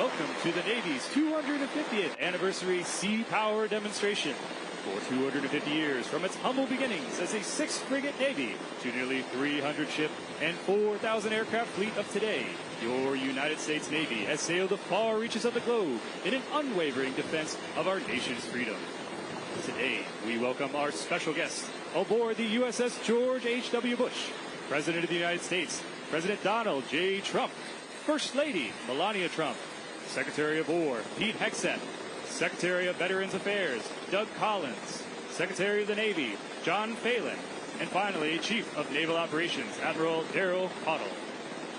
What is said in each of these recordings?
Welcome to the Navy's 250th anniversary Sea Power demonstration. For 250 years, from its humble beginnings as a 6-frigate Navy to nearly 300 ship and 4,000 aircraft fleet of today, your United States Navy has sailed the far reaches of the globe in an unwavering defense of our nation's freedom. Today, we welcome our special guest aboard the USS George H.W. Bush, President of the United States, President Donald J. Trump, First Lady Melania Trump, Secretary of War Pete Hegseth, Secretary of Veterans Affairs Doug Collins, Secretary of the Navy John Phelan, and finally Chief of Naval Operations Admiral Daryl Caudle.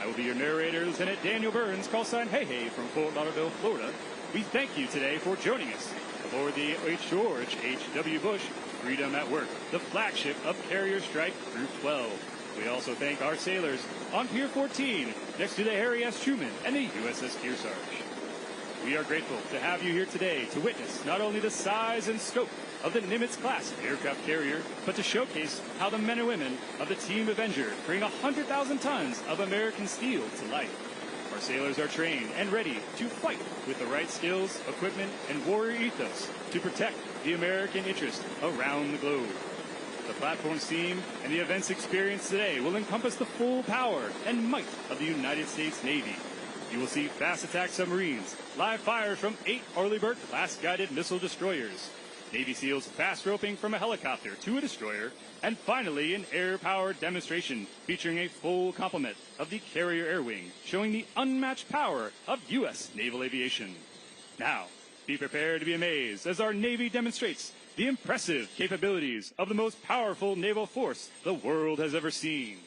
I will be your narrator, Lieutenant Daniel Burns, call sign Hey Hey from Fort Lauderdale, Florida. We thank you today for joining us aboard the George H.W. Bush Freedom at Work, the flagship of Carrier Strike Group 12. We also thank our sailors on Pier 14 next to the Harry S. Truman and the USS Kearsarge. We are grateful to have you here today to witness not only the size and scope of the Nimitz-class aircraft carrier, but to showcase how the men and women of the Team Avenger bring 100,000 tons of American steel to life. Our sailors are trained and ready to fight with the right skills, equipment, and warrior ethos to protect the American interest around the globe. The platform's theme and the events experienced today will encompass the full power and might of the United States Navy. You will see fast attack submarines, live fire from 8 Arleigh-Burke-class guided missile destroyers, Navy SEALs fast roping from a helicopter to a destroyer, and finally an air-powered demonstration featuring a full complement of the Carrier Air Wing, showing the unmatched power of U.S. naval aviation. Now, be prepared to be amazed as our Navy demonstrates the impressive capabilities of the most powerful naval force the world has ever seen.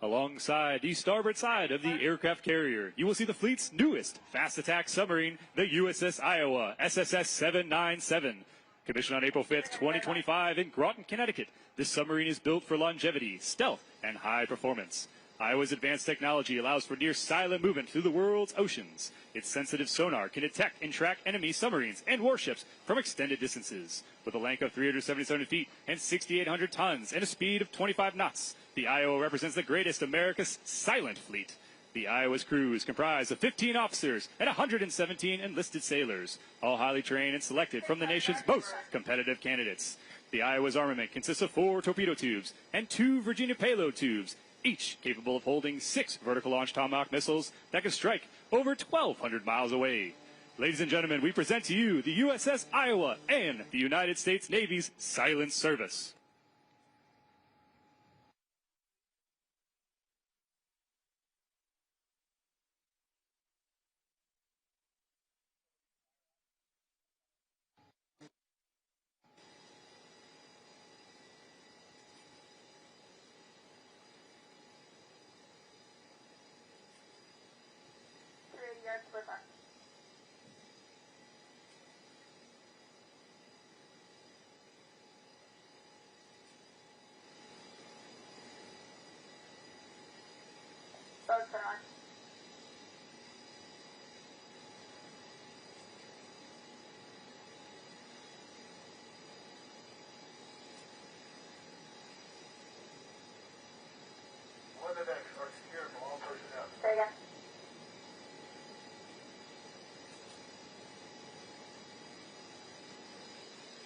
Alongside the starboard side of the aircraft carrier, you will see the fleet's newest fast attack submarine, the USS Iowa, SSS 797. Commissioned on April 5th, 2025 in Groton, Connecticut, this submarine is built for longevity, stealth, and high performance. Iowa's advanced technology allows for near silent movement through the world's oceans. Its sensitive sonar can detect and track enemy submarines and warships from extended distances. With a length of 377 feet and 6,800 tons and a speed of 25 knots, the Iowa represents the greatest America's silent fleet. The Iowa's crew is comprised of 15 officers and 117 enlisted sailors, all highly trained and selected from the nation's most competitive candidates. The Iowa's armament consists of 4 torpedo tubes and 2 Virginia payload tubes, each capable of holding 6 vertical launch Tomahawk missiles that can strike over 1,200 miles away. Ladies and gentlemen, we present to you the USS Iowa and the United States Navy's Silent Service.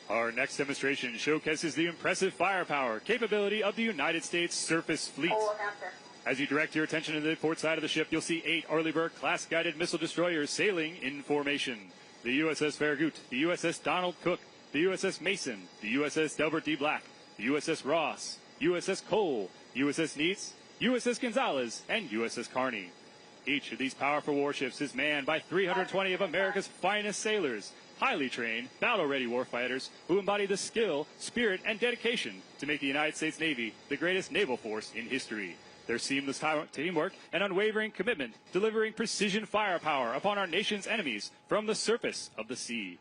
Our next demonstration showcases the impressive firepower capability of the United States Surface Fleet. As you direct your attention to the port side of the ship, you'll see 8 Arleigh-Burke-class guided missile destroyers sailing in formation. The USS Farragut, the USS Donald Cook, the USS Mason, the USS Delbert D. Black, the USS Ross, USS Cole, USS Neitz, USS Gonzalez, and USS Carney. Each of these powerful warships is manned by 320 of America's finest sailors, highly trained, battle-ready warfighters who embody the skill, spirit, and dedication to make the United States Navy the greatest naval force in history. Their seamless teamwork and unwavering commitment delivering precision firepower upon our nation's enemies from the surface of the sea.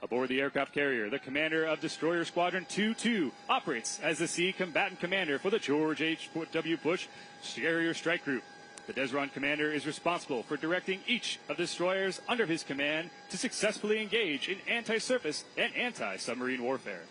Aboard the aircraft carrier, the commander of Destroyer Squadron 2-2 operates as the Sea Combatant Commander for the George H.W. Bush Carrier Strike Group. The Desron commander is responsible for directing each of the destroyers under his command to successfully engage in anti-surface and anti-submarine warfare.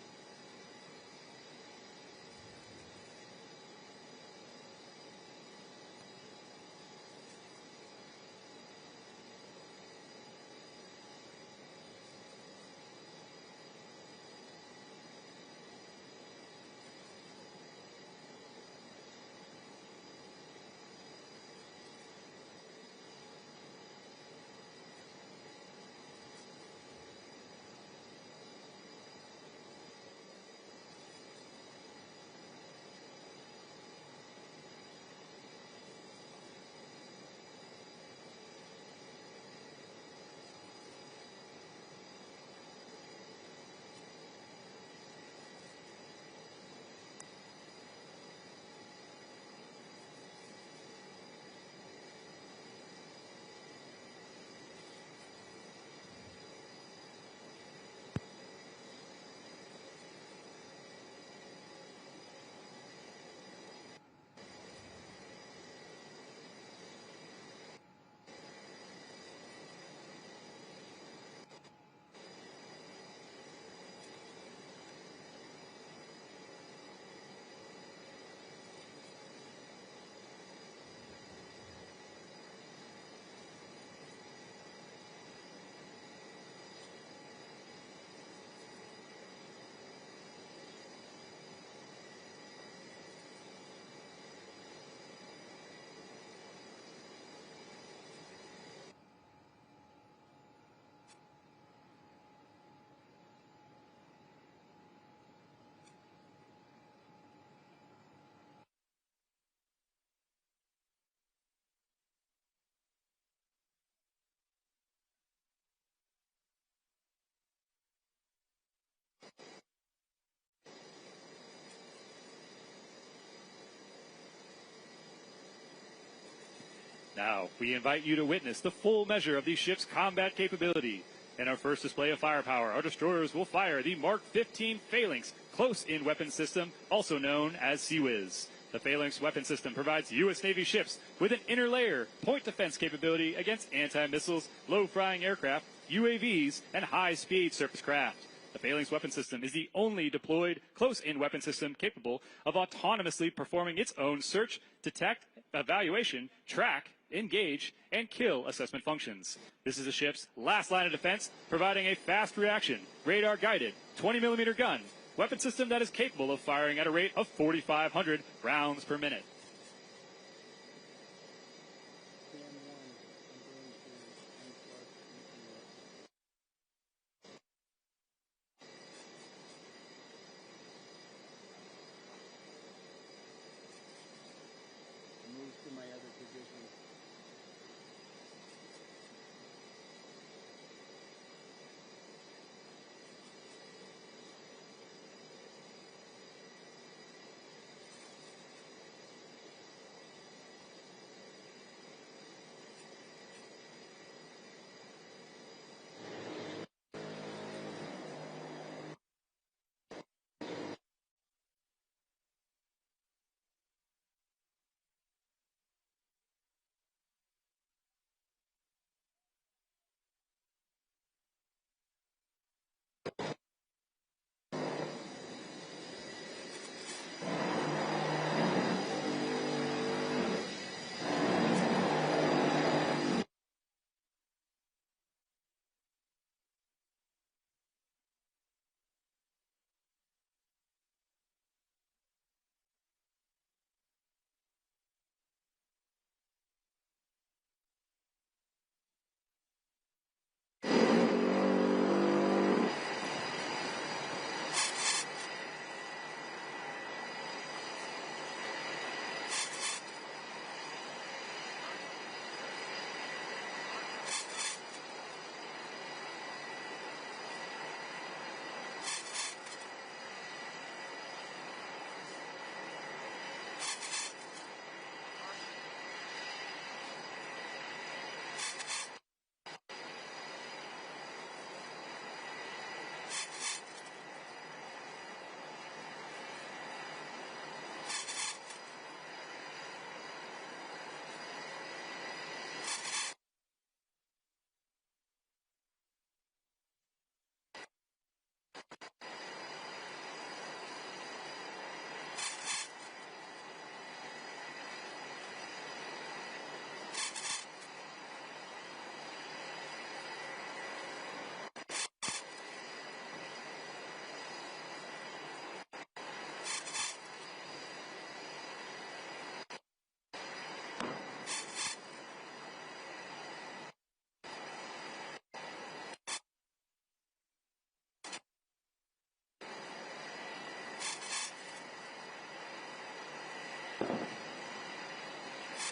Now, we invite you to witness the full measure of these ships' combat capability. In our first display of firepower, our destroyers will fire the Mark 15 Phalanx close-in weapon system, also known as Sea-Wiz. The Phalanx weapon system provides U.S. Navy ships with an inner layer point defense capability against anti-missiles, low-flying aircraft, UAVs, and high-speed surface craft. The Phalanx weapon system is the only deployed close-in weapon system capable of autonomously performing its own search, detect, evaluation, track, engage, and kill assessment functions. This is the ship's last line of defense, providing a fast reaction, radar-guided, 20mm gun, weapon system that is capable of firing at a rate of 4,500 rounds per minute.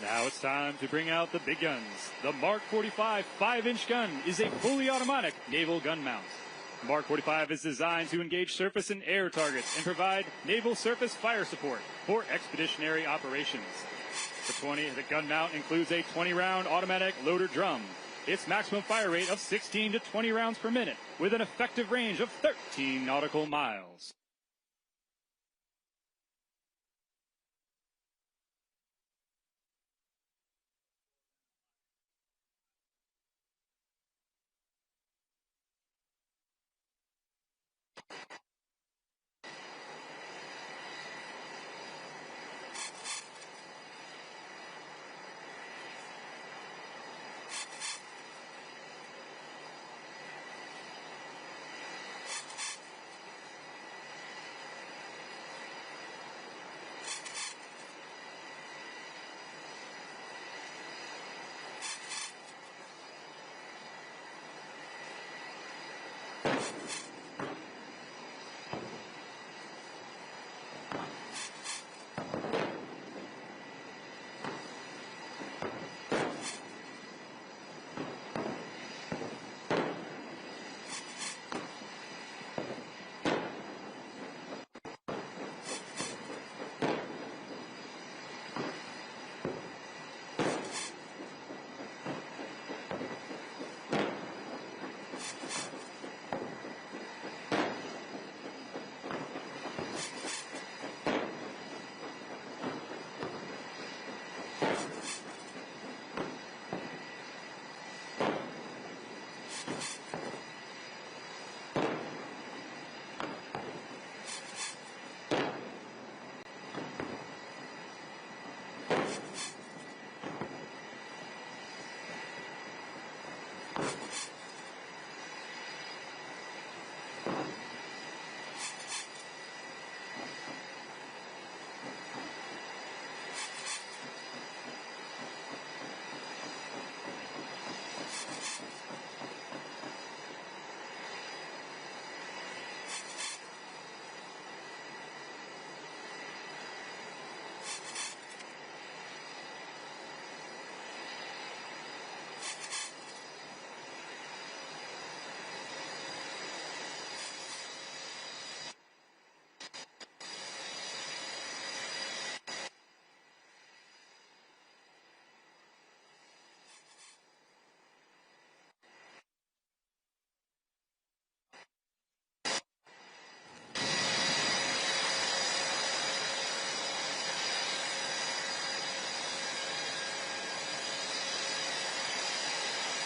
Now it's time to bring out the big guns. The Mark 45 5-inch gun is a fully automatic naval gun mount. Mark 45 is designed to engage surface and air targets and provide naval surface fire support for expeditionary operations. The gun mount includes a 20-round automatic loader drum. Its maximum fire rate of 16 to 20 rounds per minute with an effective range of 13 nautical miles.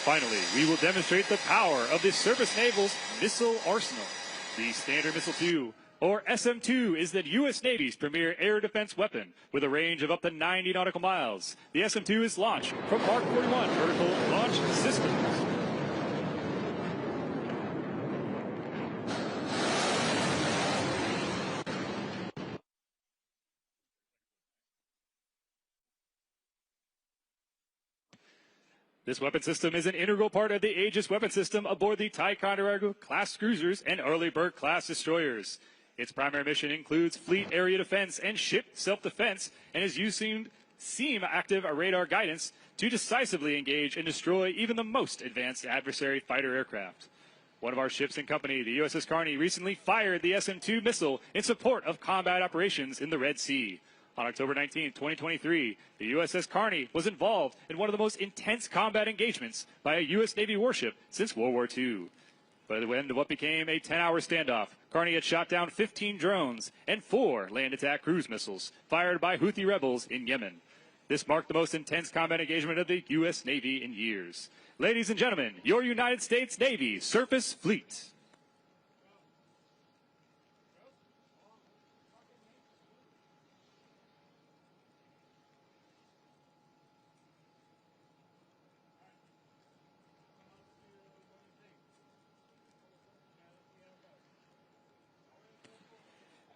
Finally, we will demonstrate the power of the Surface Naval's missile arsenal. The Standard Missile 2, or SM-2, is the U.S. Navy's premier air defense weapon with a range of up to 90 nautical miles. The SM-2 is launched from Mark 41 vertical launch systems. This weapon system is an integral part of the Aegis weapon system aboard the Ticonderoga-class cruisers and Arleigh-Burke-class destroyers. Its primary mission includes fleet area defense and ship self-defense, and is using SEAM-active radar guidance to decisively engage and destroy even the most advanced adversary fighter aircraft. One of our ships in company, the USS Carney, recently fired the SM-2 missile in support of combat operations in the Red Sea. On October 19, 2023, the USS Carney was involved in one of the most intense combat engagements by a U.S. Navy warship since World War II. By the end of what became a 10-hour standoff, Carney had shot down 15 drones and 4 land attack cruise missiles fired by Houthi rebels in Yemen. This marked the most intense combat engagement of the U.S. Navy in years. Ladies and gentlemen, your United States Navy Surface Fleet.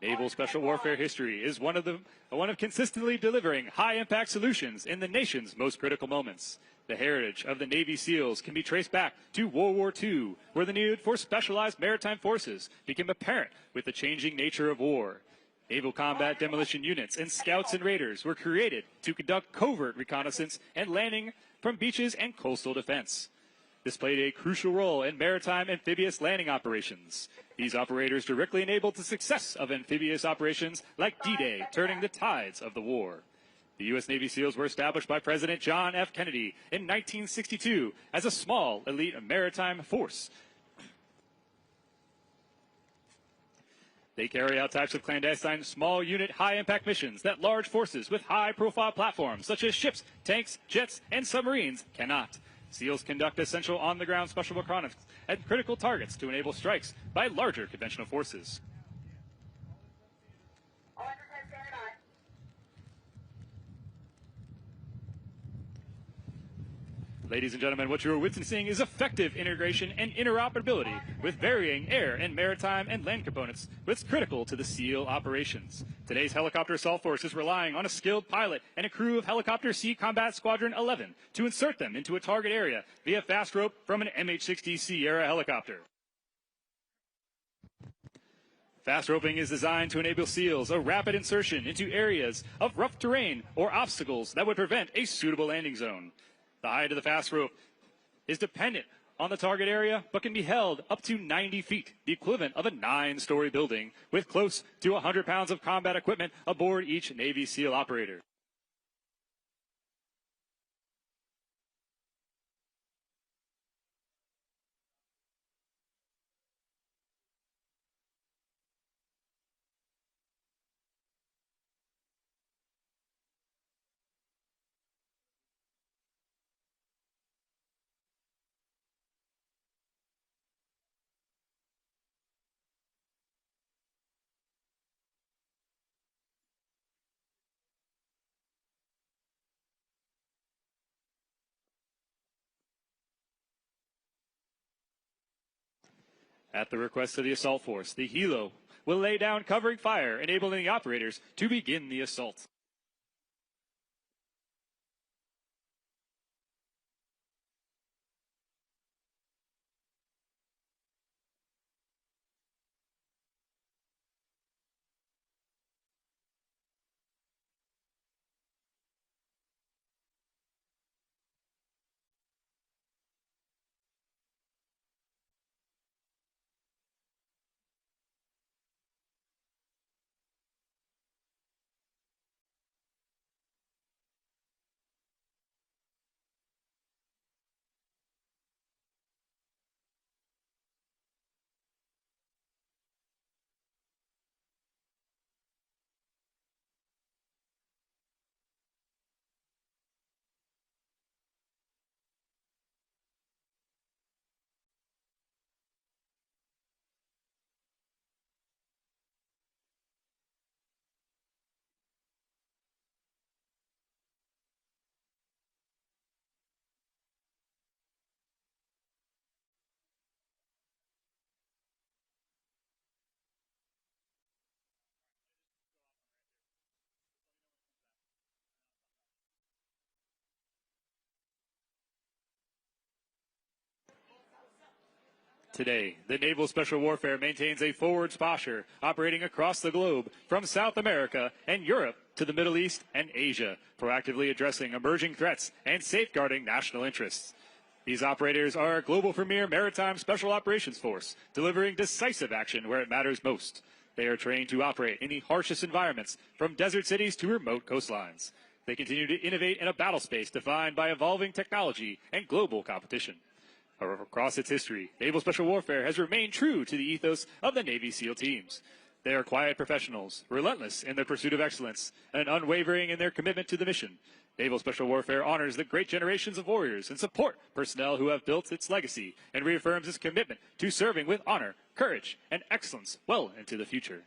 Naval Special Warfare history is one of consistently delivering high-impact solutions in the nation's most critical moments. The heritage of the Navy SEALs can be traced back to World War II, where the need for specialized maritime forces became apparent with the changing nature of war. Naval combat demolition units and scouts and raiders were created to conduct covert reconnaissance and landing from beaches and coastal defense. This played a crucial role in maritime amphibious landing operations. These operators directly enabled the success of amphibious operations like D-Day, turning the tides of the war. The U.S. Navy SEALs were established by President John F. Kennedy in 1962 as a small elite maritime force. They carry out types of clandestine small unit high-impact missions that large forces with high-profile platforms such as ships, tanks, jets, and submarines cannot. SEALs conduct essential on-the-ground special reconnaissance at critical targets to enable strikes by larger conventional forces. Ladies and gentlemen, what you are witnessing is effective integration and interoperability with varying air and maritime and land components that's critical to the SEAL operations. Today's helicopter assault force is relying on a skilled pilot and a crew of Helicopter Sea Combat Squadron 11 to insert them into a target area via fast rope from an MH-60 Sierra helicopter. Fast roping is designed to enable SEALs a rapid insertion into areas of rough terrain or obstacles that would prevent a suitable landing zone. The height of the fast rope is dependent on the target area, but can be held up to 90 feet, the equivalent of a 9-story building, with close to 100 pounds of combat equipment aboard each Navy SEAL operator. At the request of the assault force, the helo will lay down covering fire, enabling the operators to begin the assault. Today, the Naval Special Warfare maintains a forward posture, operating across the globe from South America and Europe to the Middle East and Asia, proactively addressing emerging threats and safeguarding national interests. These operators are a global premier maritime special operations force, delivering decisive action where it matters most. They are trained to operate in the harshest environments, from desert cities to remote coastlines. They continue to innovate in a battle space defined by evolving technology and global competition. However, across its history, Naval Special Warfare has remained true to the ethos of the Navy SEAL teams. They are quiet professionals, relentless in their pursuit of excellence, and unwavering in their commitment to the mission. Naval Special Warfare honors the great generations of warriors and support personnel who have built its legacy and reaffirms its commitment to serving with honor, courage, and excellence well into the future.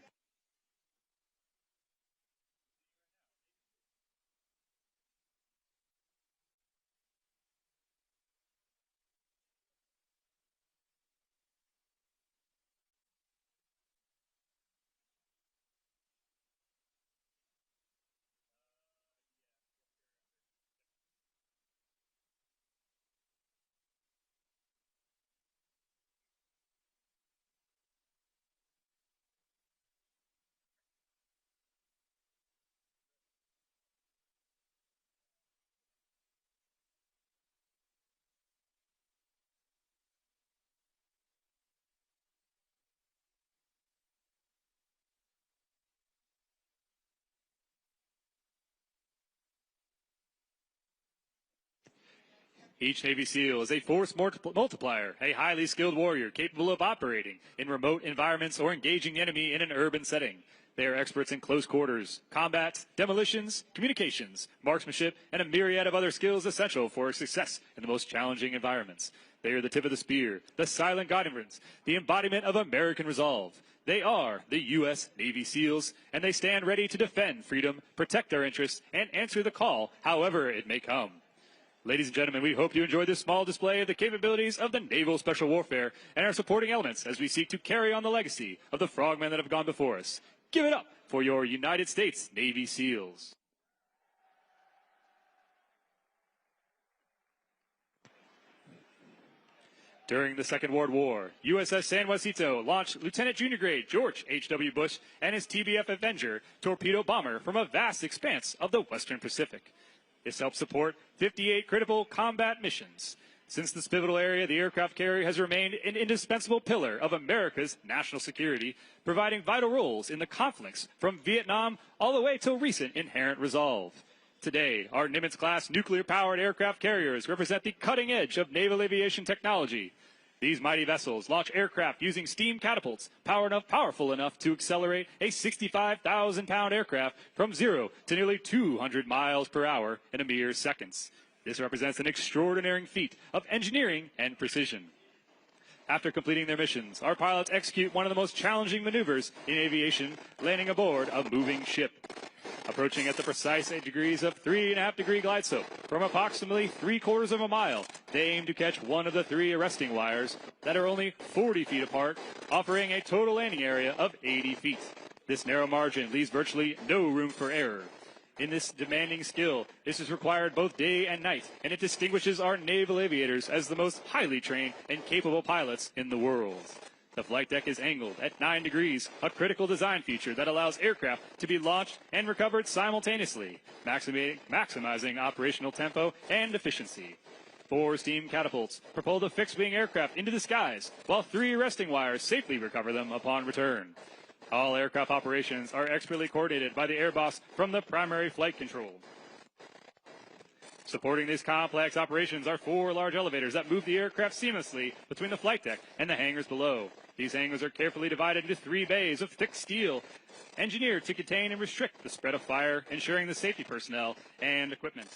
Each Navy SEAL is a force multiplier, a highly skilled warrior capable of operating in remote environments or engaging the enemy in an urban setting. They are experts in close quarters, combat, demolitions, communications, marksmanship, and a myriad of other skills essential for success in the most challenging environments. They are the tip of the spear, the silent guardians, the embodiment of American resolve. They are the U.S. Navy SEALs, and they stand ready to defend freedom, protect our interests, and answer the call, however it may come. Ladies and gentlemen, we hope you enjoyed this small display of the capabilities of the Naval Special Warfare and our supporting elements as we seek to carry on the legacy of the frogmen that have gone before us. Give it up for your United States Navy SEALs. During the Second World War, USS San Jacinto launched Lieutenant Junior Grade George H.W. Bush and his TBF Avenger torpedo bomber from a vast expanse of the Western Pacific. This helped support 58 critical combat missions. Since this pivotal area, the aircraft carrier has remained an indispensable pillar of America's national security, providing vital roles in the conflicts from Vietnam all the way till recent inherent resolve. Today, our Nimitz-class nuclear-powered aircraft carriers represent the cutting edge of naval aviation technology. These mighty vessels launch aircraft using steam catapults, powerful enough to accelerate a 65,000-pound aircraft from 0 to nearly 200 miles per hour in a mere seconds. This represents an extraordinary feat of engineering and precision. After completing their missions, our pilots execute one of the most challenging maneuvers in aviation, landing aboard a moving ship. approaching at the precise degrees of 3.5 degree glide slope from approximately 3/4 of a mile. They aim to catch one of the 3 arresting wires that are only 40 feet apart, offering a total landing area of 80 feet. This narrow margin leaves virtually no room for error. In this demanding skill, this is required both day and night, and it distinguishes our naval aviators as the most highly trained and capable pilots in the world. The flight deck is angled at 9 degrees, a critical design feature that allows aircraft to be launched and recovered simultaneously, maximizing operational tempo and efficiency. 4 steam catapults propel the fixed-wing aircraft into the skies, while 3 arresting wires safely recover them upon return. All aircraft operations are expertly coordinated by the air boss from the primary flight control. Supporting these complex operations are 4 large elevators that move the aircraft seamlessly between the flight deck and the hangars below. These hangars are carefully divided into 3 bays of thick steel, engineered to contain and restrict the spread of fire, ensuring the safety personnel and equipment.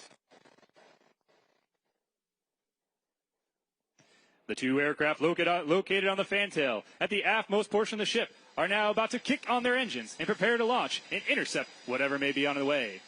The 2 aircraft located on the fantail at the aftmost portion of the ship are now about to kick on their engines and prepare to launch and intercept whatever may be on the way.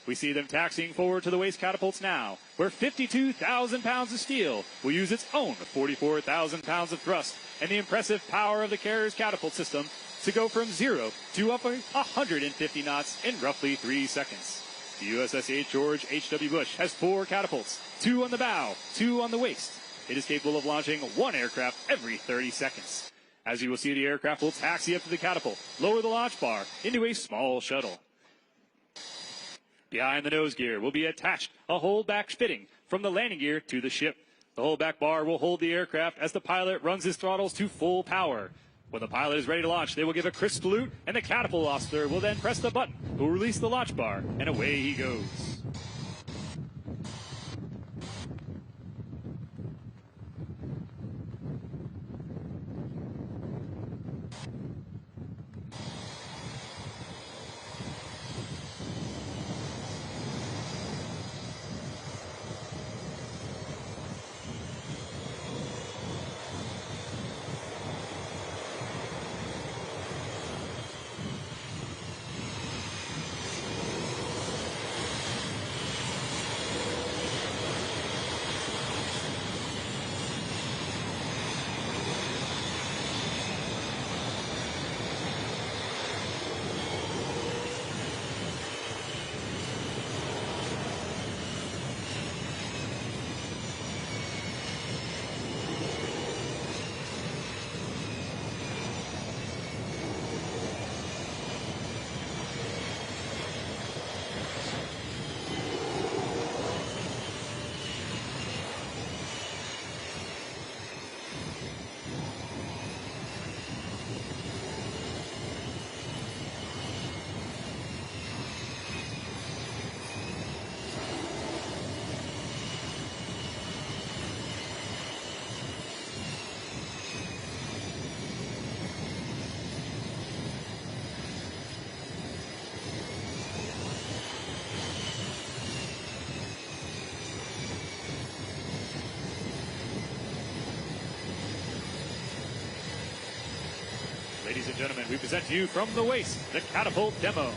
We see them taxiing forward to the waste catapults now, where 52,000 pounds of steel will use its own 44,000 pounds of thrust and the impressive power of the carrier's catapult system to go from 0 to up 150 knots in roughly 3 seconds. The USS George H.W. Bush has 4 catapults, 2 on the bow, 2 on the waist. It is capable of launching 1 aircraft every 30 seconds. As you will see, the aircraft will taxi up to the catapult, lower the launch bar into a small shuttle. Behind the nose gear will be attached a holdback fitting from the landing gear to the ship. The holdback bar will hold the aircraft as the pilot runs his throttles to full power. When the pilot is ready to launch, they will give a crisp salute, and the catapult officer will then press the button, who will release the launch bar, and away he goes. Ladies and gentlemen, we present to you from the waist, the catapult demo.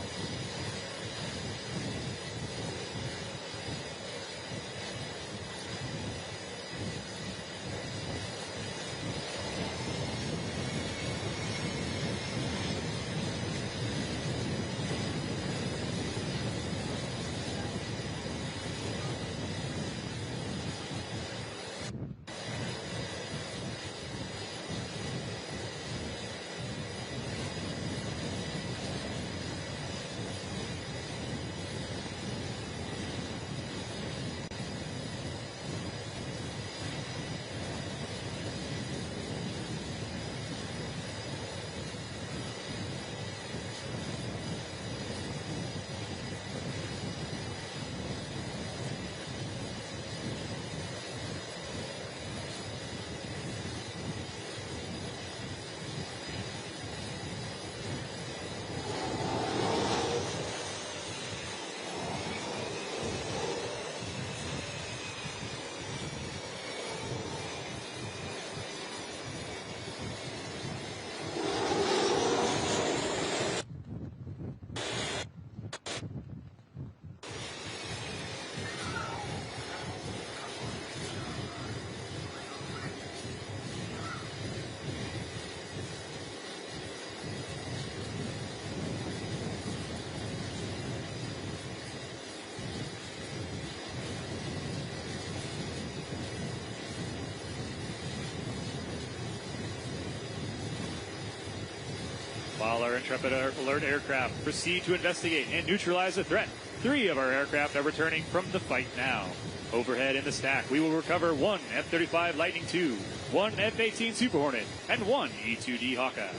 While our intrepid alert aircraft proceed to investigate and neutralize the threat, 3 of our aircraft are returning from the fight now. Overhead in the stack, we will recover 1 F-35 Lightning II, 1 F-18 Super Hornet, and 1 E-2D Hawkeye.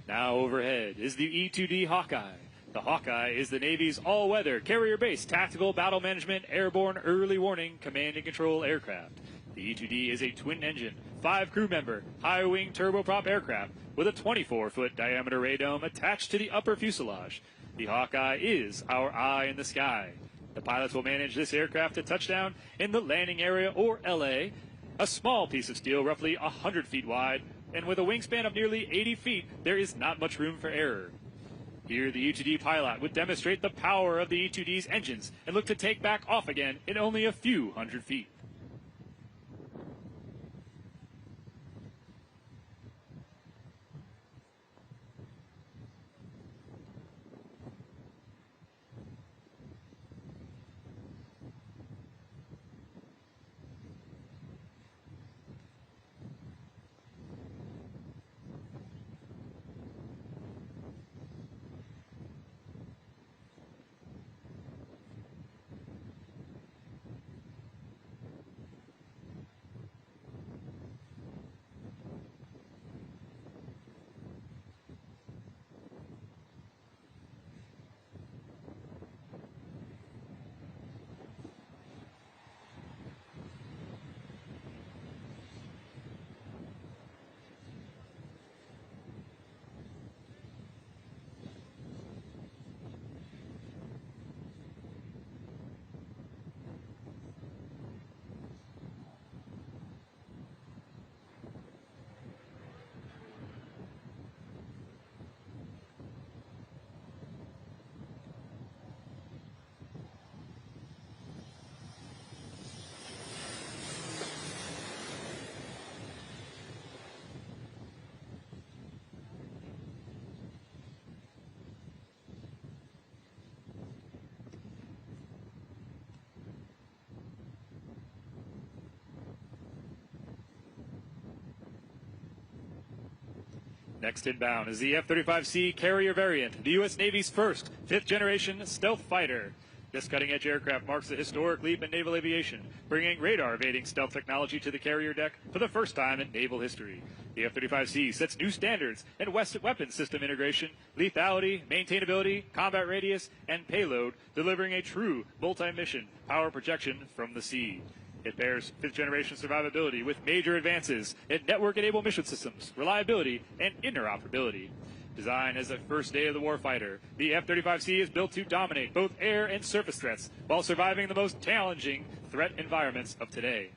Now overhead is the E-2D Hawkeye. The Hawkeye is the Navy's all-weather, carrier-based tactical battle management, airborne early warning, command and control aircraft. The E-2D is a twin-engine, 5-crew-member, high-wing turboprop aircraft with a 24-foot diameter radome attached to the upper fuselage. The Hawkeye is our eye in the sky. The pilots will manage this aircraft to touchdown in the landing area, or LA, a small piece of steel roughly 100 feet wide, and with a wingspan of nearly 80 feet, there is not much room for error. Here, the E-2D pilot would demonstrate the power of the E-2D's engines and look to take back off again in only a few hundred feet. Next inbound is the F-35C carrier variant, the U.S. Navy's first fifth-generation stealth fighter. This cutting-edge aircraft marks a historic leap in naval aviation, bringing radar-evading stealth technology to the carrier deck for the first time in naval history. The F-35C sets new standards in weapon system integration, lethality, maintainability, combat radius, and payload, delivering a true multi-mission power projection from the sea. It pairs fifth-generation survivability with major advances in network-enabled mission systems, reliability, and interoperability. Designed as the first day of the warfighter, the F-35C is built to dominate both air and surface threats while surviving the most challenging threat environments of today.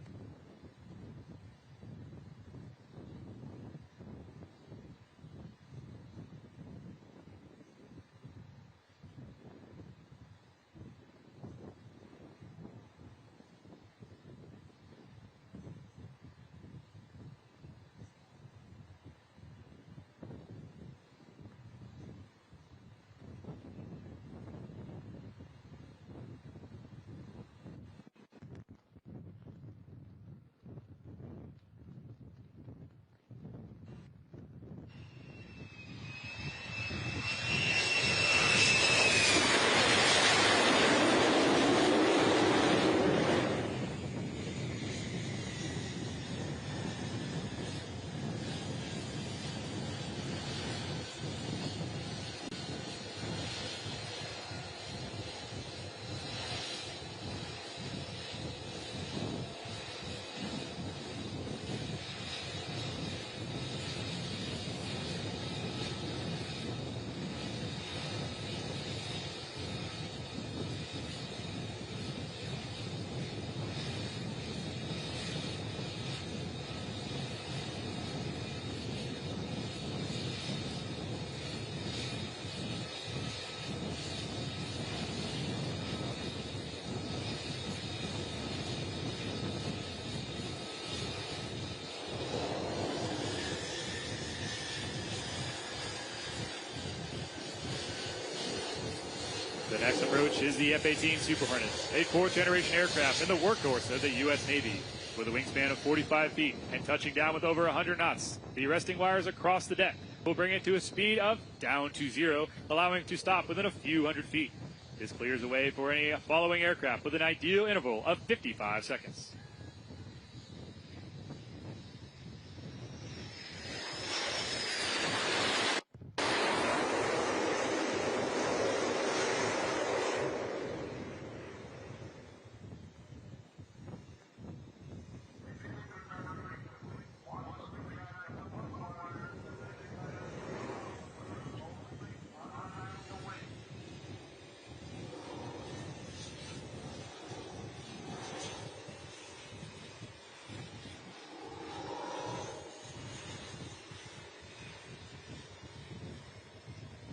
The next approach is the F-18 Super Hornet, a fourth-generation aircraft and the workhorse of the U.S. Navy. With a wingspan of 45 feet and touching down with over 100 knots, the arresting wires across the deck will bring it to a speed of down to zero, allowing it to stop within a few hundred feet. This clears the way for any following aircraft with an ideal interval of 55 seconds.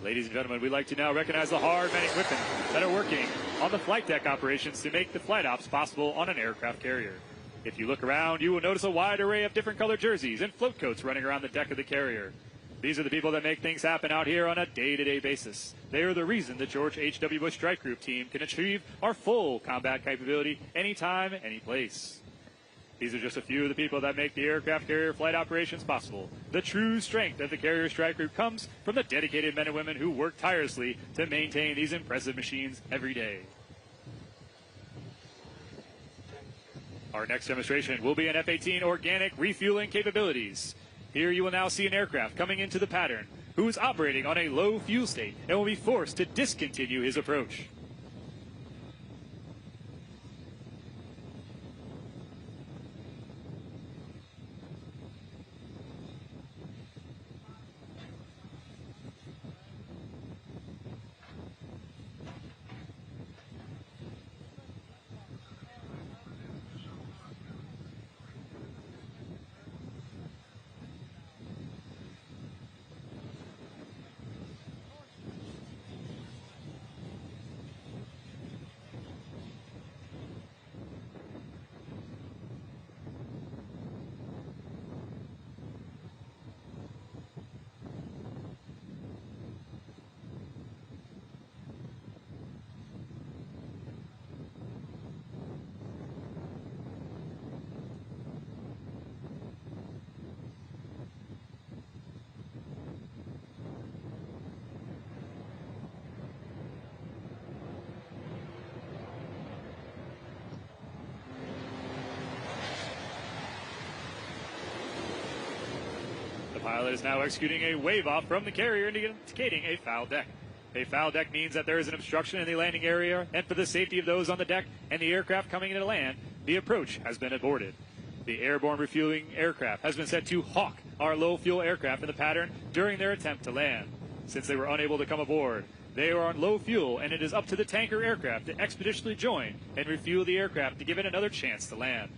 Ladies and gentlemen, we'd like to now recognize the hard-man equipment that are working on the flight deck operations to make the flight ops possible on an aircraft carrier. If you look around, you will notice a wide array of different colored jerseys and float coats running around the deck of the carrier. These are the people that make things happen out here on a day-to-day basis. They are the reason the George H.W. Bush Strike Group team can achieve our full combat capability anytime, any place. These are just a few of the people that make the aircraft carrier flight operations possible. The true strength of the Carrier Strike Group comes from the dedicated men and women who work tirelessly to maintain these impressive machines every day. Our next demonstration will be an F-18 organic refueling capabilities. Here you will now see an aircraft coming into the pattern who is operating on a low fuel state and will be forced to discontinue his approach. pilot is now executing a wave-off from the carrier, indicating a foul deck. A foul deck means that there is an obstruction in the landing area, and for the safety of those on the deck and the aircraft coming into land, the approach has been aborted. The airborne refueling aircraft has been set to hawk our low-fuel aircraft in the pattern during their attempt to land. Since they were unable to come aboard, they are on low fuel, and it is up to the tanker aircraft to expeditiously join and refuel the aircraft to give it another chance to land.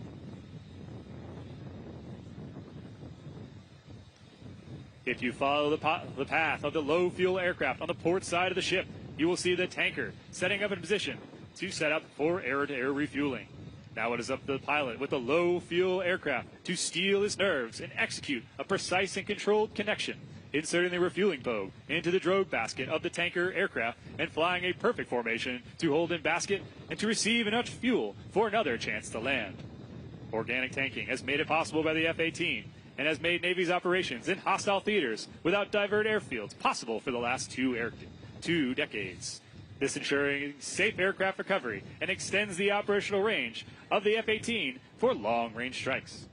If you follow the path of the low fuel aircraft on the port side of the ship, you will see the tanker setting up in position to set up for air-to-air refueling. Now it is up to the pilot with the low fuel aircraft to steel his nerves and execute a precise and controlled connection, inserting the refueling probe into the drogue basket of the tanker aircraft and flying a perfect formation to hold in basket and to receive enough fuel for another chance to land. Organic tanking has made it possible by the F-18 and has made Navy's operations in hostile theaters without divert airfields possible for the last two decades. This ensuring safe aircraft recovery and extends the operational range of the F-18 for long-range strikes.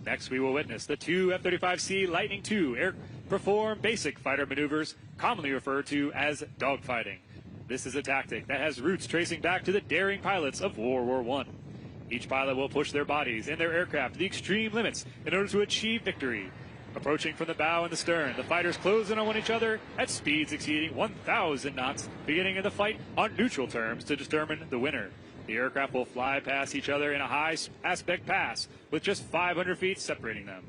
Next, we will witness the two F-35C Lightning II perform basic fighter maneuvers, commonly referred to as dogfighting. This is a tactic that has roots tracing back to the daring pilots of World War I. Each pilot will push their bodies and their aircraft to the extreme limits in order to achieve victory. Approaching from the bow and the stern, the fighters close in on each other at speeds exceeding 1,000 knots, beginning in the fight on neutral terms to determine the winner. The aircraft will fly past each other in a high aspect pass with just 500 feet separating them.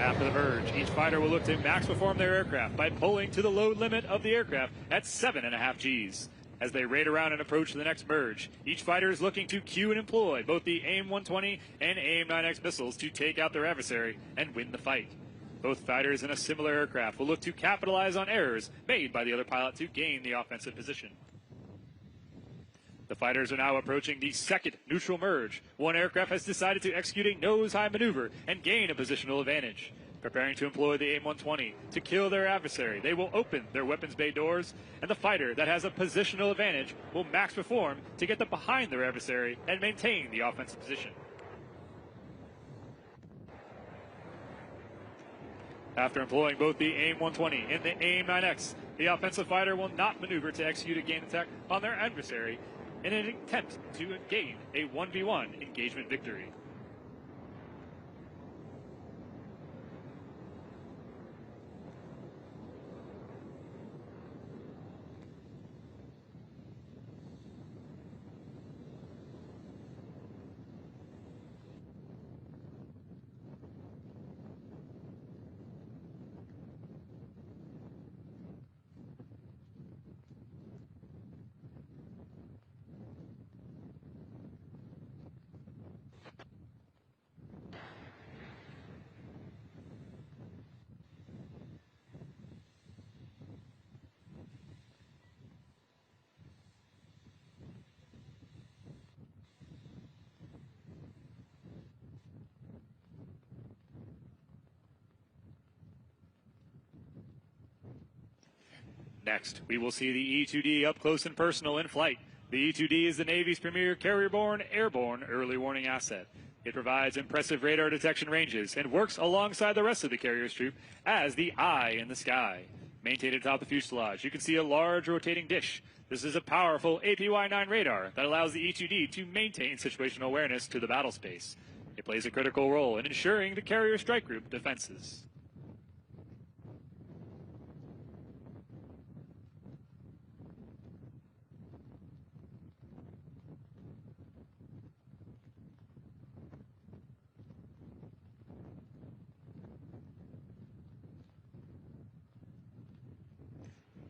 After the verge, each fighter will look to max perform their aircraft by pulling to the load limit of the aircraft at 7.5 Gs. As they raid around and approach the next merge, each fighter is looking to cue and employ both the AIM-120 and AIM-9X missiles to take out their adversary and win the fight. Both fighters in a similar aircraft will look to capitalize on errors made by the other pilot to gain the offensive position. The fighters are now approaching the second neutral merge. One aircraft has decided to execute a nose-high maneuver and gain a positional advantage. Preparing to employ the AIM-120 to kill their adversary, they will open their weapons bay doors, and the fighter that has a positional advantage will max perform to get them behind their adversary and maintain the offensive position. After employing both the AIM-120 and the AIM-9X, the offensive fighter will not maneuver to execute a gain attack on their adversary in an attempt to gain a 1v1 engagement victory. Next, we will see the E-2D up close and personal in flight. The E-2D is the Navy's premier carrier-borne, airborne early warning asset. It provides impressive radar detection ranges and works alongside the rest of the carrier's troop as the eye in the sky. Maintained atop the fuselage, you can see a large rotating dish. This is a powerful APY-9 radar that allows the E-2D to maintain situational awareness to the battle space. It plays a critical role in ensuring the carrier strike group defenses.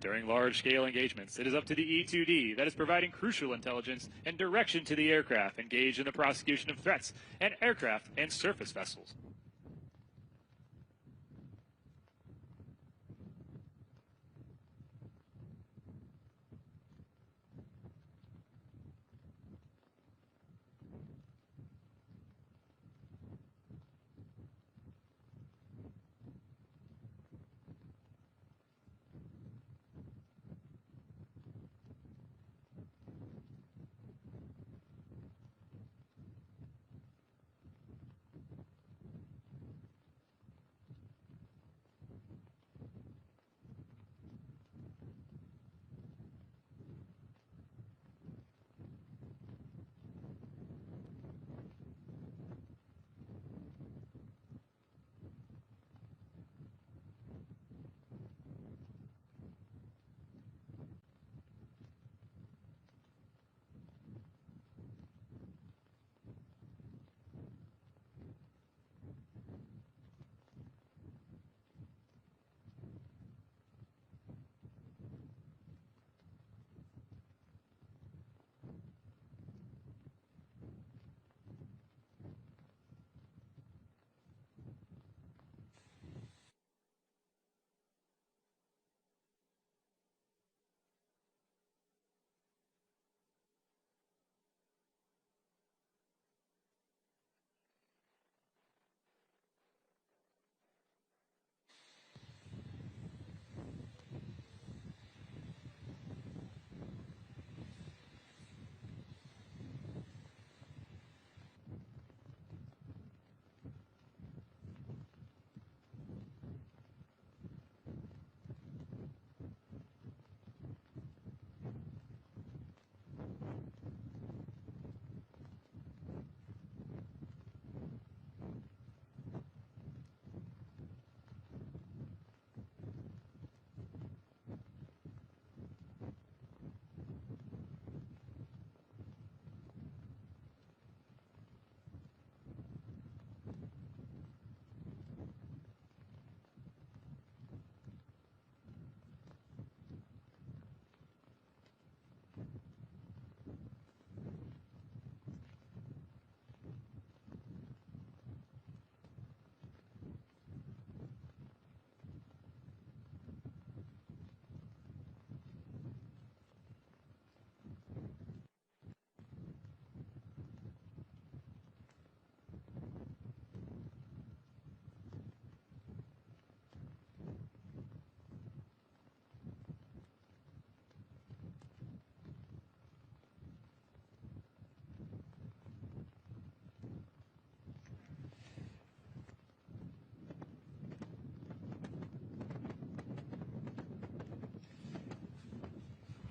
During large-scale engagements, it is up to the E-2D that is providing crucial intelligence and direction to the aircraft engaged in the prosecution of threats and aircraft and surface vessels.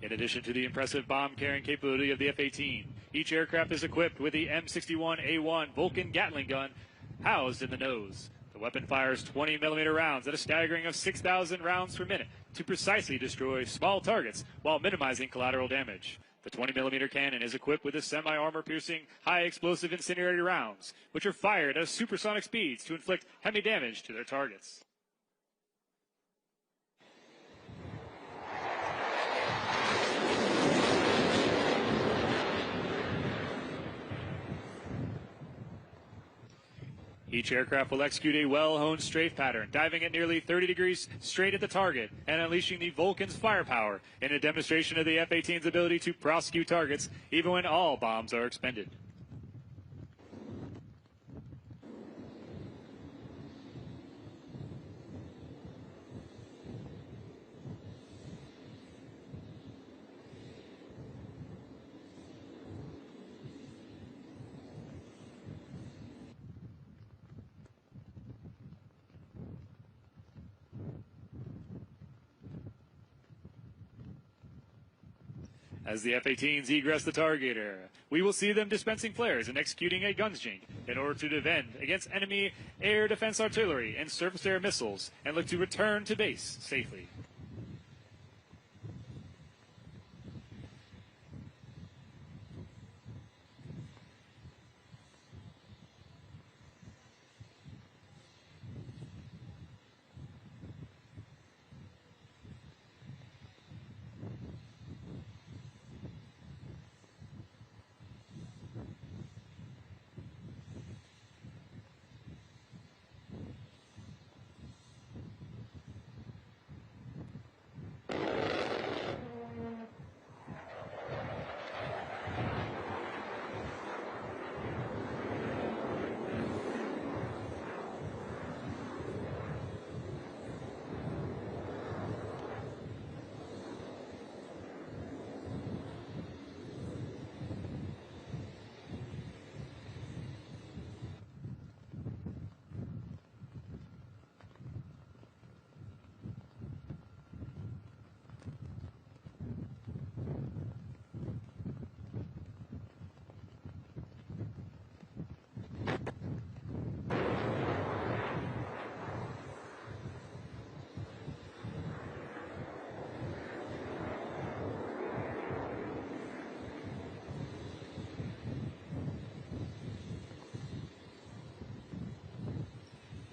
In addition to the impressive bomb-carrying capability of the F-18, each aircraft is equipped with the M61A1 Vulcan Gatling gun housed in the nose. The weapon fires 20mm rounds at a staggering of 6,000 rounds per minute to precisely destroy small targets while minimizing collateral damage. The 20mm cannon is equipped with a semi-armor-piercing, high-explosive incendiary rounds, which are fired at supersonic speeds to inflict heavy damage to their targets. Each aircraft will execute a well-honed strafe pattern, diving at nearly 30 degrees straight at the target and unleashing the Vulcan's firepower in a demonstration of the F-18's ability to prosecute targets even when all bombs are expended. As the F-18s egress the target area, we will see them dispensing flares and executing a guns jink in order to defend against enemy air defense artillery and surface-to-air missiles and look to return to base safely.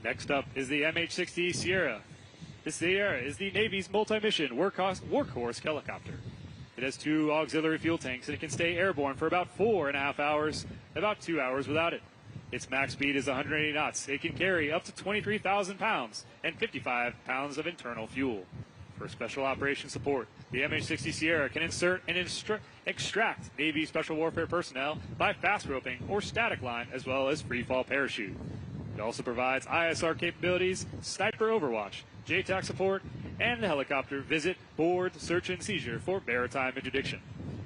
Next up is the MH-60 Sierra. The Sierra is the Navy's multi-mission workhorse helicopter. It has 2 auxiliary fuel tanks, and it can stay airborne for about 4.5 hours, about 2 hours without it. Its max speed is 180 knots. It can carry up to 23,000 pounds and 55 pounds of internal fuel. For special operations support, the MH-60 Sierra can insert and extract Navy Special Warfare personnel by fast roping or static line, as well as free-fall parachute. It also provides ISR capabilities, sniper overwatch, JTAC support, and the helicopter visit, board, search, and seizure for maritime interdiction.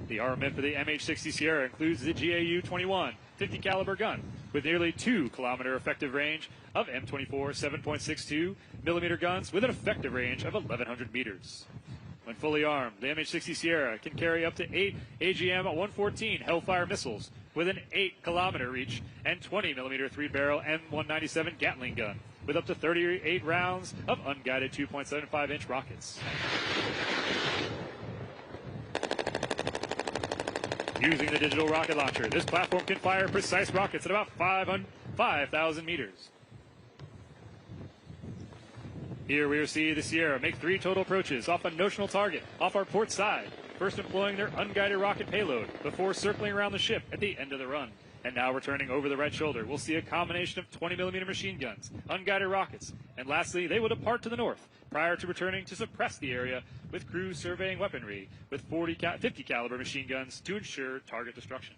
The armament for the MH-60 Sierra includes the GAU-21 50 caliber gun with nearly 2-kilometer effective range of M24 7.62 millimeter guns with an effective range of 1,100 meters. When fully armed, the MH-60 Sierra can carry up to 8 AGM-114 Hellfire missiles with an 8-kilometer reach and 20-millimeter 3-barrel M197 Gatling gun with up to 38 rounds of unguided 2.75-inch rockets. Using the digital rocket launcher, this platform can fire precise rockets at about 5,000 meters. Here we will see the Sierra make 3 total approaches off a notional target off our port side, first employing their unguided rocket payload before circling around the ship at the end of the run. And now returning over the right shoulder, we'll see a combination of 20-millimeter machine guns, unguided rockets, and lastly, they will depart to the north prior to returning to suppress the area with crew surveying weaponry with 50 caliber machine guns to ensure target destruction.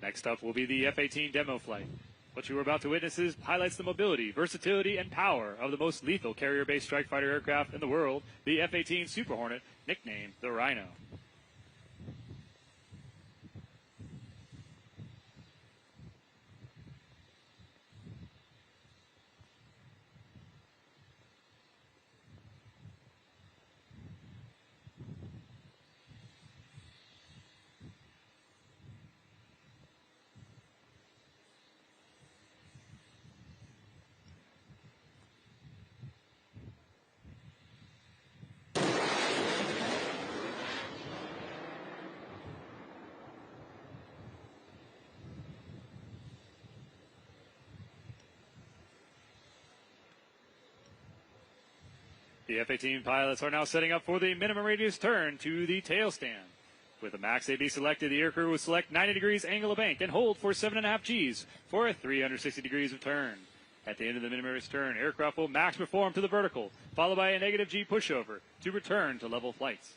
Next up will be the F-18 demo flight. What you are about to witness highlights the mobility, versatility, and power of the most lethal carrier-based strike fighter aircraft in the world, the F-18 Super Hornet, nicknamed the Rhino. The F-18 pilots are now setting up for the minimum radius turn to the tail stand. With the max AB selected, the aircrew will select 90 degrees angle of bank and hold for 7.5 Gs for a 360 degrees of turn. At the end of the minimum radius turn, aircraft will max perform to the vertical, followed by a negative G pushover to return to level flights.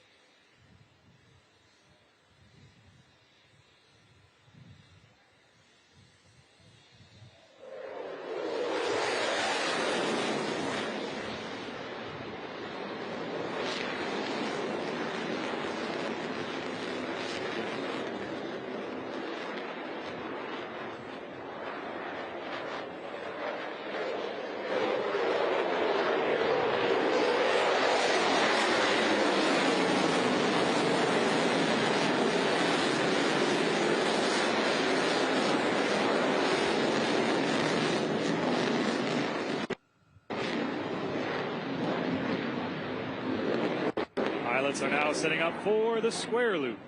Pilots are now setting up for the square loop.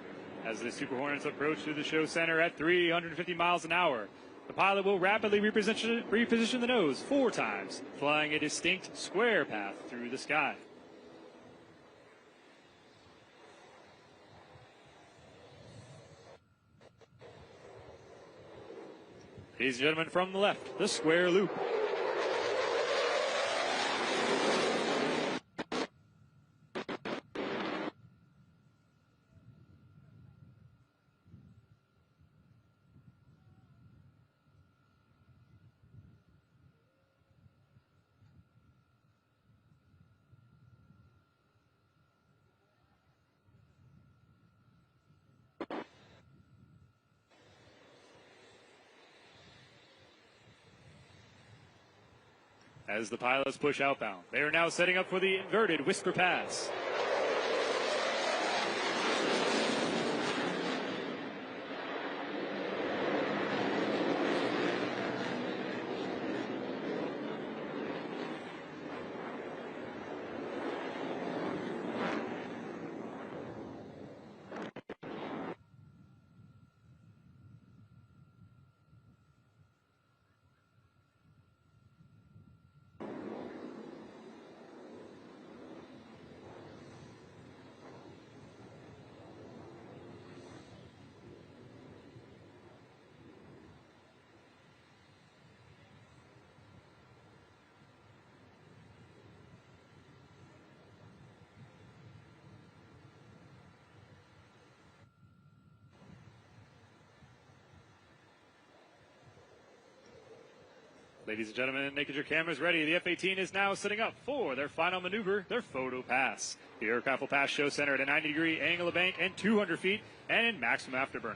As the Super Hornets approach through the show center at 350 miles an hour, the pilot will rapidly reposition the nose 4 times, flying a distinct square path through the sky. Ladies and gentlemen, from the left, the square loop. As the pilots push outbound, they are now setting up for the inverted whisper pass. Ladies and gentlemen, make your cameras ready. The F-18 is now setting up for their final maneuver, their photo pass. The aircraft will pass show center at a 90-degree angle of bank and 200 feet and in maximum afterburner.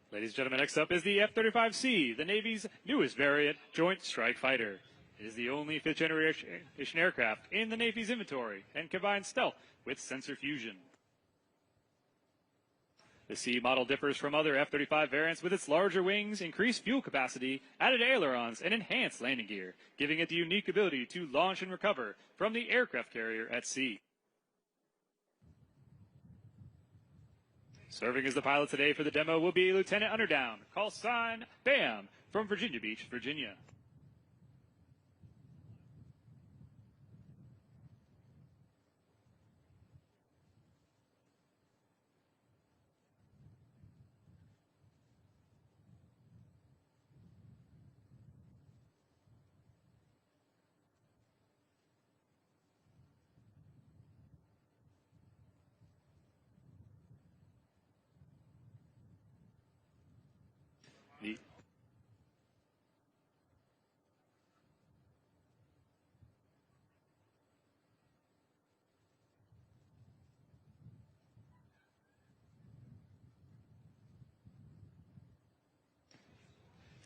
Ladies and gentlemen, next up is the F-35C, the Navy's newest variant Joint Strike Fighter. It is the only fifth-generation aircraft in the Navy's inventory and combines stealth with sensor fusion. The C model differs from other F-35 variants with its larger wings, increased fuel capacity, added ailerons, and enhanced landing gear, giving it the unique ability to launch and recover from the aircraft carrier at sea. Serving as the pilot today for the demo will be Lieutenant Underdown, call sign BAM, from Virginia Beach, Virginia.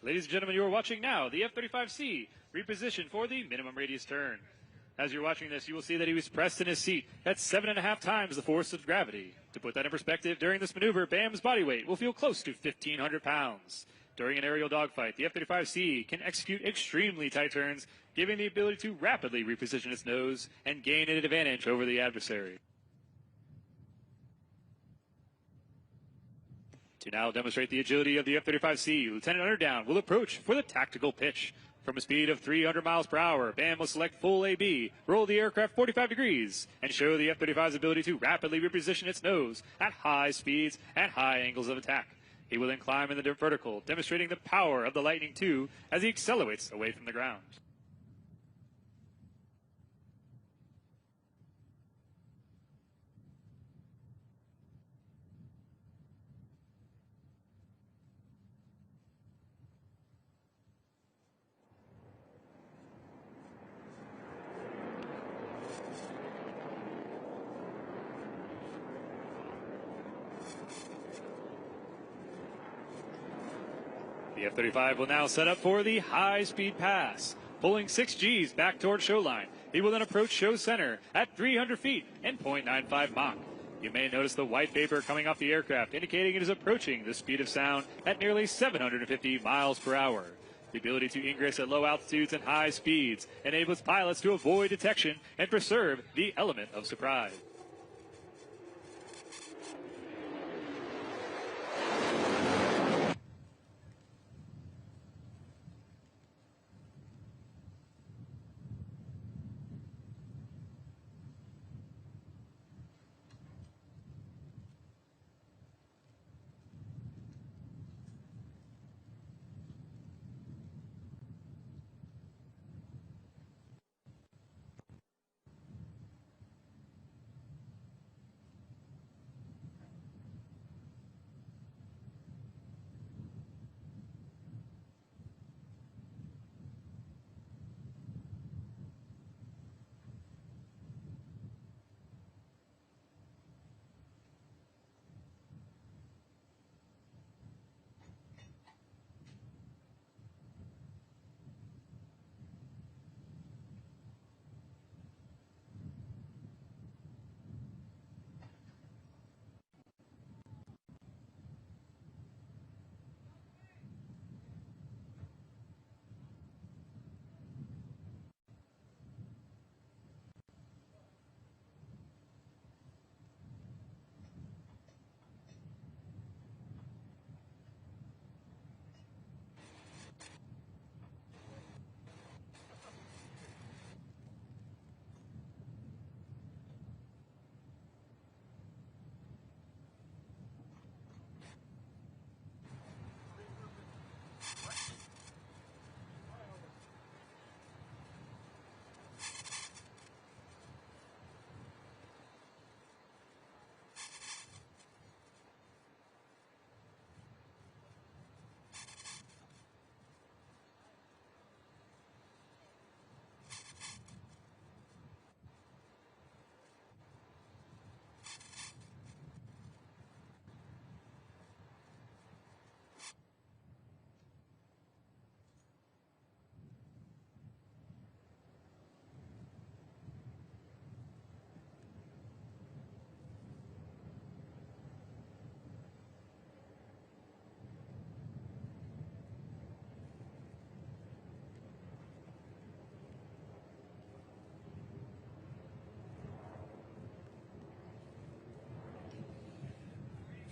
Ladies and gentlemen, you are watching now the F-35C repositioned for the minimum radius turn. As you're watching this, you will see that he was pressed in his seat at 7.5 times the force of gravity. To put that in perspective, during this maneuver, BAM's body weight will feel close to 1,500 pounds. During an aerial dogfight, the F-35C can execute extremely tight turns, giving the ability to rapidly reposition its nose and gain an advantage over the adversary. To now demonstrate the agility of the F-35C, Lieutenant Underdown will approach for the tactical pitch. From a speed of 300 miles per hour, BAM will select full AB, roll the aircraft 45 degrees, and show the F-35's ability to rapidly reposition its nose at high speeds and high angles of attack. He will then climb in the vertical, demonstrating the power of the Lightning II as he accelerates away from the ground. The F-35 will now set up for the high-speed pass. Pulling 6 Gs back toward showline, he will then approach show center at 300 feet and 0.95 Mach. You may notice the white vapor coming off the aircraft, indicating it is approaching the speed of sound at nearly 750 miles per hour. The ability to ingress at low altitudes and high speeds enables pilots to avoid detection and preserve the element of surprise.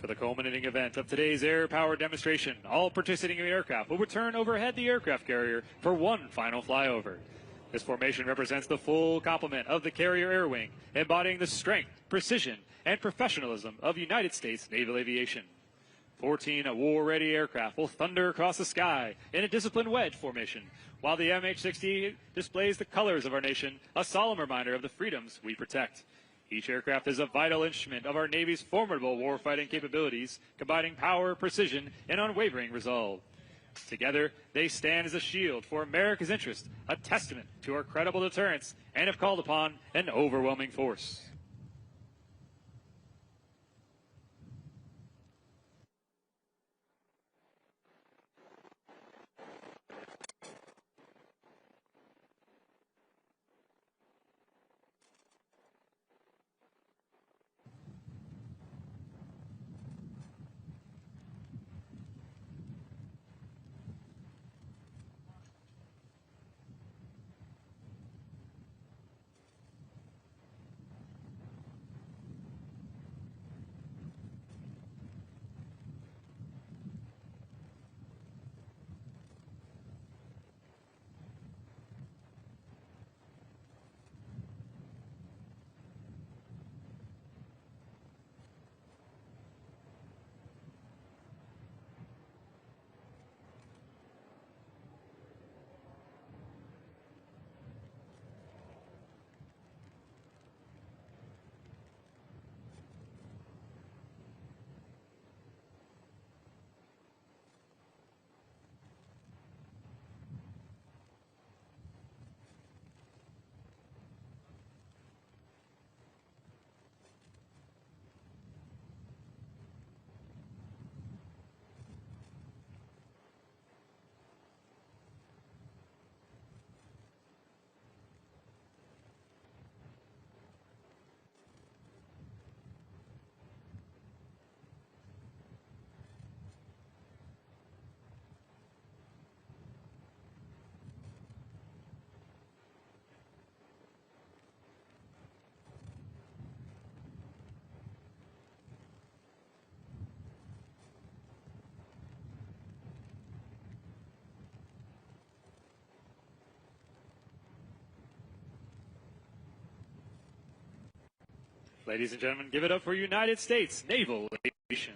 For the culminating event of today's air power demonstration, all participating aircraft will return overhead the aircraft carrier for one final flyover. This formation represents the full complement of the carrier air wing, embodying the strength, precision, and professionalism of United States Naval Aviation. 14 war-ready aircraft will thunder across the sky in a disciplined wedge formation, while the MH-60 displays the colors of our nation, a solemn reminder of the freedoms we protect. Each aircraft is a vital instrument of our Navy's formidable warfighting capabilities, combining power, precision, and unwavering resolve. Together, they stand as a shield for America's interest, a testament to our credible deterrence, and if called upon, an overwhelming force. Ladies and gentlemen, give it up for United States Naval Aviation.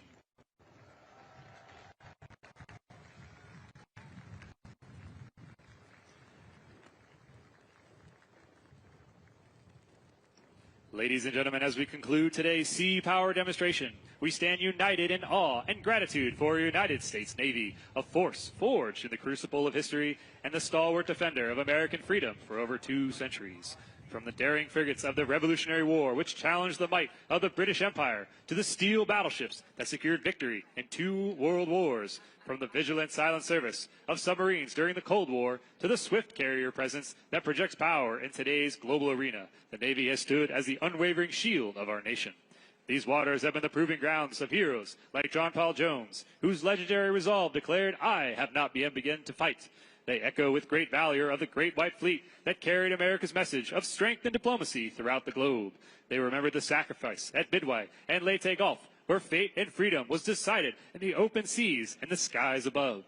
Ladies and gentlemen, as we conclude today's sea power demonstration, we stand united in awe and gratitude for United States Navy, a force forged in the crucible of history and the stalwart defender of American freedom for over 2 centuries. From the daring frigates of the Revolutionary War, which challenged the might of the British Empire, to the steel battleships that secured victory in 2 world wars, from the vigilant silent service of submarines during the Cold War to the swift carrier presence that projects power in today's global arena, the Navy has stood as the unwavering shield of our nation. These waters have been the proving grounds of heroes like John Paul Jones, whose legendary resolve declared, "I have not yet begun to fight." They echo with great valor of the Great White Fleet that carried America's message of strength and diplomacy throughout the globe. They remembered the sacrifice at Midway and Leyte Gulf, where fate and freedom was decided in the open seas and the skies above.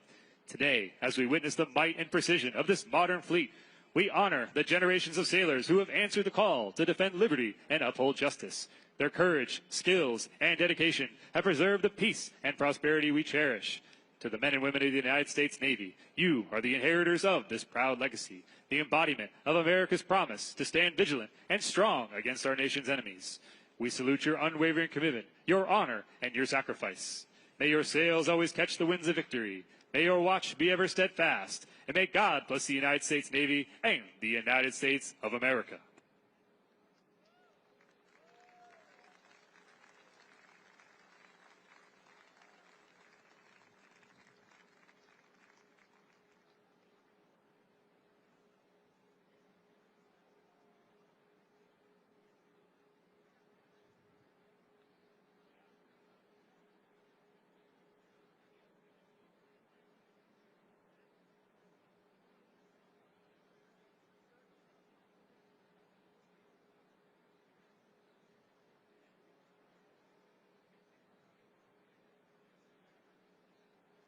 Today, as we witness the might and precision of this modern fleet, we honor the generations of sailors who have answered the call to defend liberty and uphold justice. Their courage, skills, and dedication have preserved the peace and prosperity we cherish. To the men and women of the United States Navy, you are the inheritors of this proud legacy, the embodiment of America's promise to stand vigilant and strong against our nation's enemies. We salute your unwavering commitment, your honor, and your sacrifice. May your sails always catch the winds of victory. May your watch be ever steadfast, and may God bless the United States Navy and the United States of America.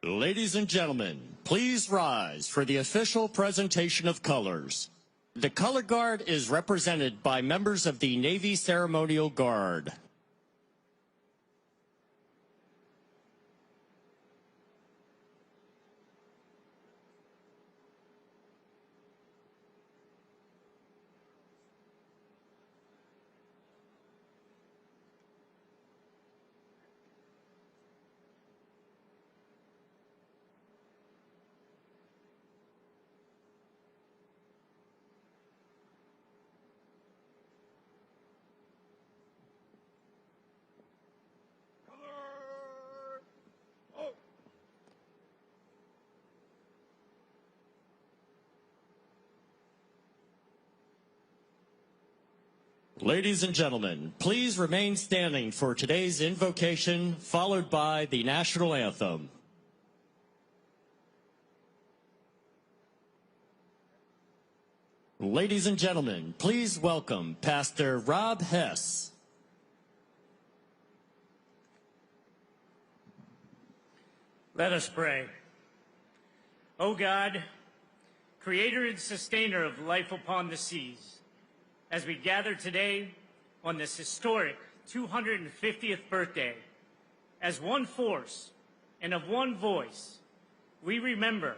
Ladies and gentlemen, please rise for the official presentation of colors. The color guard is represented by members of the Navy Ceremonial Guard. Ladies and gentlemen, please remain standing for today's invocation, followed by the national anthem. Ladies and gentlemen, please welcome Pastor Rob Hess. Let us pray. O God, creator and sustainer of life upon the seas, as we gather today on this historic 250th birthday, as one force and of one voice, we remember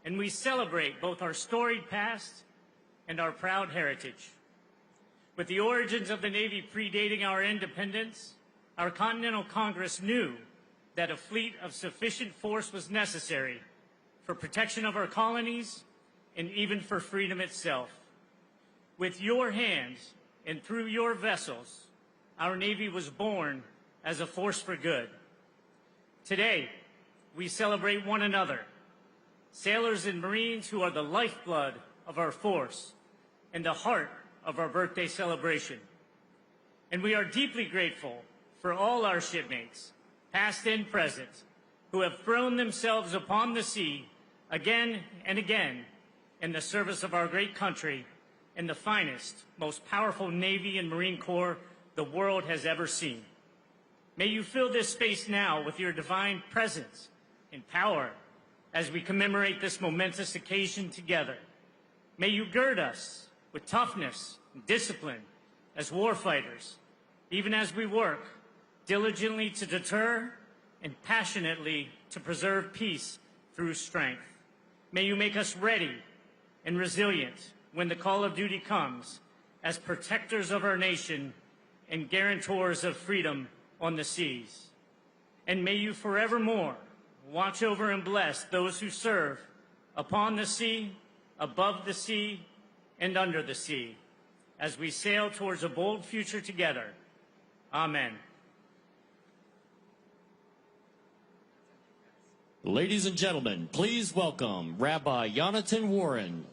and we celebrate both our storied past and our proud heritage. With the origins of the Navy predating our independence, our Continental Congress knew that a fleet of sufficient force was necessary for protection of our colonies and even for freedom itself. With your hands and through your vessels, our Navy was born as a force for good. Today, we celebrate one another, sailors and Marines who are the lifeblood of our force and the heart of our birthday celebration. And we are deeply grateful for all our shipmates, past and present, who have thrown themselves upon the sea again and again in the service of our great country and the finest, most powerful Navy and Marine Corps the world has ever seen. May you fill this space now with your divine presence and power as we commemorate this momentous occasion together. May you gird us with toughness and discipline as warfighters, even as we work diligently to deter and passionately to preserve peace through strength. May you make us ready and resilient when the call of duty comes, as protectors of our nation and guarantors of freedom on the seas. And may you forevermore watch over and bless those who serve upon the sea, above the sea, and under the sea, as we sail towards a bold future together. Amen. Ladies and gentlemen, please welcome Rabbi Yonatan Warren.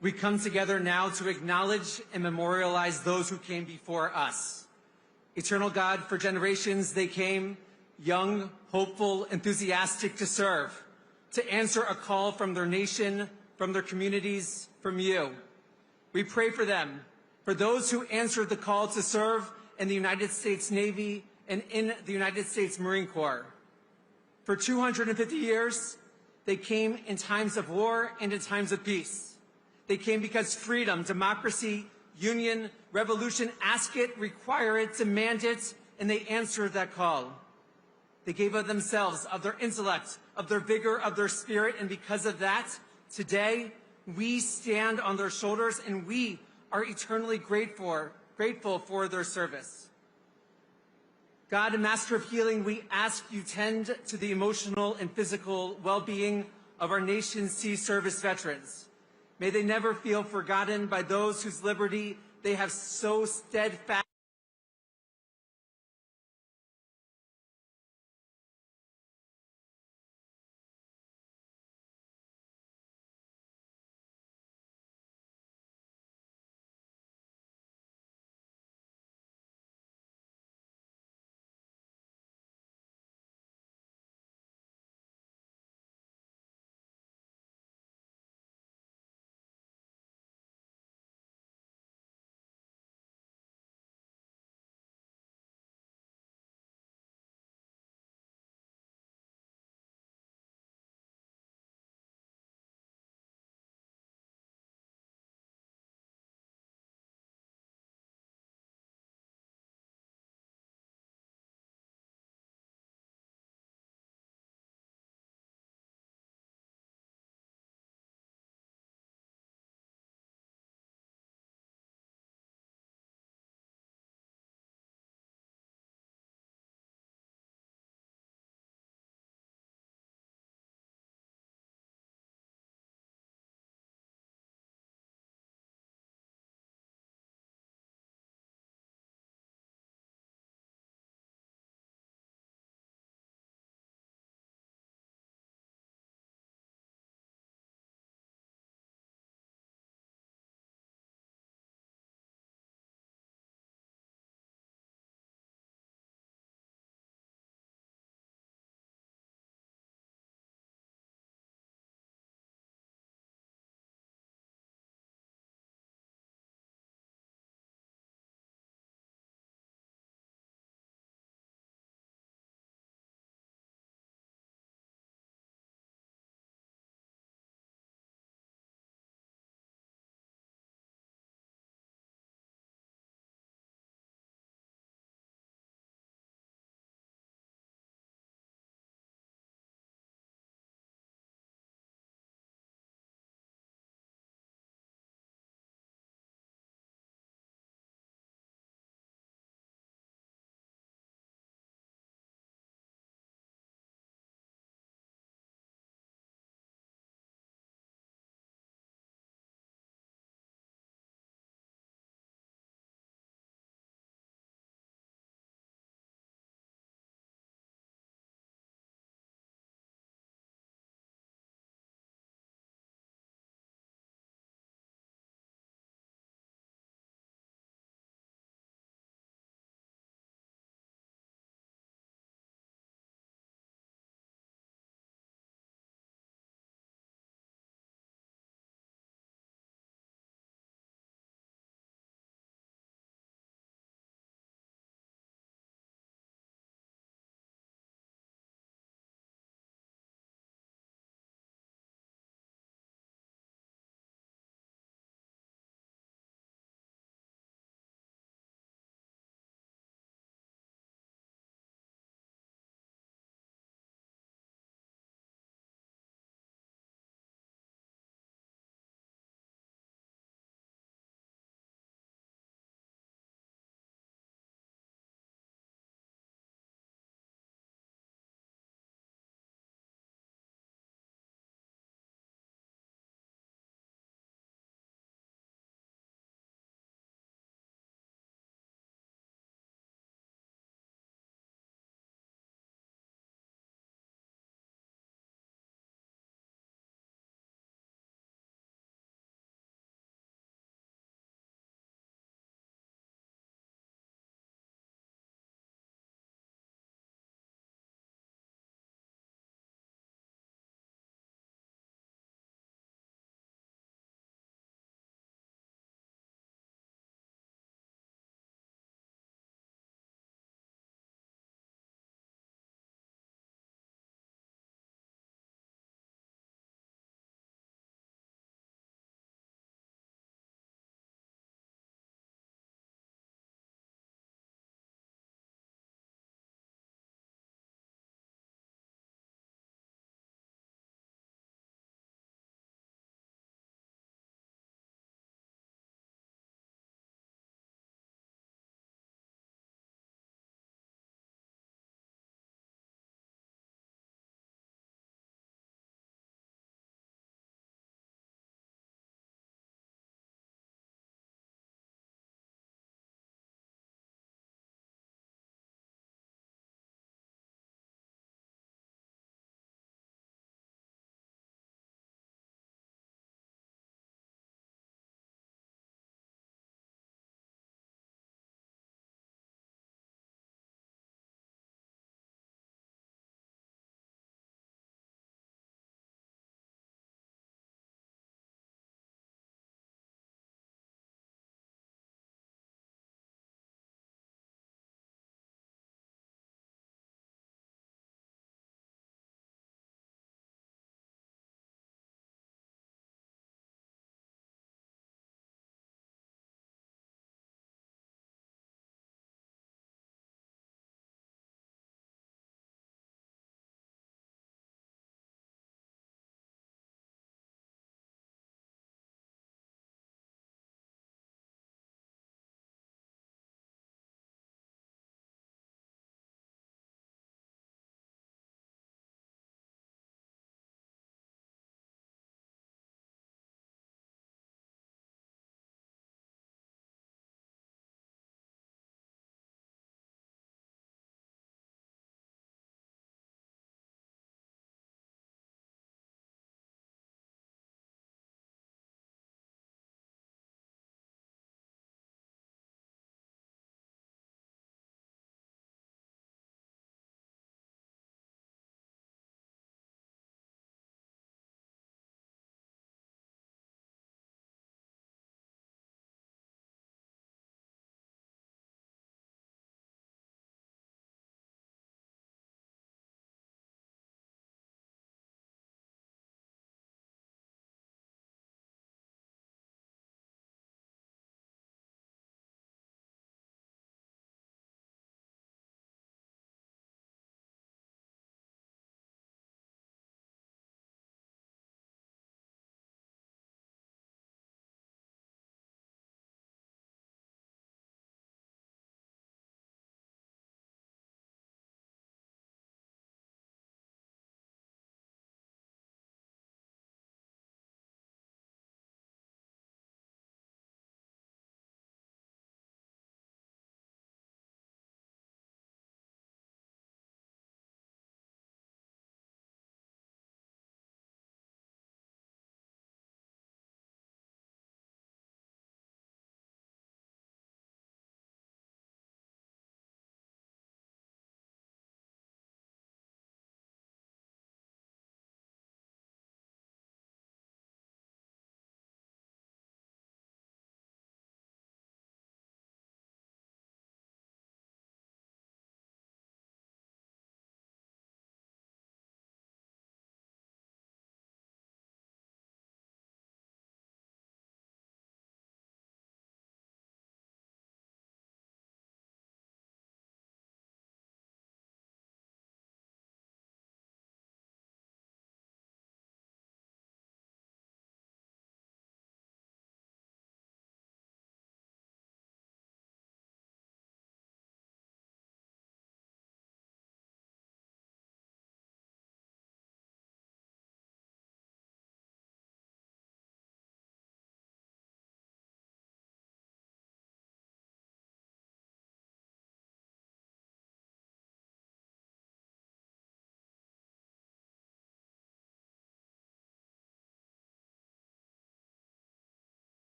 We come together now to acknowledge and memorialize those who came before us. Eternal God, for generations they came, young, hopeful, enthusiastic to serve, to answer a call from their nation, from their communities, from you. We pray for them, for those who answered the call to serve in the United States Navy and in the United States Marine Corps. For 250 years, they came in times of war and in times of peace. They came because freedom, democracy, union, revolution ask it, require it, demand it, and they answered that call. They gave of themselves, of their intellect, of their vigor, of their spirit, and because of that, today, we stand on their shoulders and we are eternally grateful for their service. God and Master of Healing, we ask you tend to the emotional and physical well-being of our nation's sea service veterans. May they never feel forgotten by those whose liberty they have so steadfast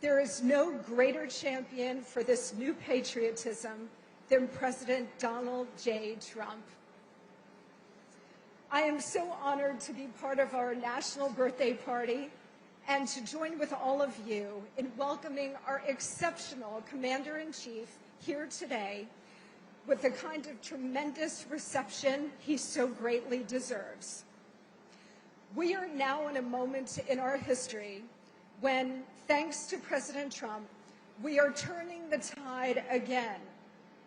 There is no greater champion for this new patriotism than President Donald J. Trump. I am so honored to be part of our national birthday party and to join with all of you in welcoming our exceptional Commander-in-Chief here today with the kind of tremendous reception he so greatly deserves. We are now in a moment in our history when, thanks to President Trump, we are turning the tide again,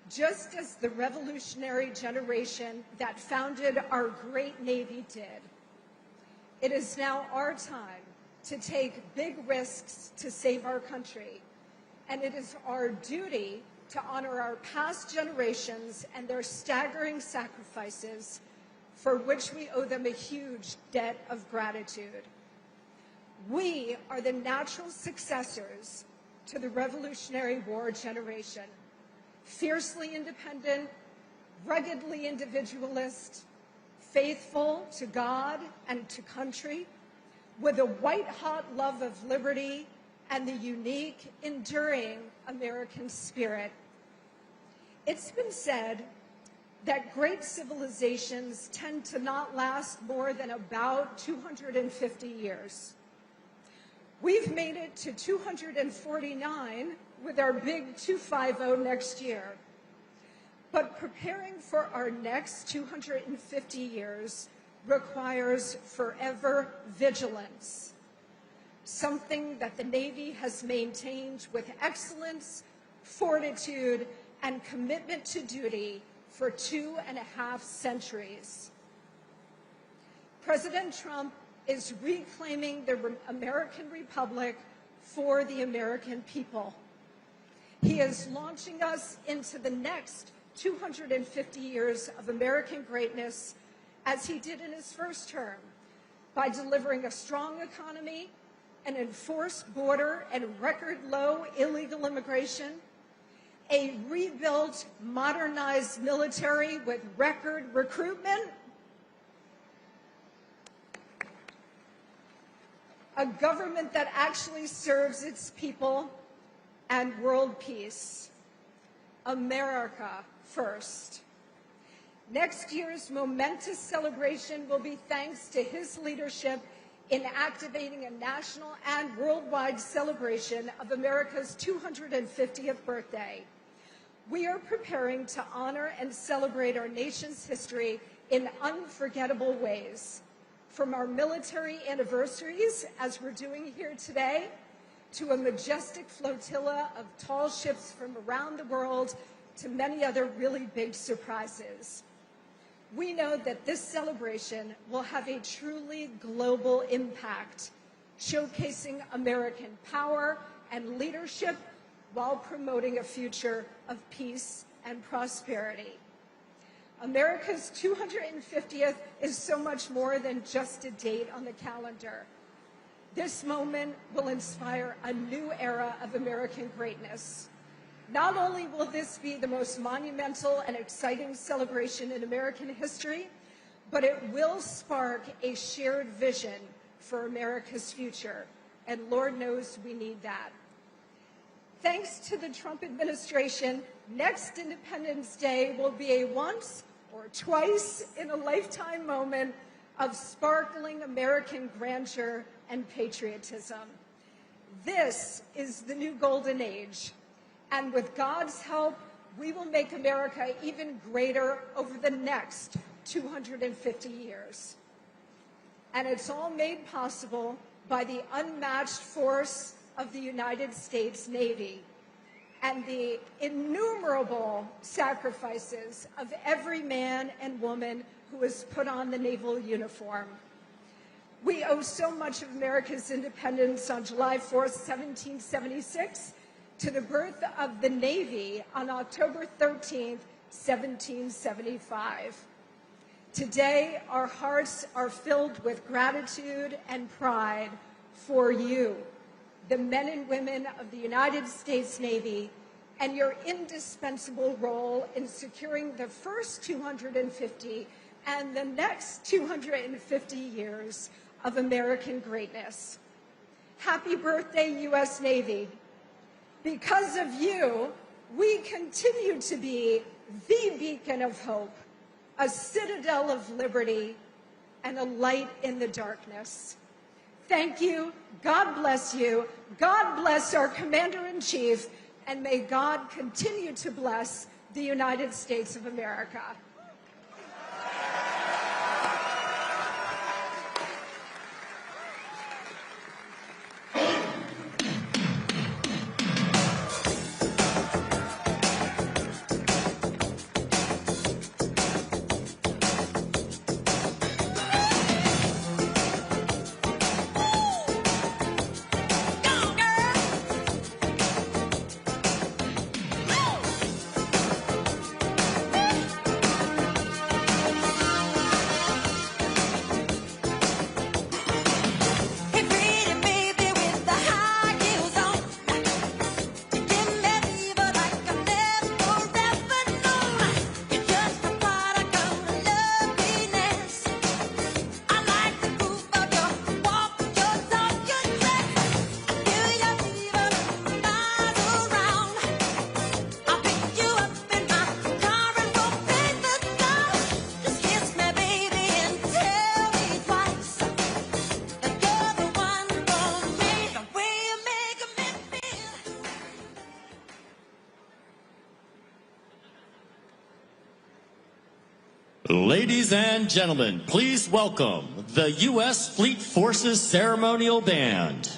just as the revolutionary generation that founded our great Navy did. It is now our time to take big risks to save our country, and it is our duty to honor our past generations and their staggering sacrifices, for which we owe them a huge debt of gratitude. We are the natural successors to the Revolutionary War generation, fiercely independent, ruggedly individualist, faithful to God and to country, with a white-hot love of liberty and the unique, enduring American spirit. It's been said that great civilizations tend to not last more than about 250 years. We've made it to 249 with our big 250 next year. But preparing for our next 250 years requires forever vigilance, something that the Navy has maintained with excellence, fortitude, and commitment to duty for 2.5 centuries. President Trump is reclaiming the American Republic for the American people. He is launching us into the next 250 years of American greatness, as he did in his first term, by delivering a strong economy, an enforced border and record low illegal immigration, a rebuilt, modernized military with record recruitment, a government that actually serves its people, and world peace. America first. Next year's momentous celebration will be thanks to his leadership in activating a national and worldwide celebration of America's 250th birthday. We are preparing to honor and celebrate our nation's history in unforgettable ways, from our military anniversaries, as we're doing here today, to a majestic flotilla of tall ships from around the world, to many other really big surprises. We know that this celebration will have a truly global impact, showcasing American power and leadership while promoting a future of peace and prosperity. America's 250th is so much more than just a date on the calendar. This moment will inspire a new era of American greatness. Not only will this be the most monumental and exciting celebration in American history, but it will spark a shared vision for America's future. And Lord knows we need that. Thanks to the Trump administration, next Independence Day will be a once or twice in a lifetime moment of sparkling American grandeur and patriotism. This is the new golden age. And with God's help, we will make America even greater over the next 250 years. And it's all made possible by the unmatched force of the United States Navy and the innumerable sacrifices of every man and woman who has put on the naval uniform. We owe so much of America's independence on July 4th, 1776, to the birth of the Navy on October 13th, 1775. Today, our hearts are filled with gratitude and pride for you, the men and women of the United States Navy, and your indispensable role in securing the first 250 and the next 250 years of American greatness. Happy birthday, U.S. Navy. Because of you, we continue to be the beacon of hope, a citadel of liberty, and a light in the darkness. Thank you. God bless you. God bless our Commander-in-Chief, and may God continue to bless the United States of America. Ladies and gentlemen, please welcome the U.S. Fleet Forces Ceremonial Band.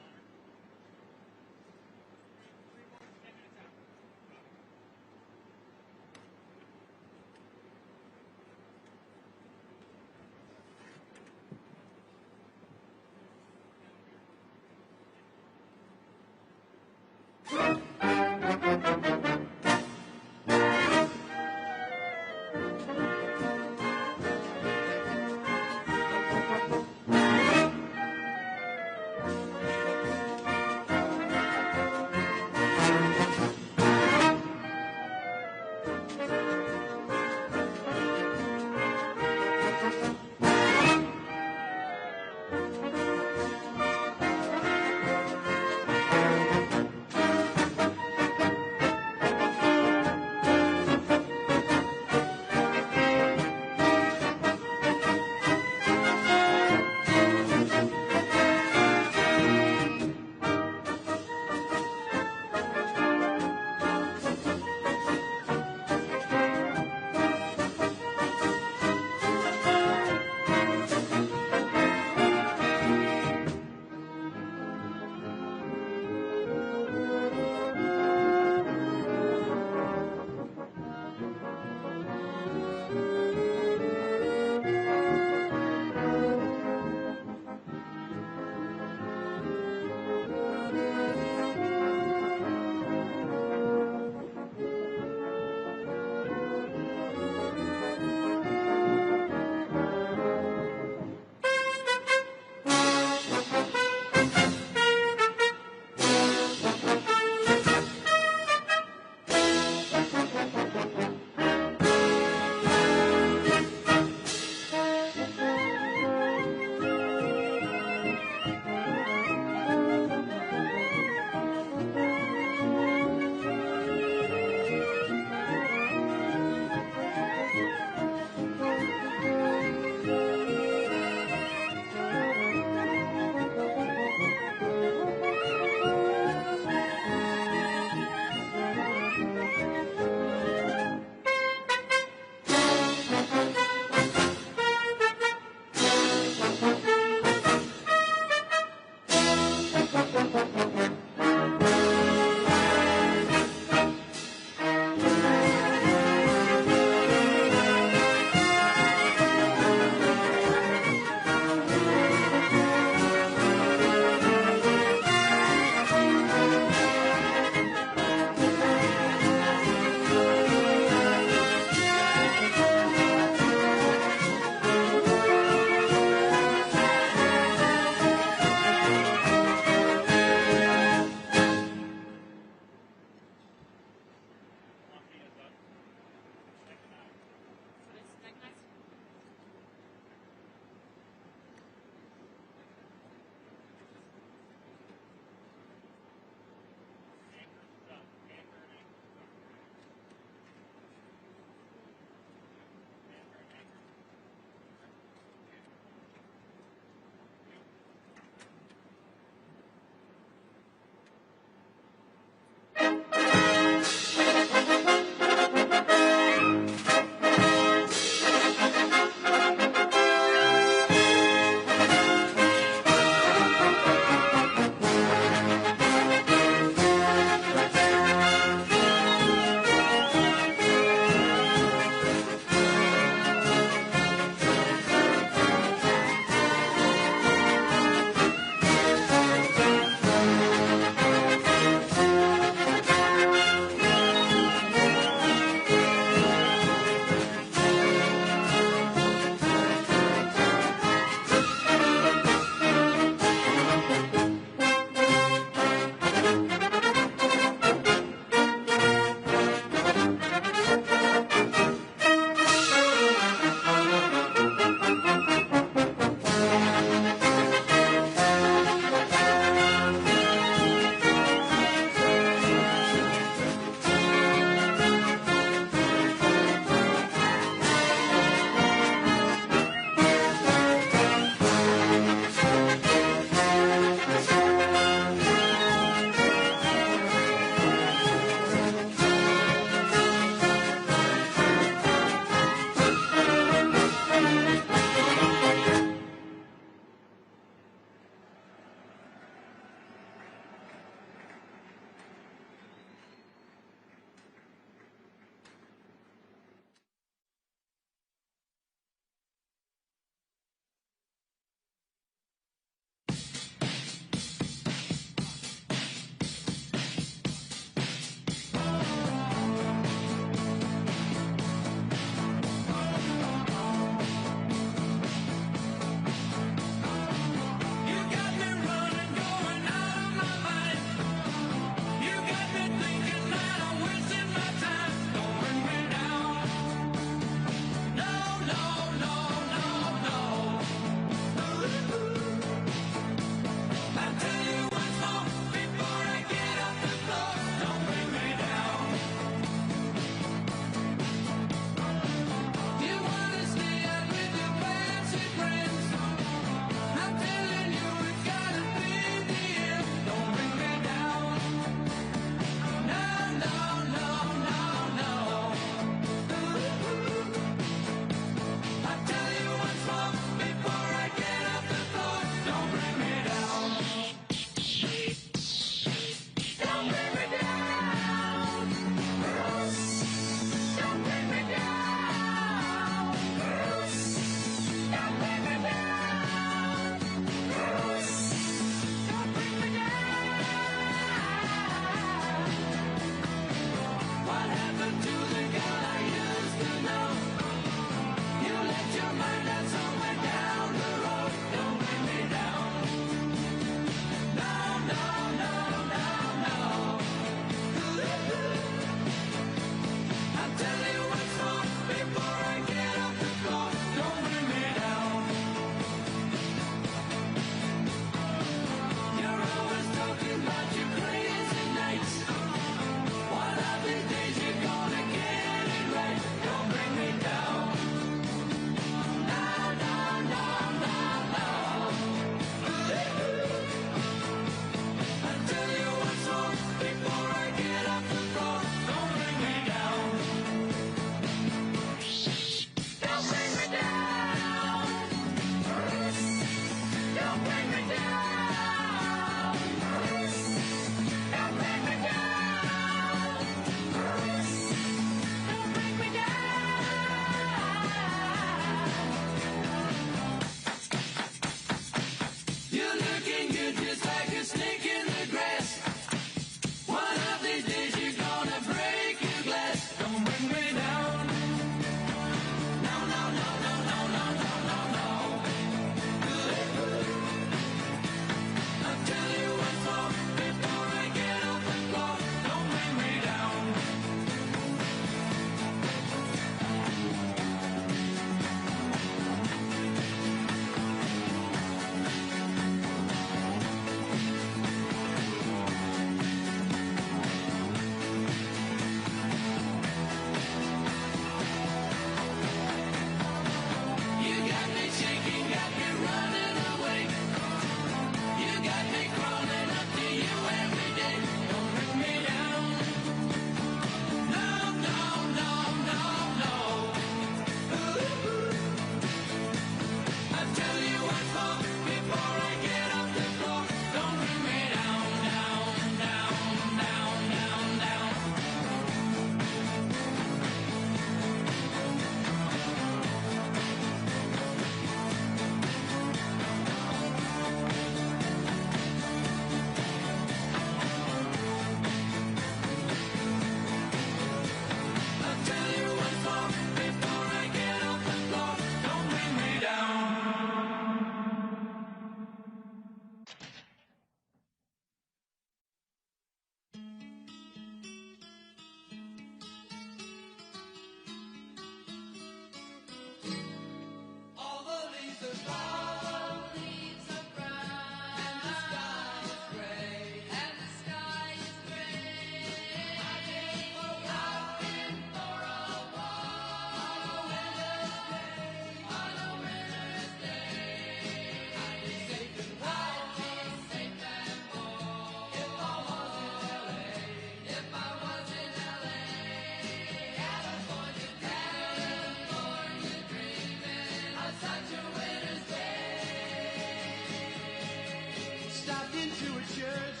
into a church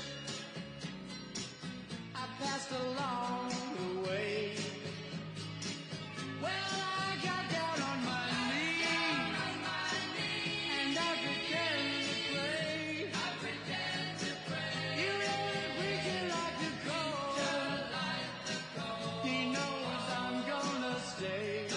I passed along the way. Well, I got down on my knees and I pretended to pray. You know the preacher like to go. He knows I'm gonna stay.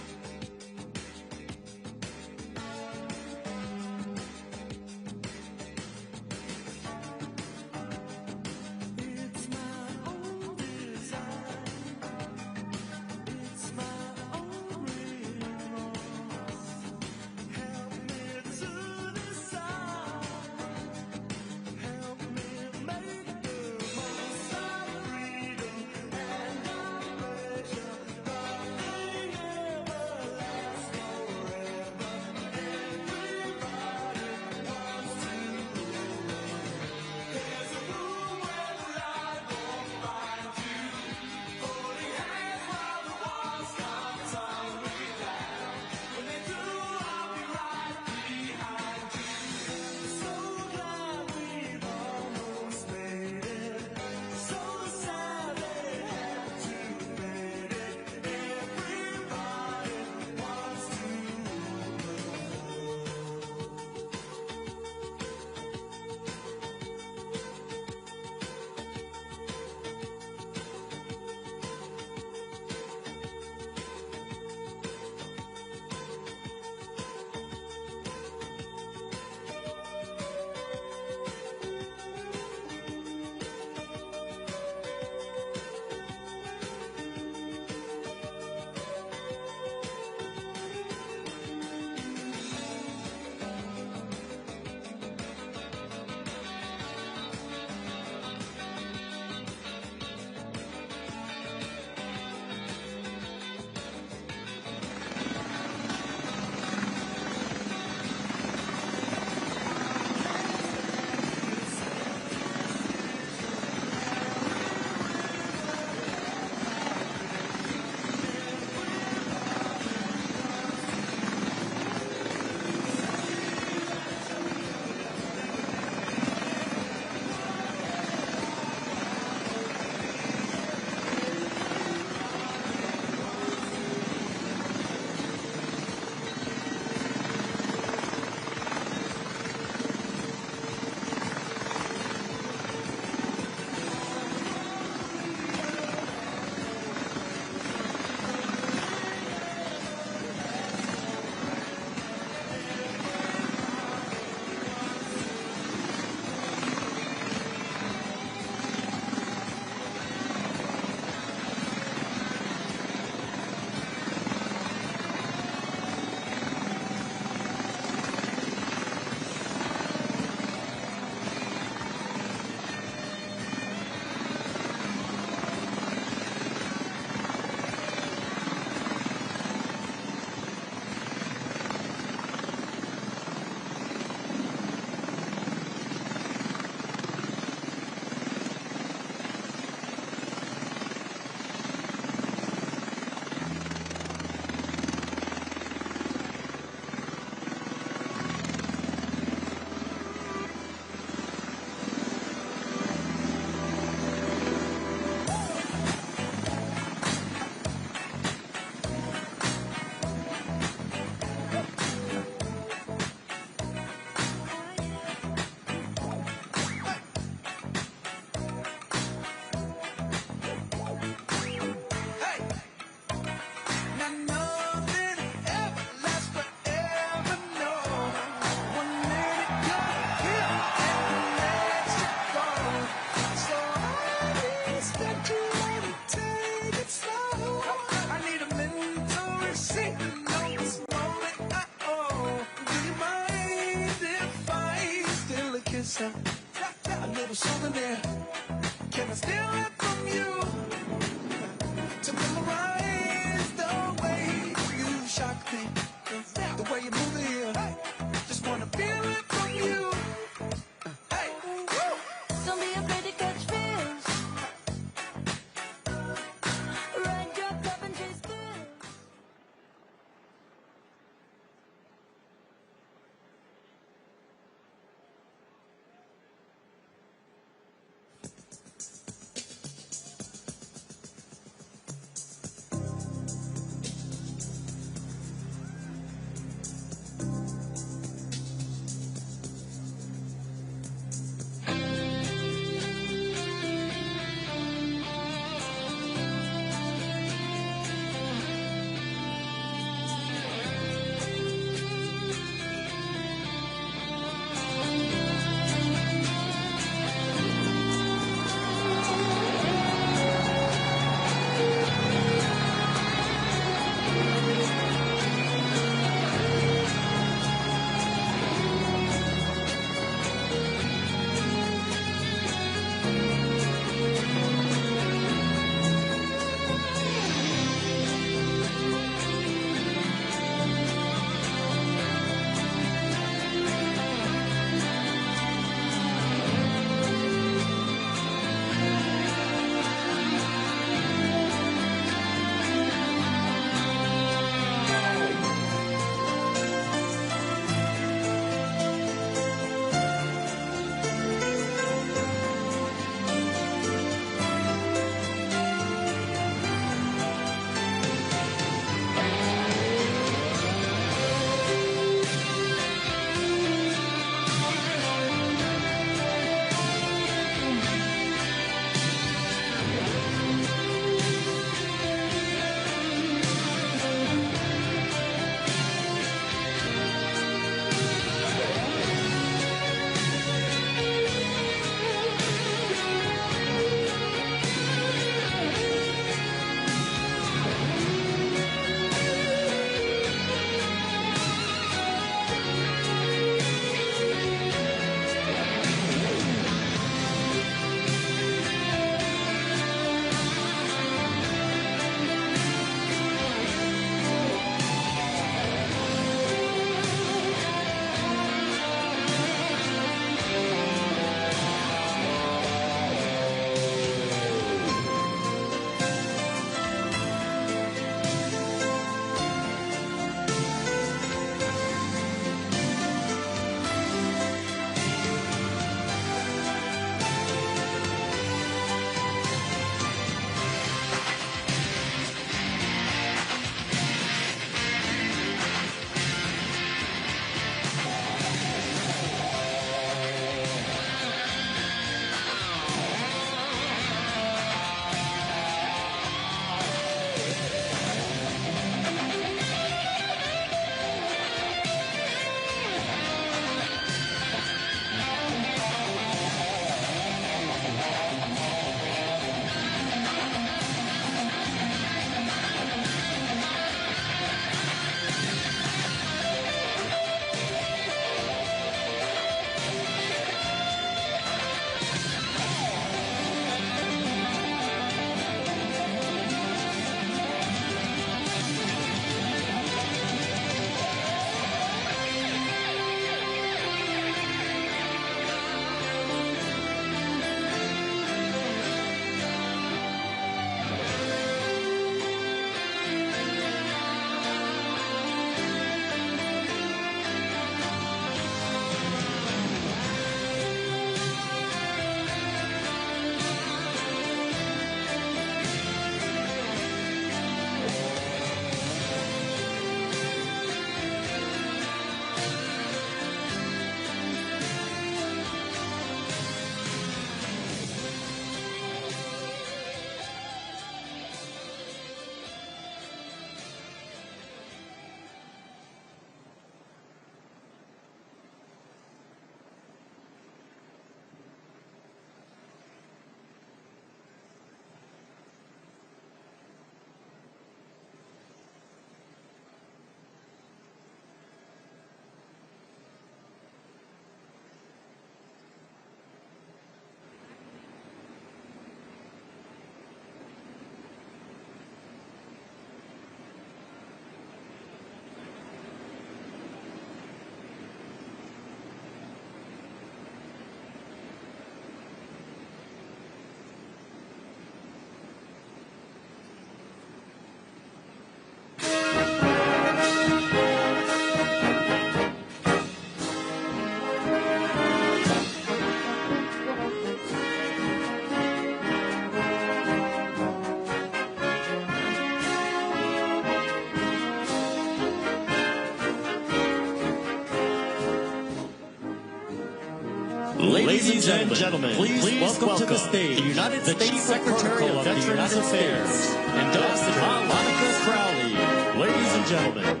Ladies and gentlemen, please welcome to the stage the United States Secretary of Veterans Affairs and Dr. Monica Crowley. Ladies and gentlemen.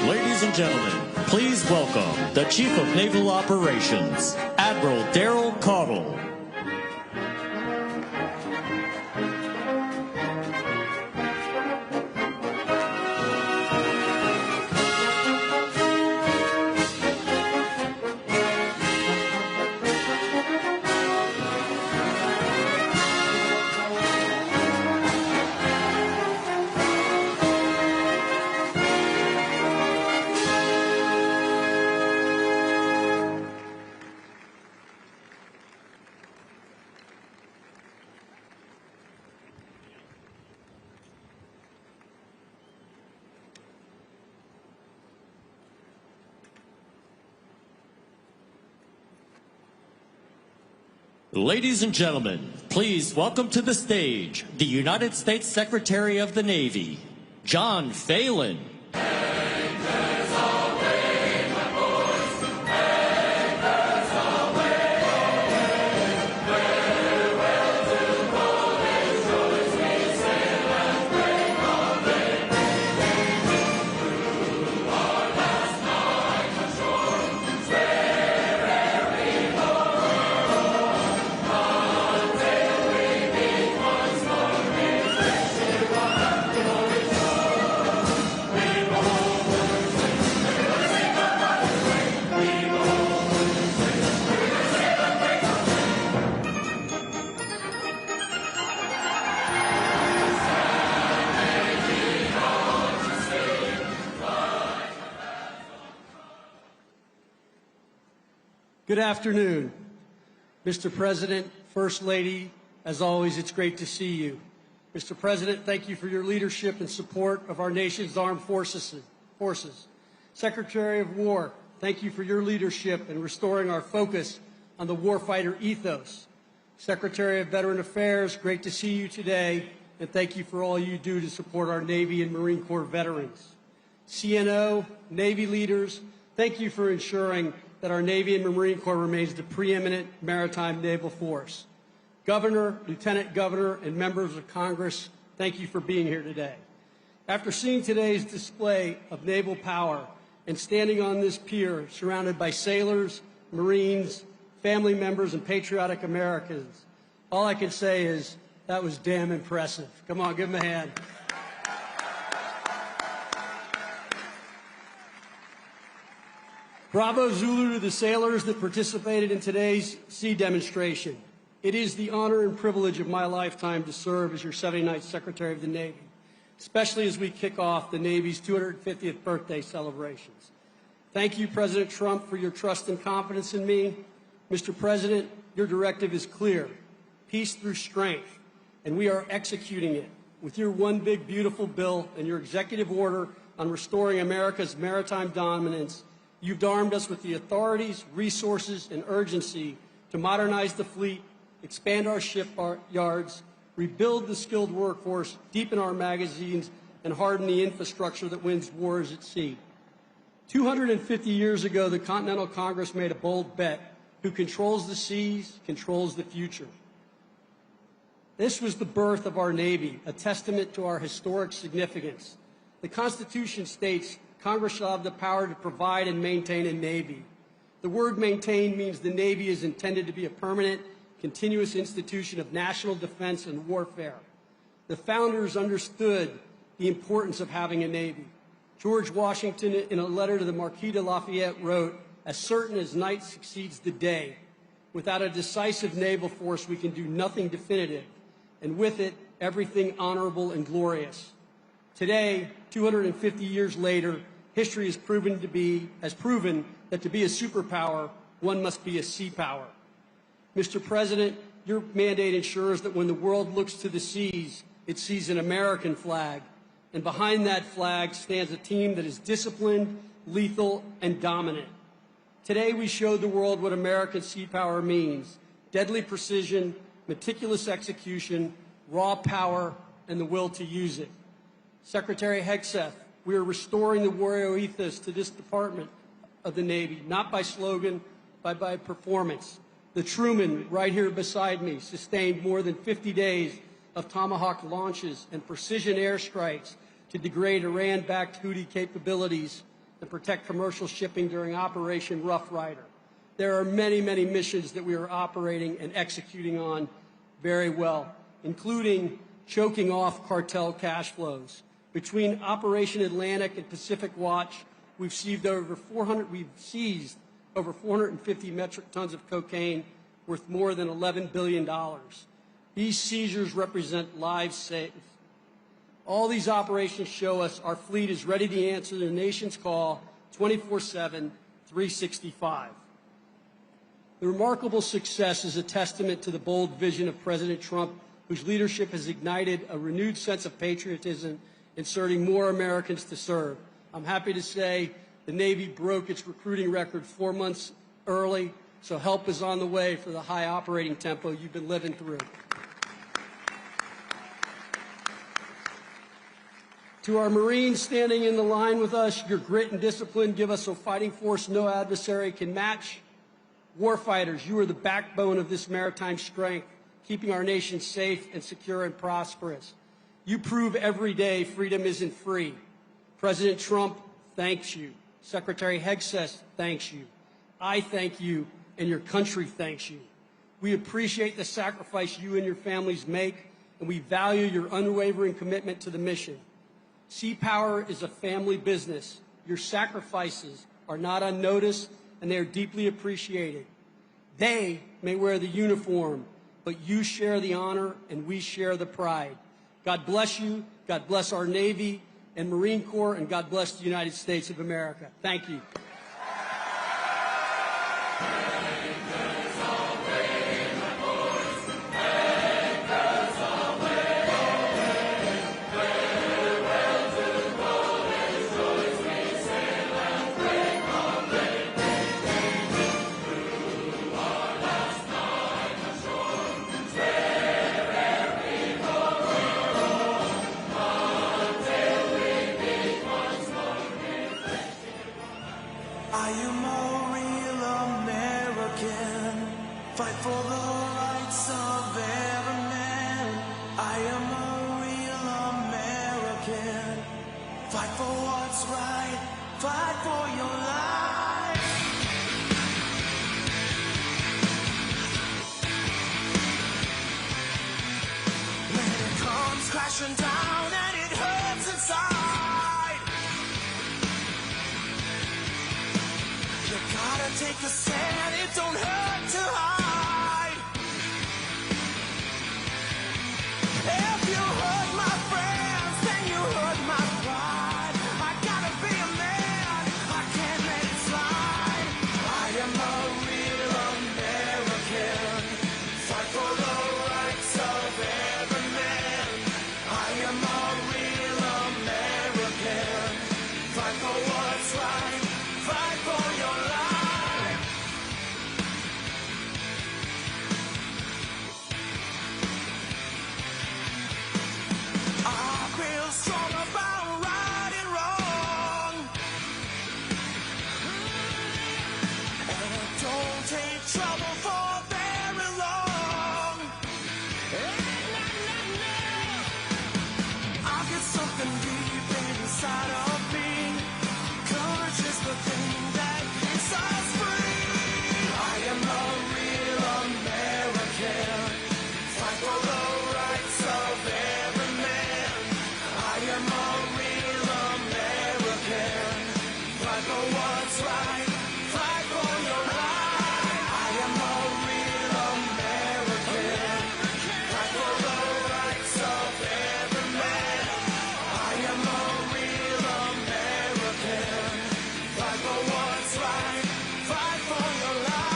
Ladies and gentlemen, please welcome the Chief of Naval Operations, Admiral Daryl Caudle. Ladies and gentlemen, please welcome to the stage the United States Secretary of the Navy, John Phelan. Good afternoon, Mr. President, First Lady. As always, it's great to see you. Mr. President, thank you for your leadership and support of our nation's armed forces. Secretary of War, thank you for your leadership in restoring our focus on the warfighter ethos. Secretary of Veteran Affairs, great to see you today, and thank you for all you do to support our Navy and Marine Corps veterans. CNO, Navy leaders, thank you for ensuring that our Navy and Marine Corps remains the preeminent maritime naval force. Governor, Lieutenant Governor, and members of Congress, thank you for being here today. After seeing today's display of naval power and standing on this pier surrounded by sailors, Marines, family members, and patriotic Americans, all I can say is that was damn impressive. Come on, give them a hand. Bravo Zulu to the sailors that participated in today's sea demonstration. It is the honor and privilege of my lifetime to serve as your 79th Secretary of the Navy, especially as we kick off the Navy's 250th birthday celebrations. Thank you, President Trump, for your trust and confidence in me. Mr. President, your directive is clear: peace through strength, and we are executing it with your one big beautiful bill and your executive order on restoring America's maritime dominance. You've armed us with the authorities, resources, and urgency to modernize the fleet, expand our shipyards, rebuild the skilled workforce, deepen our magazines, and harden the infrastructure that wins wars at sea. 250 years ago, the Continental Congress made a bold bet: who controls the seas controls the future. This was the birth of our Navy, a testament to our historic significance. The Constitution states Congress shall have the power to provide and maintain a Navy. The word maintain means the Navy is intended to be a permanent, continuous institution of national defense and warfare. The founders understood the importance of having a Navy. George Washington, in a letter to the Marquis de Lafayette, wrote, "As certain as night succeeds the day, without a decisive naval force we can do nothing definitive, and with it, everything honorable and glorious." Today, 250 years later, history has proven that to be a superpower, one must be a sea power. Mr. President, your mandate ensures that when the world looks to the seas, it sees an American flag, and behind that flag stands a team that is disciplined, lethal, and dominant. Today, we showed the world what American sea power means: deadly precision, meticulous execution, raw power, and the will to use it. Secretary Hegseth, we are restoring the warrior ethos to this department of the Navy, not by slogan, but by performance. The Truman, right here beside me, sustained more than 50 days of Tomahawk launches and precision airstrikes to degrade Iran-backed Houthi capabilities and protect commercial shipping during Operation Rough Rider. There are many, many missions that we are operating and executing on very well, including choking off cartel cash flows. Between Operation Atlantic and Pacific Watch, we've seized over 450 metric tons of cocaine worth more than $11 billion. These seizures represent lives saved. All these operations show us our fleet is ready to answer the nation's call 24/7, 365. The remarkable success is a testament to the bold vision of President Trump, whose leadership has ignited a renewed sense of patriotism, inserting more Americans to serve. I'm happy to say the Navy broke its recruiting record 4 months early, so help is on the way for the high operating tempo you've been living through. To our Marines standing in the line with us, your grit and discipline give us a fighting force no adversary can match. Warfighters, you are the backbone of this maritime strength, keeping our nation safe and secure and prosperous. You prove every day freedom isn't free. President Trump thanks you. Secretary Hegseth thanks you. I thank you, and your country thanks you. We appreciate the sacrifice you and your families make, and we value your unwavering commitment to the mission. Sea Power is a family business. Your sacrifices are not unnoticed, and they are deeply appreciated. They may wear the uniform, but you share the honor, and we share the pride. God bless you, God bless our Navy and Marine Corps, and God bless the United States of America. Thank you. I am a real American, fight for the rights of every man. I am a real American, fight for what's right, fight for your life. When it comes crashing down and it hurts inside, gotta take a stand, it don't hurt to hide. If you hurt my friends, then you hurt my pride. I gotta be a man, I can't let it slide. I am a real American, fight for the rights of every man. I am a real American, fight for what's right, fight for your life. Strong about right and wrong, and I don't take trouble for very long. I get something deep inside of me. Courage is the thing that keeps us free. I am a real American, fight for the rights of every man. what's right. Fight for your life. I am a real American. Fight for the rights of every man. I am a real American. Fight for what's right. Fight for your life.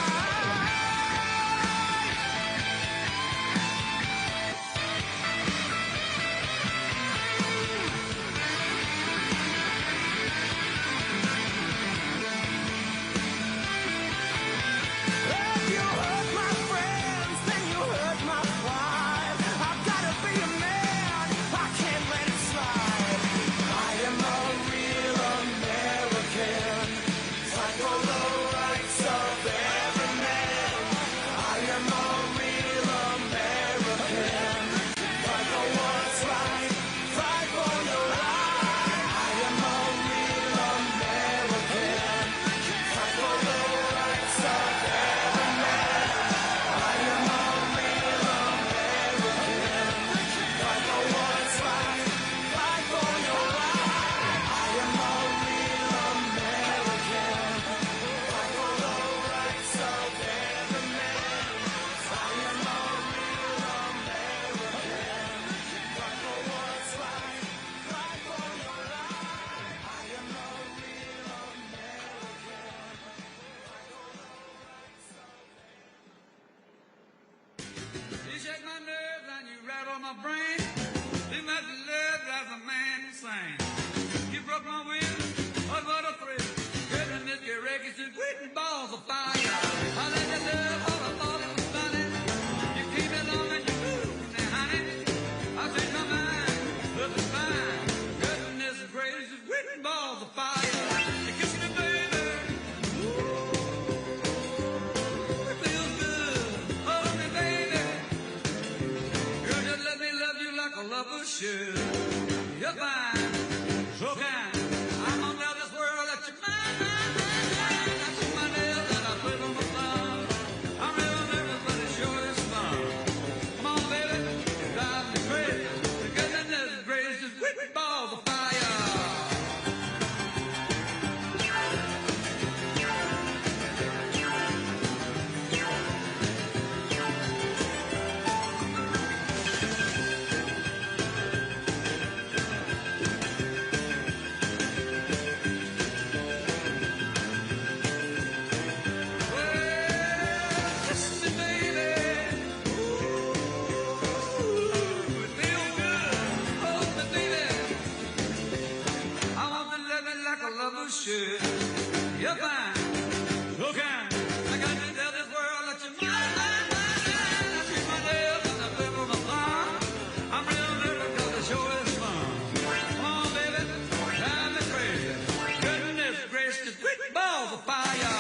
If you hurt my friends, then you hurt my pride. I've gotta be a man, I can't let it slide. I am a real American. Fight for the rights of every man. I am a real American. Fight for what's right. Fight for your life. I am a real American. Fight for the rights of every man. I am a real American. Fight for what's right. Fight for your life. I am a real American. Fight for the rights of every man. I am a real American. Fight for what's right. Fight for your life. I am a real You shake my nerves and you rattle my brain. Too much love drives a man insane. You broke my will, oh what a thrill. Goodness, your records just written balls of fire. I let you love all I thought it was funny. You came along and you moved me, honey. I changed my mind, love is fine. Goodness gracious, just written balls of fire. You kiss me, baby. It feels good. Hold me, baby. Girl, just let me love you like a lover should. You're fine, so kind. I'm gonna tell this world that you're mine, mine, mine, mine. I see my nails and I play on my thumb. I'm real nervous, but it sure is fun. Come on, baby, you drive me crazy. The goodness gracious, whipping balls of fire. Should. You're fine, so kind. I got to tell this world that you're mine, mine, mine, mine. I treat my nails and I flip on my thumb. I'm real nervous 'cause it sure is fun. Come on, baby, drive me crazy. Goodness gracious, quick balls of fire.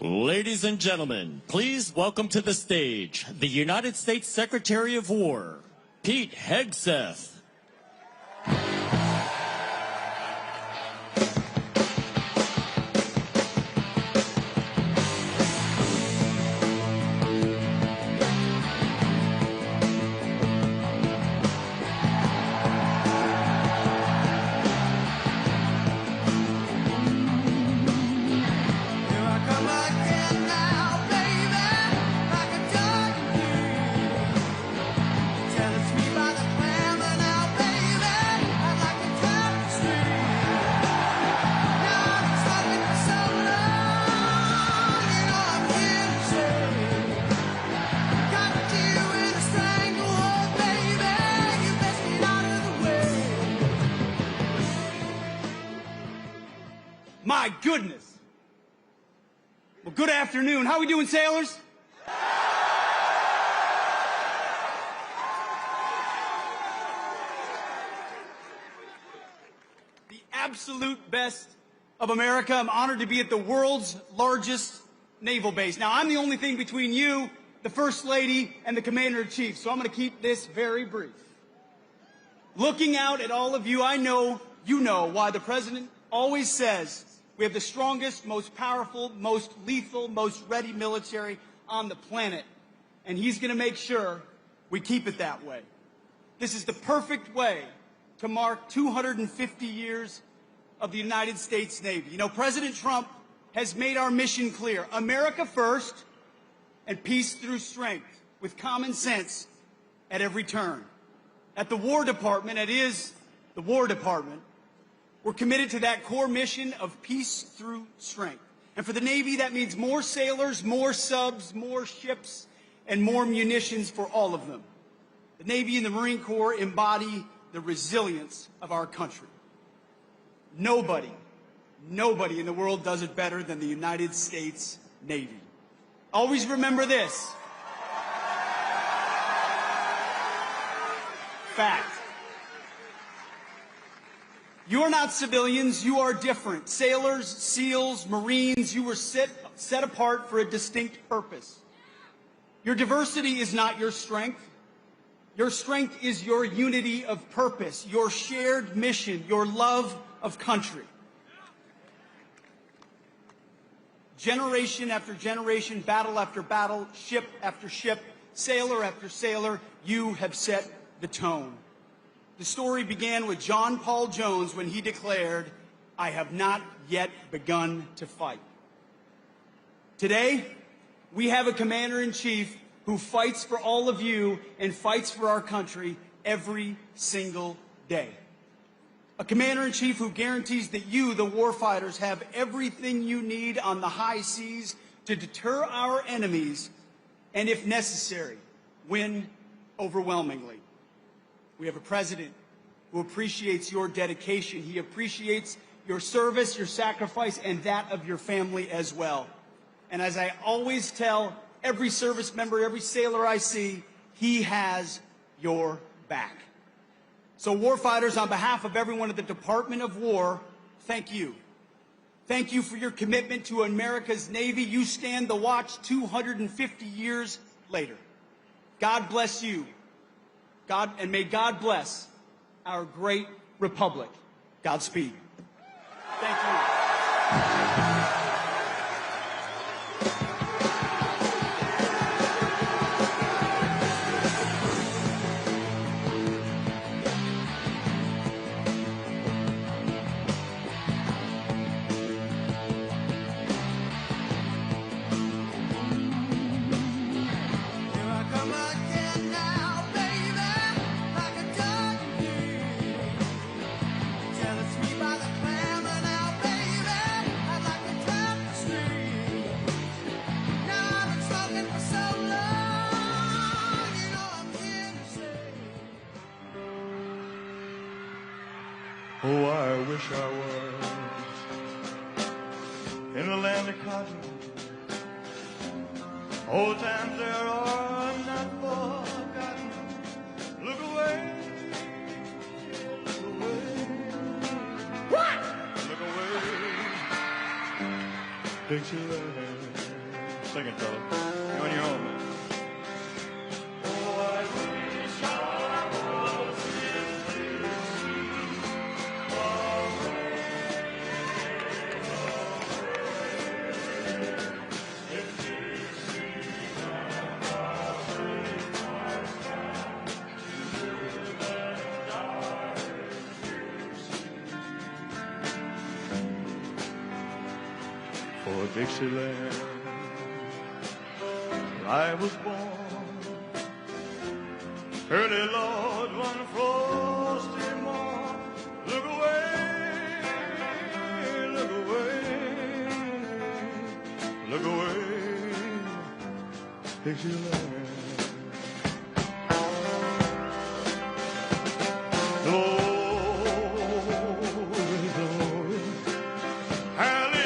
Ladies and gentlemen, please welcome to the stage the United States Secretary of War, Pete Hegseth. Got you in a stranglehold, baby. My goodness. Well, good afternoon. How we doing, sailors? The absolute best of America. I'm honored to be at the world's largest naval base. Now, I'm the only thing between you, the First Lady, and the Commander-in-Chief, so I'm going to keep this very brief. Looking out at all of you, I know you know why the President always says we have the strongest, most powerful, most lethal, most ready military on the planet, and he's going to make sure we keep it that way. This is the perfect way to mark 250 years of the United States Navy. You know, President Trump has made our mission clear. America first and peace through strength, with common sense at every turn. At the War Department, it is the War Department, we're committed to that core mission of peace through strength. And for the Navy, that means more sailors, more subs, more ships, and more munitions for all of them. The Navy and the Marine Corps embody the resilience of our country. Nobody in the world does it better than the United States Navy. Always remember this. Fact. You are not civilians, you are different. Sailors, SEALs, Marines, you were set apart for a distinct purpose. Your diversity is not your strength. Your strength is your unity of purpose, your shared mission, your love of country. Generation after generation, battle after battle, ship after ship, sailor after sailor, you have set the tone. The story began with John Paul Jones when he declared, "I have not yet begun to fight." Today, we have a commander-in-chief who fights for all of you and fights for our country every single day. A commander-in-chief who guarantees that you, the warfighters, have everything you need on the high seas to deter our enemies and, if necessary, win overwhelmingly. We have a president who appreciates your dedication. He appreciates your service, your sacrifice, and that of your family as well. And as I always tell every service member, every sailor I see, he has your back. So warfighters, on behalf of everyone at the Department of War, thank you. Thank you for your commitment to America's Navy. You stand the watch 250 years later. God bless you. And may God bless our great republic. Godspeed. Thank you. Oh, I wish I was in the land of cotton. Old times there are not forgotten. Look away, look away. What? Look away, Dixieland. Sing it, fella. You're on your own, man. For Dixieland, I was born early, Lord, one frosty morn. Look away, look away, look away, Dixieland. Glory, glory, hallelujah.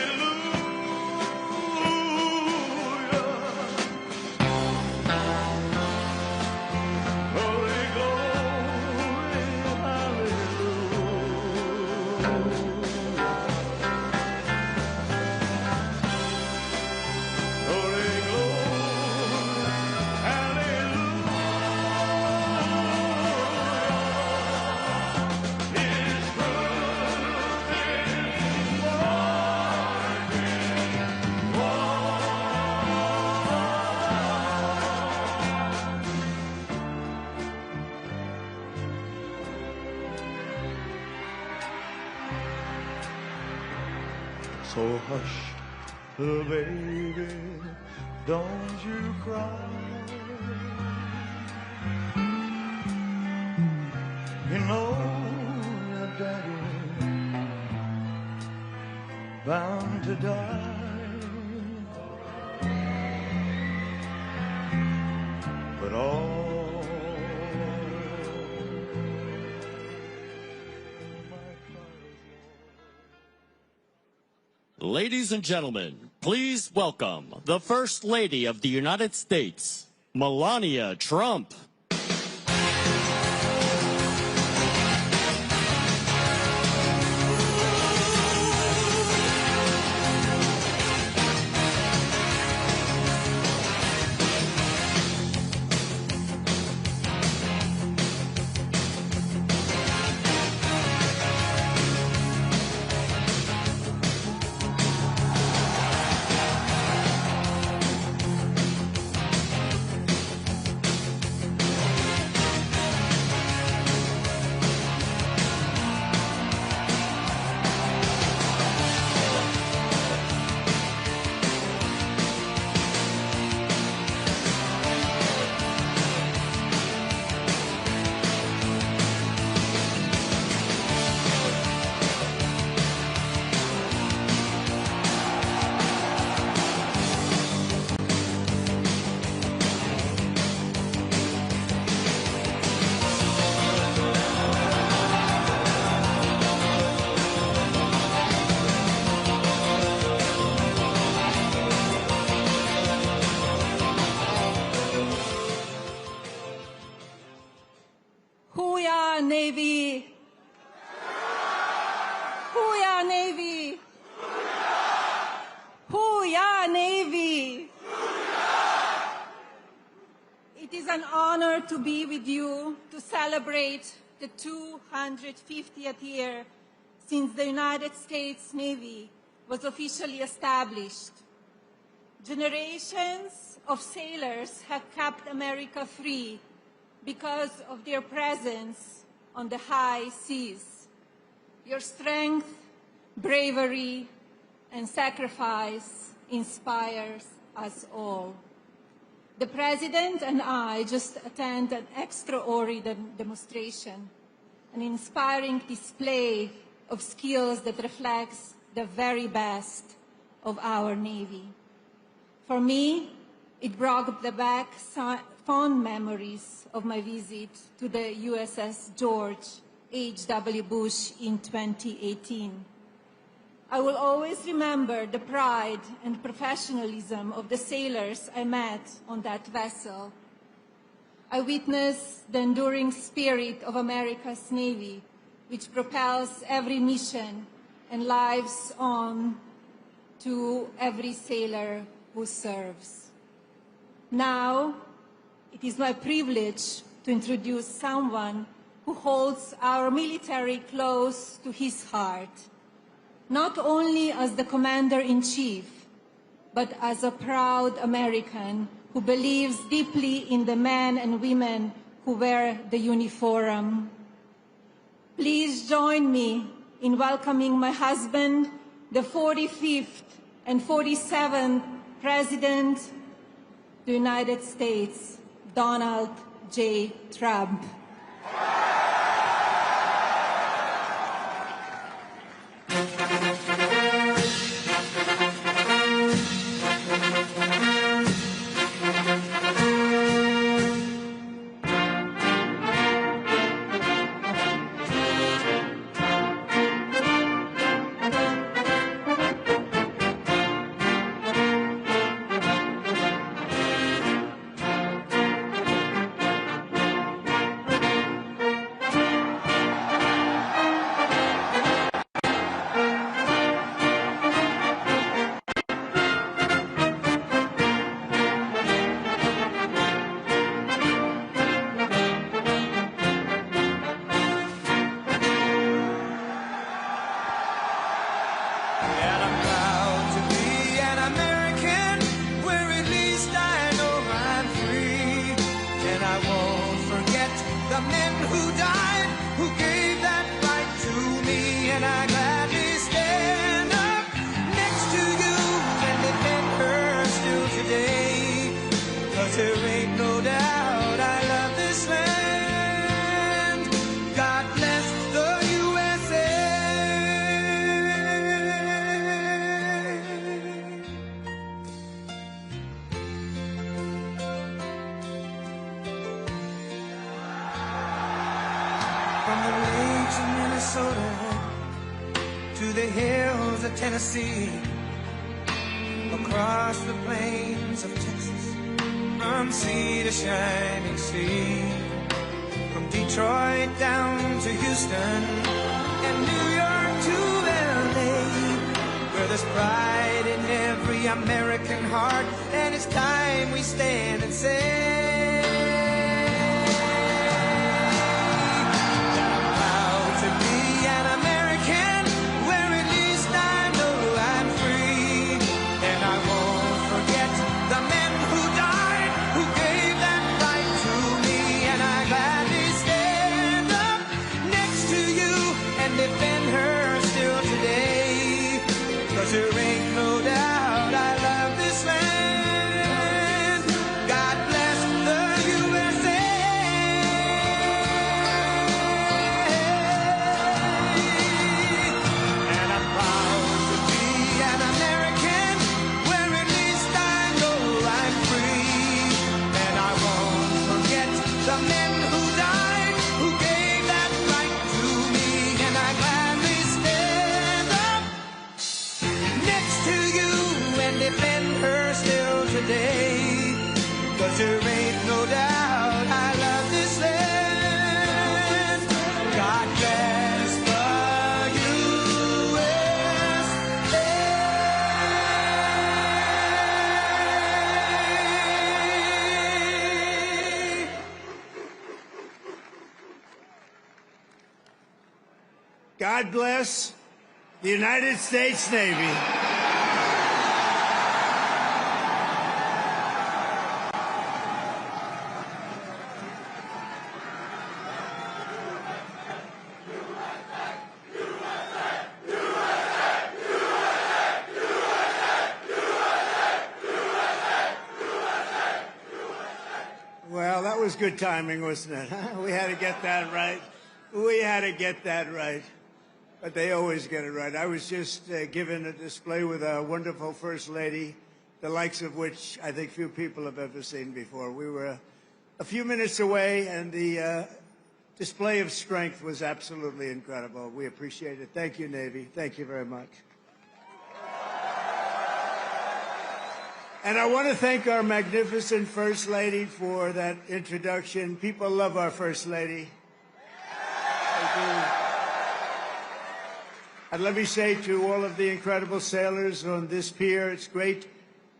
So hush, little baby, don't you cry. You know your daddy bound to die, but all Ladies and gentlemen, please welcome the First Lady of the United States, Melania Trump. Navy! Hooyah, Navy! Hooyah, Navy! It is an honor to be with you to celebrate the 250th year since the United States Navy was officially established. Generations of sailors have kept America free because of their presence on the high seas. Your strength, bravery, and sacrifice inspires us all. The President and I just attended an extraordinary demonstration, an inspiring display of skills that reflects the very best of our Navy. For me, it brought back fond memories of my visit to the USS George H.W. Bush in 2018. I will always remember the pride and professionalism of the sailors I met on that vessel. I witnessed the enduring spirit of America's Navy, which propels every mission and lives on to every sailor who serves. Now, it is my privilege to introduce someone who holds our military close to his heart, not only as the Commander-in-Chief, but as a proud American who believes deeply in the men and women who wear the uniform. Please join me in welcoming my husband, the 45th and 47th President of the United States, Donald J. Trump. Who gave that right to me, and I gladly stand up next Minnesota to the hills of Tennessee, across the plains of Texas, from sea to shining sea, from Detroit down to Houston and New York to LA, where there's pride in every American heart, and it's time we stand and say that I'm proud to be an American, where at least I know I'm free, and I won't forget the men who died, who gave that right to me, and I gladly stand up next to you and defend her still today, 'cause there ain't no doubt I love this land. God bless the USA. And I'm proud to be an American, where at least I know I'm free, and I won't forget the men who died, who gave that right to me, and I gladly stand up next to you and defend her still today, 'cause there ain't no doubt I love this land. God bless the USA. God bless the United States Navy. Well, that was good timing, wasn't it? Huh? We had to get that right. We had to get that right. But they always get it right. I was just given a display with a wonderful First Lady, the likes of which I think few people have ever seen before. We were a few minutes away, and the display of strength was absolutely incredible. We appreciate it. Thank you, Navy. Thank you very much. And I want to thank our magnificent First Lady for that introduction. People love our First Lady. They do. And let me say to all of the incredible sailors on this pier, it's great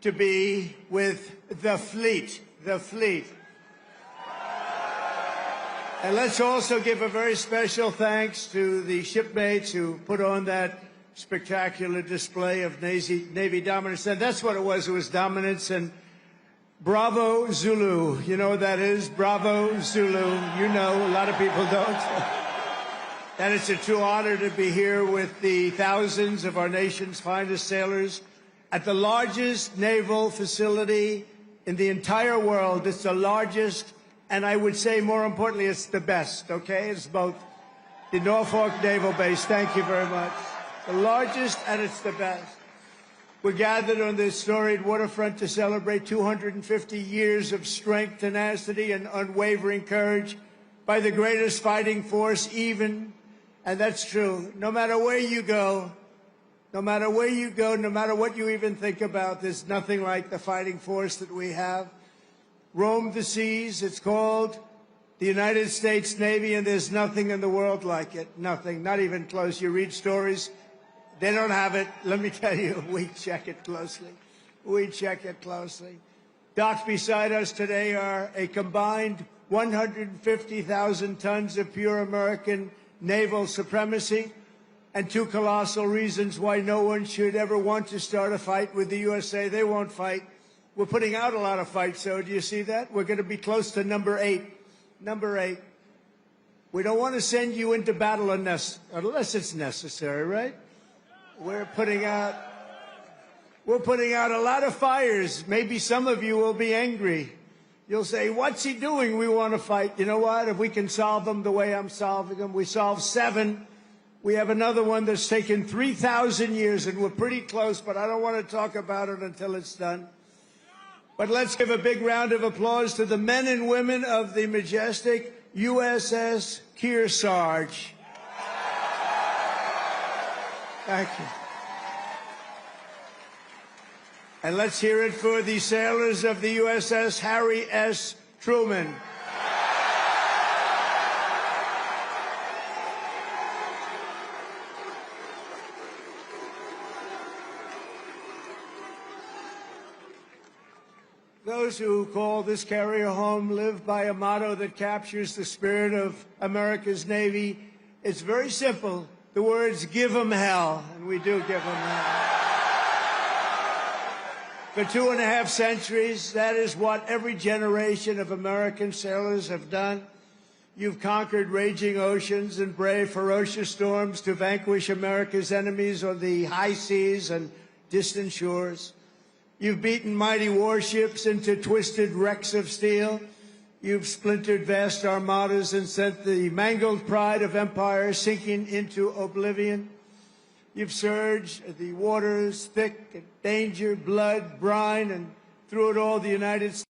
to be with the fleet, the fleet. And let's also give a very special thanks to the shipmates who put on that spectacular display of Navy dominance. And that's what it was dominance. And Bravo Zulu. You know what that is? Bravo Zulu. You know, a lot of people don't. And it's a true honor to be here with the thousands of our nation's finest sailors at the largest naval facility in the entire world. It's the largest, and I would say more importantly, it's the best, okay? It's both the Norfolk Naval Base. Thank you very much. The largest, and it's the best. We're gathered on this storied waterfront to celebrate 250 years of strength, tenacity, and unwavering courage by the greatest fighting force even. And that's true. No matter where you go, no matter where you go, no matter what you even think about, there's nothing like the fighting force that we have. Roam the seas. It's called the United States Navy, and there's nothing in the world like it. Nothing, not even close. You read stories. They don't have it. Let me tell you, we check it closely. We check it closely. Docked beside us today are a combined 150,000 tons of pure American naval supremacy, and two colossal reasons why no one should ever want to start a fight with the USA. They won't fight. We're putting out a lot of fights, so do you see that? We're going to be close to number 8. Number 8. We don't want to send you into battle unless it's necessary, right? We're putting out a lot of fires. Maybe some of you will be angry. You'll say, what's he doing? We want to fight. You know what? If we can solve them the way I'm solving them, we solved 7. We have another one that's taken 3,000 years, and we're pretty close, but I don't want to talk about it until it's done. But let's give a big round of applause to the men and women of the majestic USS Kearsarge. Thank you. And let's hear it for the sailors of the USS Harry S. Truman. Those who call this carrier home live by a motto that captures the spirit of America's Navy. It's very simple. The words, give 'em hell, and we do give 'em hell. For 2.5 centuries, that is what every generation of American sailors have done. You've conquered raging oceans and braved ferocious storms to vanquish America's enemies on the high seas and distant shores. You've beaten mighty warships into twisted wrecks of steel. You've splintered vast armadas and sent the mangled pride of empire sinking into oblivion. You've surged the waters thick and danger, blood, brine, and through it all the United States.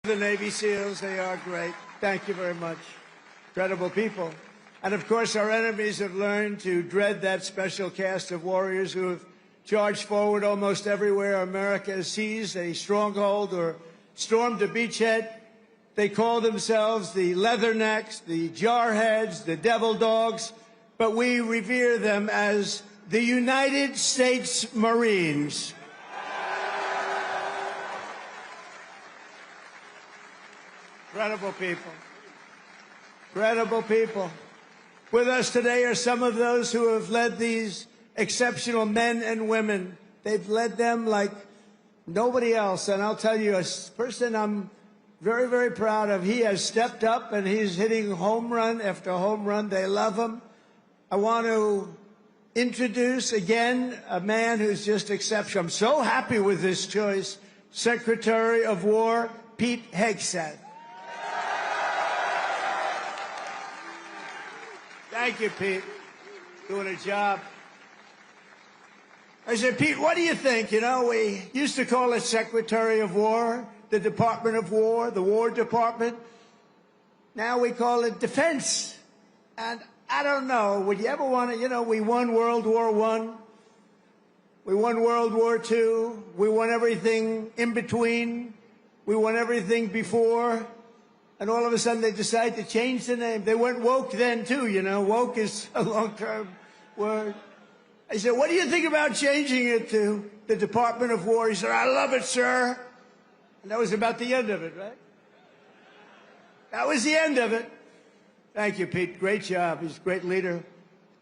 The Navy SEALs, they are great. Thank you very much. Incredible people. And of course, our enemies have learned to dread that special cast of warriors who have charged forward almost everywhere America has seized a stronghold or stormed a beachhead. They call themselves the Leathernecks, the Jarheads, the Devil Dogs, but we revere them as the United States Marines. Incredible people. Incredible people. With us today are some of those who have led these exceptional men and women. They've led them like nobody else. And I'll tell you, a person I'm very, very proud of, he has stepped up and he's hitting home run after home run. They love him. I want to introduce again a man who's just exceptional. I'm so happy with this choice. Secretary of War Pete Hegseth. Thank you, Pete. Doing a job. I said, Pete, what do you think? You know, we used to call it Secretary of War, the Department of War, the War Department. Now we call it Defense. And I don't know, would you ever want to, you know, we won World War I. We won World War II. We won everything in between. We won everything before. And all of a sudden they decide to change the name. They went woke then, too, you know. Woke is a long-term word. I said, what do you think about changing it to the Department of War? He said, I love it, sir. And that was about the end of it, right? That was the end of it. Thank you, Pete. Great job. He's a great leader.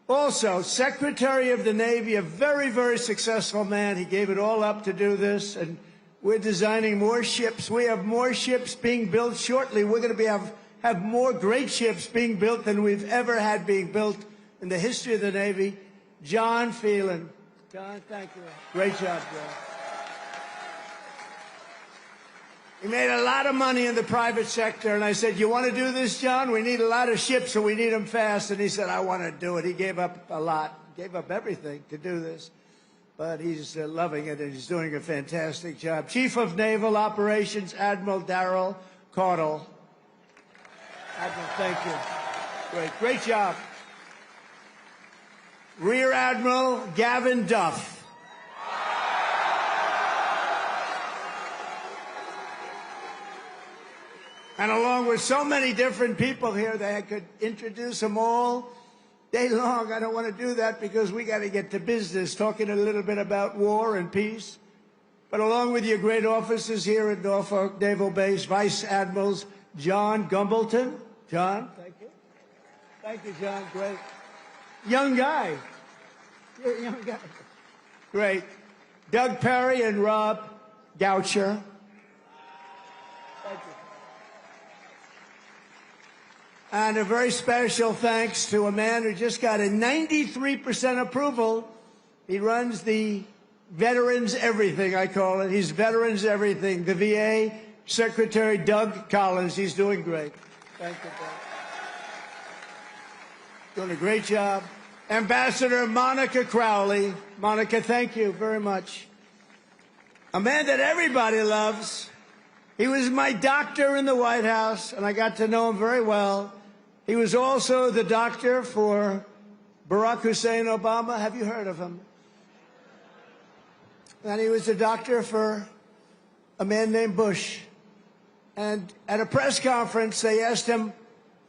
Also, Secretary of the Navy, a very, very successful man. He gave it all up to do this, and we're designing more ships. We have more ships being built shortly. We're going to have more great ships being built than we've ever had being built in the history of the Navy. John Phelan. John, thank you. Great job, John. He made a lot of money in the private sector, and I said, you want to do this, John? We need a lot of ships, so we need them fast. And he said, I want to do it. He gave up a lot, gave up everything to do this. But he's loving it, and he's doing a fantastic job. Chief of Naval Operations, Admiral Darrell Caudle. Admiral, thank you. Great job. Rear Admiral Gavin Duff. And along with so many different people here, they could introduce them all day long. I don't want to do that because we got to get to business, talking a little bit about war and peace. But along with your great officers here at Norfolk Naval Base, Vice Admirals John Gumbleton. John, thank you. Thank you, John. Great. Young guy. You're a young guy. Great. Doug Perry and Rob Goucher. Thank you. And a very special thanks to a man who just got a 93% approval. He runs the Veterans Everything, I call it. He's Veterans Everything. The VA Secretary Doug Collins. He's doing great. Thank you, Doug. Doing a great job. Ambassador Monica Crowley. Monica, thank you very much. A man that everybody loves. He was my doctor in the White House, and I got to know him very well. He was also the doctor for Barack Hussein Obama. Have you heard of him? And he was the doctor for a man named Bush. And at a press conference, they asked him,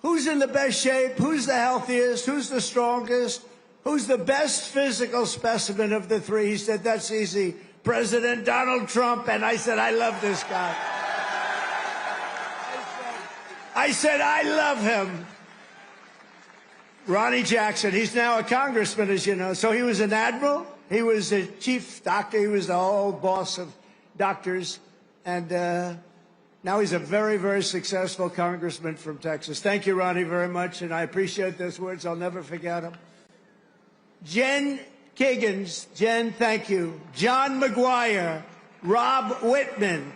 who's in the best shape? Who's the healthiest? Who's the strongest? Who's the best physical specimen of the three? He said, that's easy. President Donald Trump. And I said, I love this guy. I said, I love him. Ronnie Jackson, he's now a congressman, as you know. So he was an admiral. He was a chief doctor. He was the whole boss of doctors. And now he's a very, very successful congressman from Texas. Thank you, Ronnie, very much. And I appreciate those words. I'll never forget them. Jen Kiggins. Jen, thank you. John McGuire. Rob Whitman.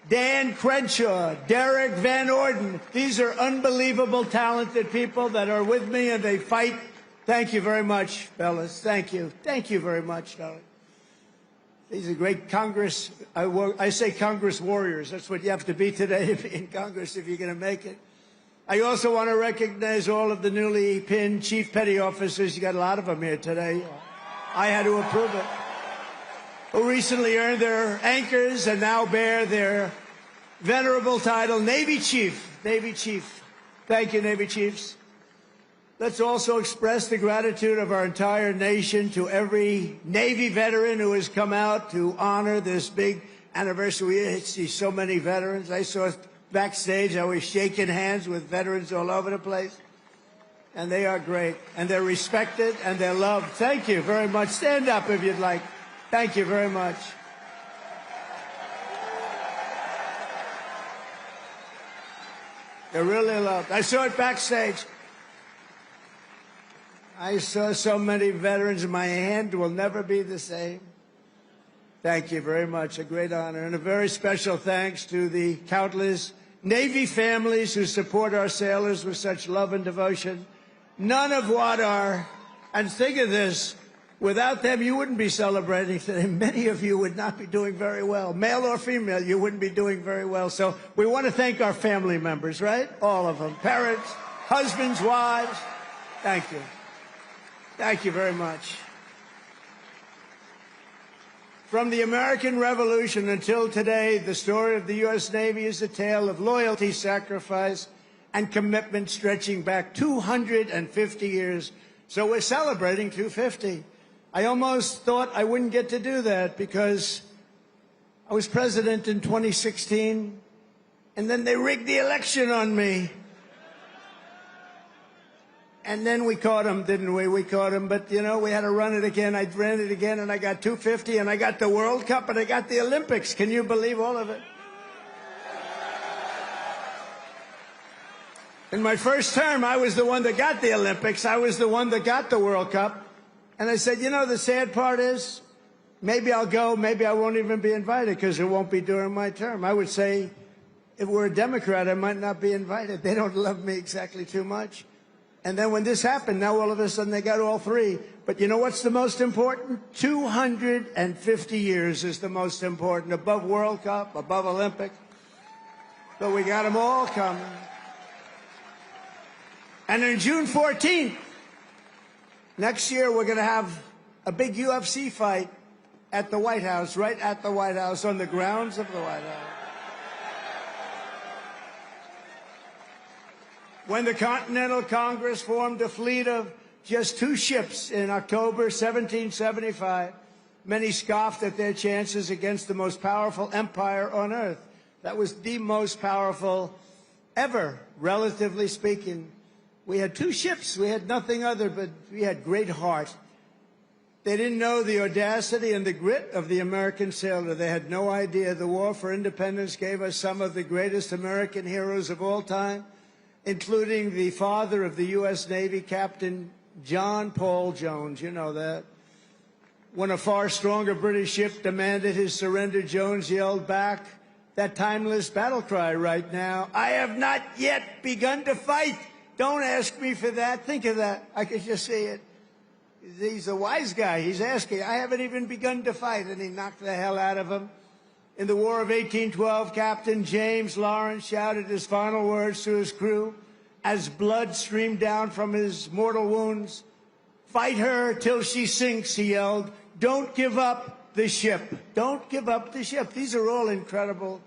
Dan Crenshaw, Derek Van Orden. These are unbelievable, talented people that are with me, and they fight. Thank you very much, fellas. Thank you. Thank you very much, darling. These are great Congress. I say Congress warriors. That's what you have to be today to be in Congress if you're going to make it. I also want to recognize all of the newly pinned chief petty officers. You got a lot of them here today. I had to approve it. Who recently earned their anchors and now bear their venerable title, Navy Chief. Navy Chief. Thank you, Navy Chiefs. Let's also express the gratitude of our entire nation to every Navy veteran who has come out to honor this big anniversary. We see so many veterans. I saw backstage, I was shaking hands with veterans all over the place. And they are great. And they're respected and they're loved. Thank you very much. Stand up if you'd like. Thank you very much. They're really loved. I saw it backstage. I saw so many veterans. My hand will never be the same. Thank you very much. A great honor. And a very special thanks to the countless Navy families who support our sailors with such love and devotion. None of what are, and think of this, without them you wouldn't be celebrating today. Many of you would not be doing very well. Male or female, you wouldn't be doing very well. So we want to thank our family members, right? All of them. Parents, husbands, wives. Thank you. Thank you very much. From the American Revolution until today, the story of the U.S. Navy is a tale of loyalty, sacrifice, and commitment stretching back 250 years. So we're celebrating 250. I almost thought I wouldn't get to do that because I was president in 2016, and then they rigged the election on me. And then we caught him, didn't we? We caught him, but, you know, we had to run it again. I ran it again, and I got 250, and I got the World Cup, and I got the Olympics. Can you believe all of it? In my first term, I was the one that got the Olympics. I was the one that got the World Cup. And I said, you know, the sad part is, maybe I'll go, maybe I won't even be invited because it won't be during my term. I would say, if we're a Democrat, I might not be invited. They don't love me exactly too much. And then when this happened, now all of a sudden they got all three. But you know what's the most important? 250 years is the most important, above World Cup, above Olympics. So we got them all coming. And on June 14th, next year, we're going to have a big UFC fight at the White House, right at the White House, on the grounds of the White House. When the Continental Congress formed a fleet of just 2 ships in October 1775, many scoffed at their chances against the most powerful empire on earth. That was the most powerful ever, relatively speaking. We had 2 ships. We had nothing other, but we had great heart. They didn't know the audacity and the grit of the American sailor. They had no idea the war for independence gave us some of the greatest American heroes of all time, including the father of the U.S. Navy, Captain John Paul Jones. You know that. When a far stronger British ship demanded his surrender, Jones yelled back that timeless battle cry right now, "I have not yet begun to fight." Don't ask me for that. Think of that. I could just see it. He's a wise guy. He's asking, I haven't even begun to fight. And he knocked the hell out of him. In the War of 1812, Captain James Lawrence shouted his final words to his crew as blood streamed down from his mortal wounds. "Fight her till she sinks," he yelled. "Don't give up the ship. Don't give up the ship." These are all incredible,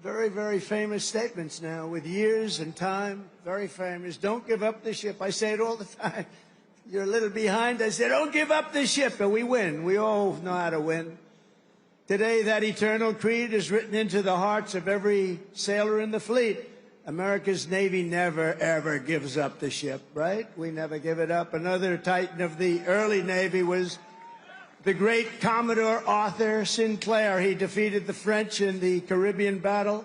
very, very famous statements now, with years and time, very famous. Don't give up the ship. I say it all the time. You're a little behind. I say, don't give up the ship, and we win. We all know how to win. Today, that eternal creed is written into the hearts of every sailor in the fleet. America's Navy never, ever gives up the ship, right? We never give it up. Another titan of the early Navy was the great Commodore Arthur Sinclair. He defeated the French in the Caribbean battle.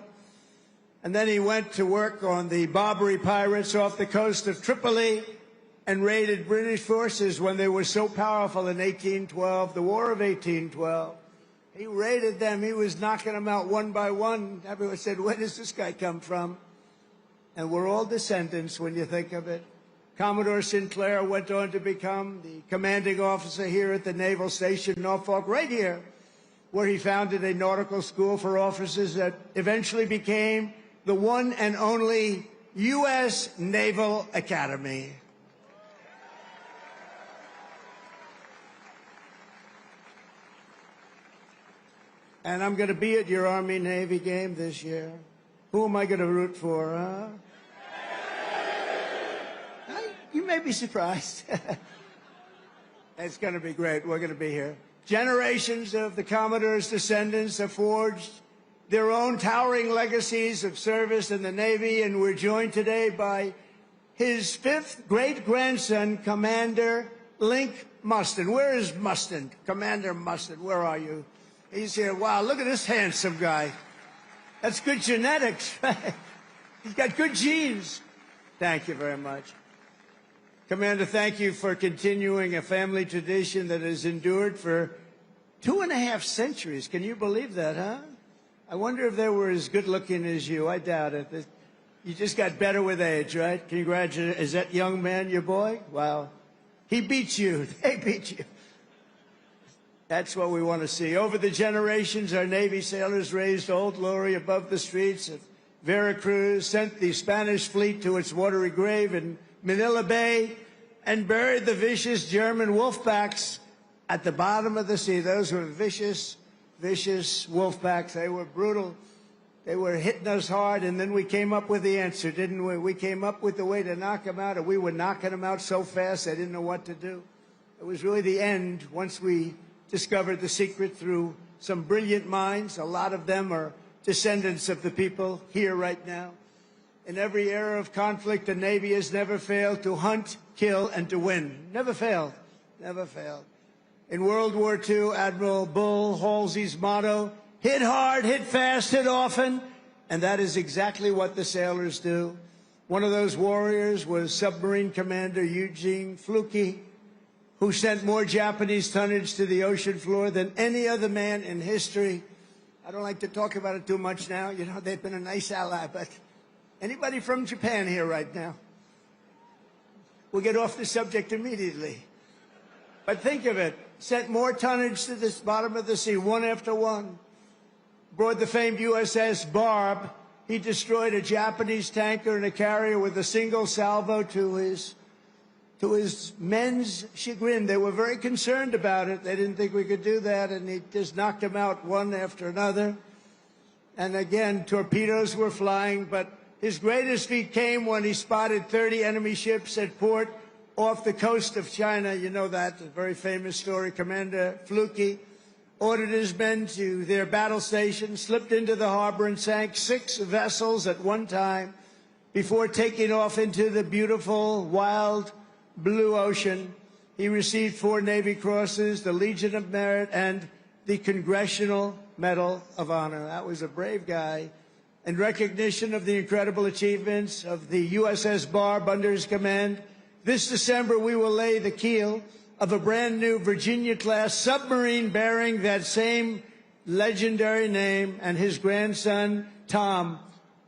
And then he went to work on the Barbary pirates off the coast of Tripoli and raided British forces when they were so powerful in 1812, the War of 1812. He raided them. He was knocking them out one by one. Everyone said, where does this guy come from? And we're all descendants when you think of it. Commodore Sinclair went on to become the commanding officer here at the Naval Station, Norfolk, right here, where he founded a nautical school for officers that eventually became the one and only U.S. Naval Academy. And I'm going to be at your Army-Navy game this year. Who am I going to root for, huh? You may be surprised. It's going to be great. We're going to be here. Generations of the Commodore's descendants have forged their own towering legacies of service in the Navy, and we're joined today by his 5th great-grandson, Commander Link Mustin. Where is Mustin? Commander Mustin, where are you? He's here. Wow, look at this handsome guy. That's good genetics. He's got good genes. Thank you very much. Commander, thank you for continuing a family tradition that has endured for 2.5 centuries. Can you believe that, huh? I wonder if they were as good looking as you. I doubt it. You just got better with age, right? Congratulations. Is that young man your boy? Wow. He beat you. They beat you. That's what we want to see. Over the generations, our Navy sailors raised Old Glory above the streets of Veracruz, sent the Spanish fleet to its watery grave in Manila Bay, and buried the vicious German wolfpacks at the bottom of the sea. Those were vicious, vicious wolfpacks. They were brutal. They were hitting us hard, and then we came up with the answer, didn't we? We came up with the way to knock them out, and we were knocking them out so fast they didn't know what to do. It was really the end once we discovered the secret through some brilliant minds. A lot of them are descendants of the people here right now. In every era of conflict, the Navy has never failed to hunt, kill, and to win. Never failed. Never failed. In World War II, Admiral Bull Halsey's motto, hit hard, hit fast, hit often, and that is exactly what the sailors do. One of those warriors was Submarine Commander Eugene Fluke, who sent more Japanese tonnage to the ocean floor than any other man in history. I don't like to talk about it too much now. You know, they've been a nice ally, but anybody from Japan here right now? We'll get off the subject immediately. But think of it. Sent more tonnage to the bottom of the sea, one after one. Aboard the famed USS Barb, he destroyed a Japanese tanker and a carrier with a single salvo to his men's chagrin. They were very concerned about it. They didn't think we could do that, and he just knocked them out one after another. And again, torpedoes were flying, but his greatest feat came when he spotted 30 enemy ships at port off the coast of China. You know that, a very famous story. Commander Fluke ordered his men to their battle station, slipped into the harbor, and sank 6 vessels at one time before taking off into the beautiful, wild blue ocean. He received 4 Navy Crosses, the Legion of Merit, and the Congressional Medal of Honor. That was a brave guy. In recognition of the incredible achievements of the USS Barb under his command, this December we will lay the keel of a brand new Virginia-class submarine bearing that same legendary name, and his grandson, Tom,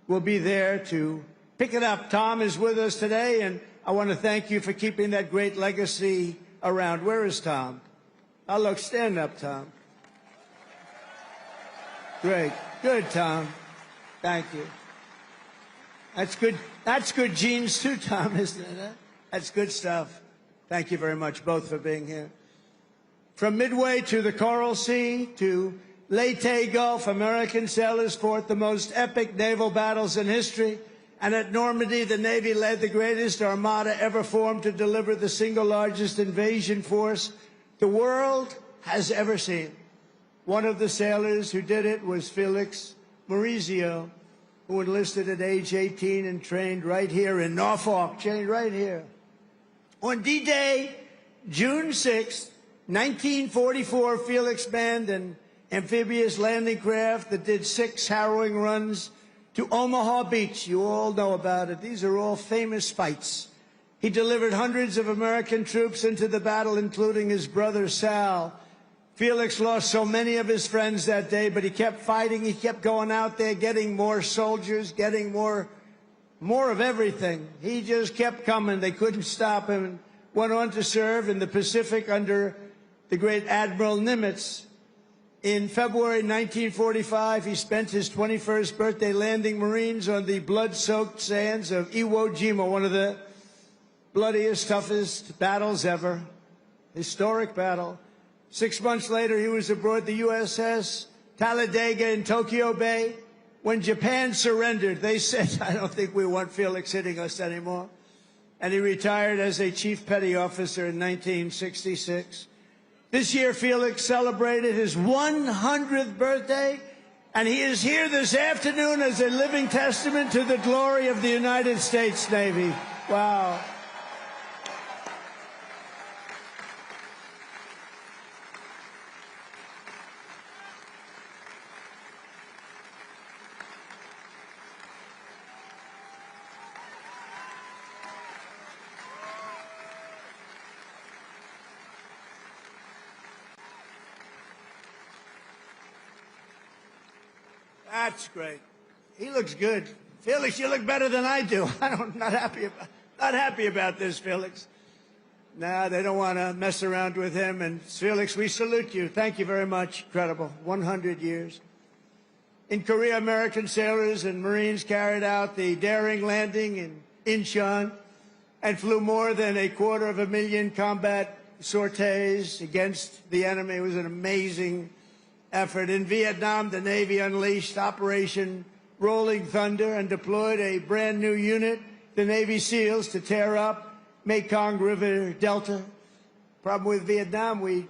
will be there to pick it up. Tom is with us today, and I want to thank you for keeping that great legacy around. Where is Tom? Oh, look, stand up, Tom. Great. Good, Tom. Thank you. That's good. That's good genes, too, Tom, isn't it? That's good stuff. Thank you very much, both, for being here. From Midway to the Coral Sea to Leyte Gulf, American sailors fought the most epic naval battles in history. And at Normandy, the Navy led the greatest armada ever formed to deliver the single largest invasion force the world has ever seen. One of the sailors who did it was Felix Maurizio, who enlisted at age 18 and trained right here in Norfolk, trained right here. On D-Day, June 6, 1944, Felix manned an amphibious landing craft that did 6 harrowing runs to Omaha Beach. You all know about it. These are all famous fights. He delivered hundreds of American troops into the battle, including his brother Sal. Felix lost so many of his friends that day, but he kept fighting. He kept going out there, getting more soldiers, getting more of everything. He just kept coming. They couldn't stop him. And went on to serve in the Pacific under the great Admiral Nimitz. In February 1945, he spent his 21st birthday landing Marines on the blood-soaked sands of Iwo Jima, one of the bloodiest, toughest battles ever. Historic battle. 6 months later, he was aboard the USS Talladega in Tokyo Bay. When Japan surrendered, they said, I don't think we want Felix hitting us anymore. And he retired as a Chief Petty Officer in 1966. This year, Felix celebrated his 100th birthday, and he is here this afternoon as a living testament to the glory of the United States Navy. Wow. That's great. He looks good. Felix, you look better than I do. I'm not happy about this, Felix. No, they don't want to mess around with him. And Felix, we salute you. Thank you very much. Incredible. 100 years. In Korea, American sailors and Marines carried out the daring landing in Incheon and flew more than 250,000 combat sorties against the enemy. It was an amazing effort. In Vietnam, the Navy unleashed Operation Rolling Thunder and deployed a brand new unit, the Navy SEALs, to tear up Mekong River Delta. Problem with Vietnam, we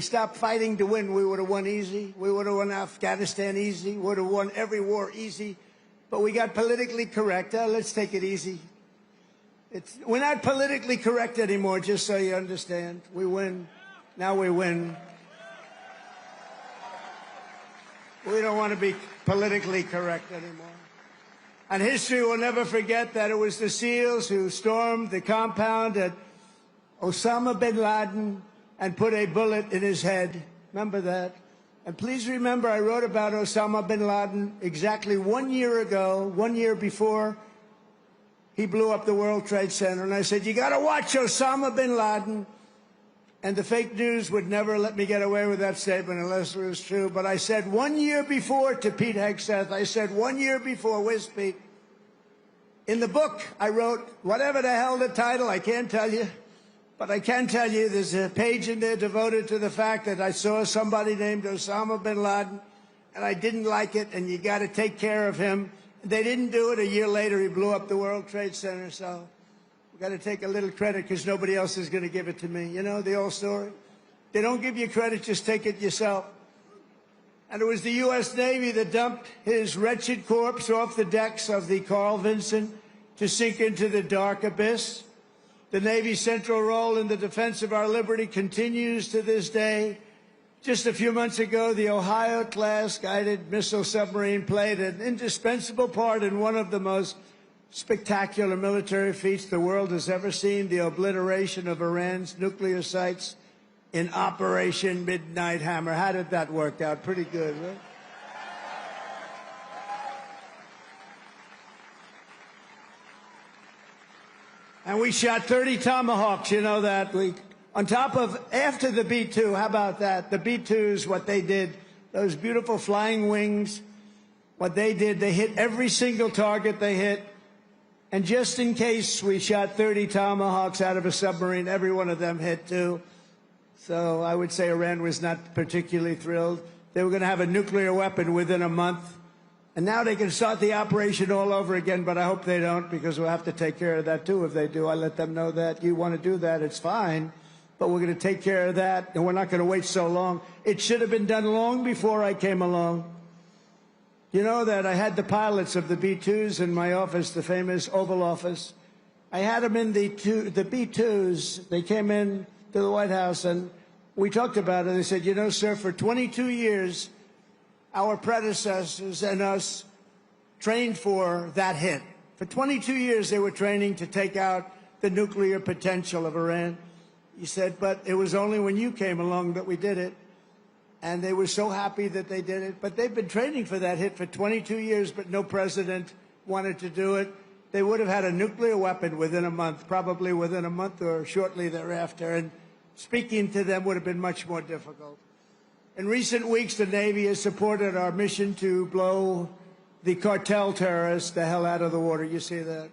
stopped fighting to win. We would have won easy. We would have won Afghanistan easy. We would have won every war easy. But we got politically correct. Let's take it easy. We're not politically correct anymore, just so you understand. We win. Now we win. We don't want to be politically correct anymore. And history will never forget that it was the SEALs who stormed the compound at Osama bin Laden and put a bullet in his head. Remember that? And please remember, I wrote about Osama bin Laden exactly 1 year ago, 1 year before he blew up the World Trade Center. And I said, you got to watch Osama bin Laden. And the fake news would never let me get away with that statement unless it was true. But I said 1 year before to Pete Hegseth, I said 1 year before, where's Pete? In the book, I wrote, whatever the hell the title, I can't tell you. But I can tell you there's a page in there devoted to the fact that I saw somebody named Osama bin Laden, and I didn't like it, and you got to take care of him. They didn't do it. A year later, he blew up the World Trade Center, so we've got to take a little credit because nobody else is going to give it to me. You know the old story? They don't give you credit, just take it yourself. And it was the U.S. Navy that dumped his wretched corpse off the decks of the Carl Vinson to sink into the dark abyss. The Navy's central role in the defense of our liberty continues to this day. Just a few months ago, the Ohio-class guided missile submarine played an indispensable part in one of the most spectacular military feats the world has ever seen, the obliteration of Iran's nuclear sites in Operation Midnight Hammer. How did that work out? Pretty good, right? And we shot 30 Tomahawks, you know that. On top of, after the B-2, how about that? The B-2s, what they did, those beautiful flying wings, what they did, they hit every single target they hit. And just in case we shot 30 Tomahawks out of a submarine, every one of them hit too. So I would say Iran was not particularly thrilled. They were going to have a nuclear weapon within a month. And now they can start the operation all over again, but I hope they don't, because we'll have to take care of that too if they do. I let them know that. You want to do that, it's fine, but we're going to take care of that, and we're not going to wait so long. It should have been done long before I came along. You know that I had the pilots of the B-2s in my office, the famous Oval Office. I had them in the B-2s. They came in to the White House, and we talked about it. They said, you know, sir, for 22 years, our predecessors and us trained for that hit. For 22 years, they were training to take out the nuclear potential of Iran. He said, but it was only when you came along that we did it. And they were so happy that they did it. But they've been training for that hit for 22 years, but no president wanted to do it. They would have had a nuclear weapon within a month, probably within a month or shortly thereafter. And speaking to them would have been much more difficult. In recent weeks, the Navy has supported our mission to blow the cartel terrorists the hell out of the water. You see that?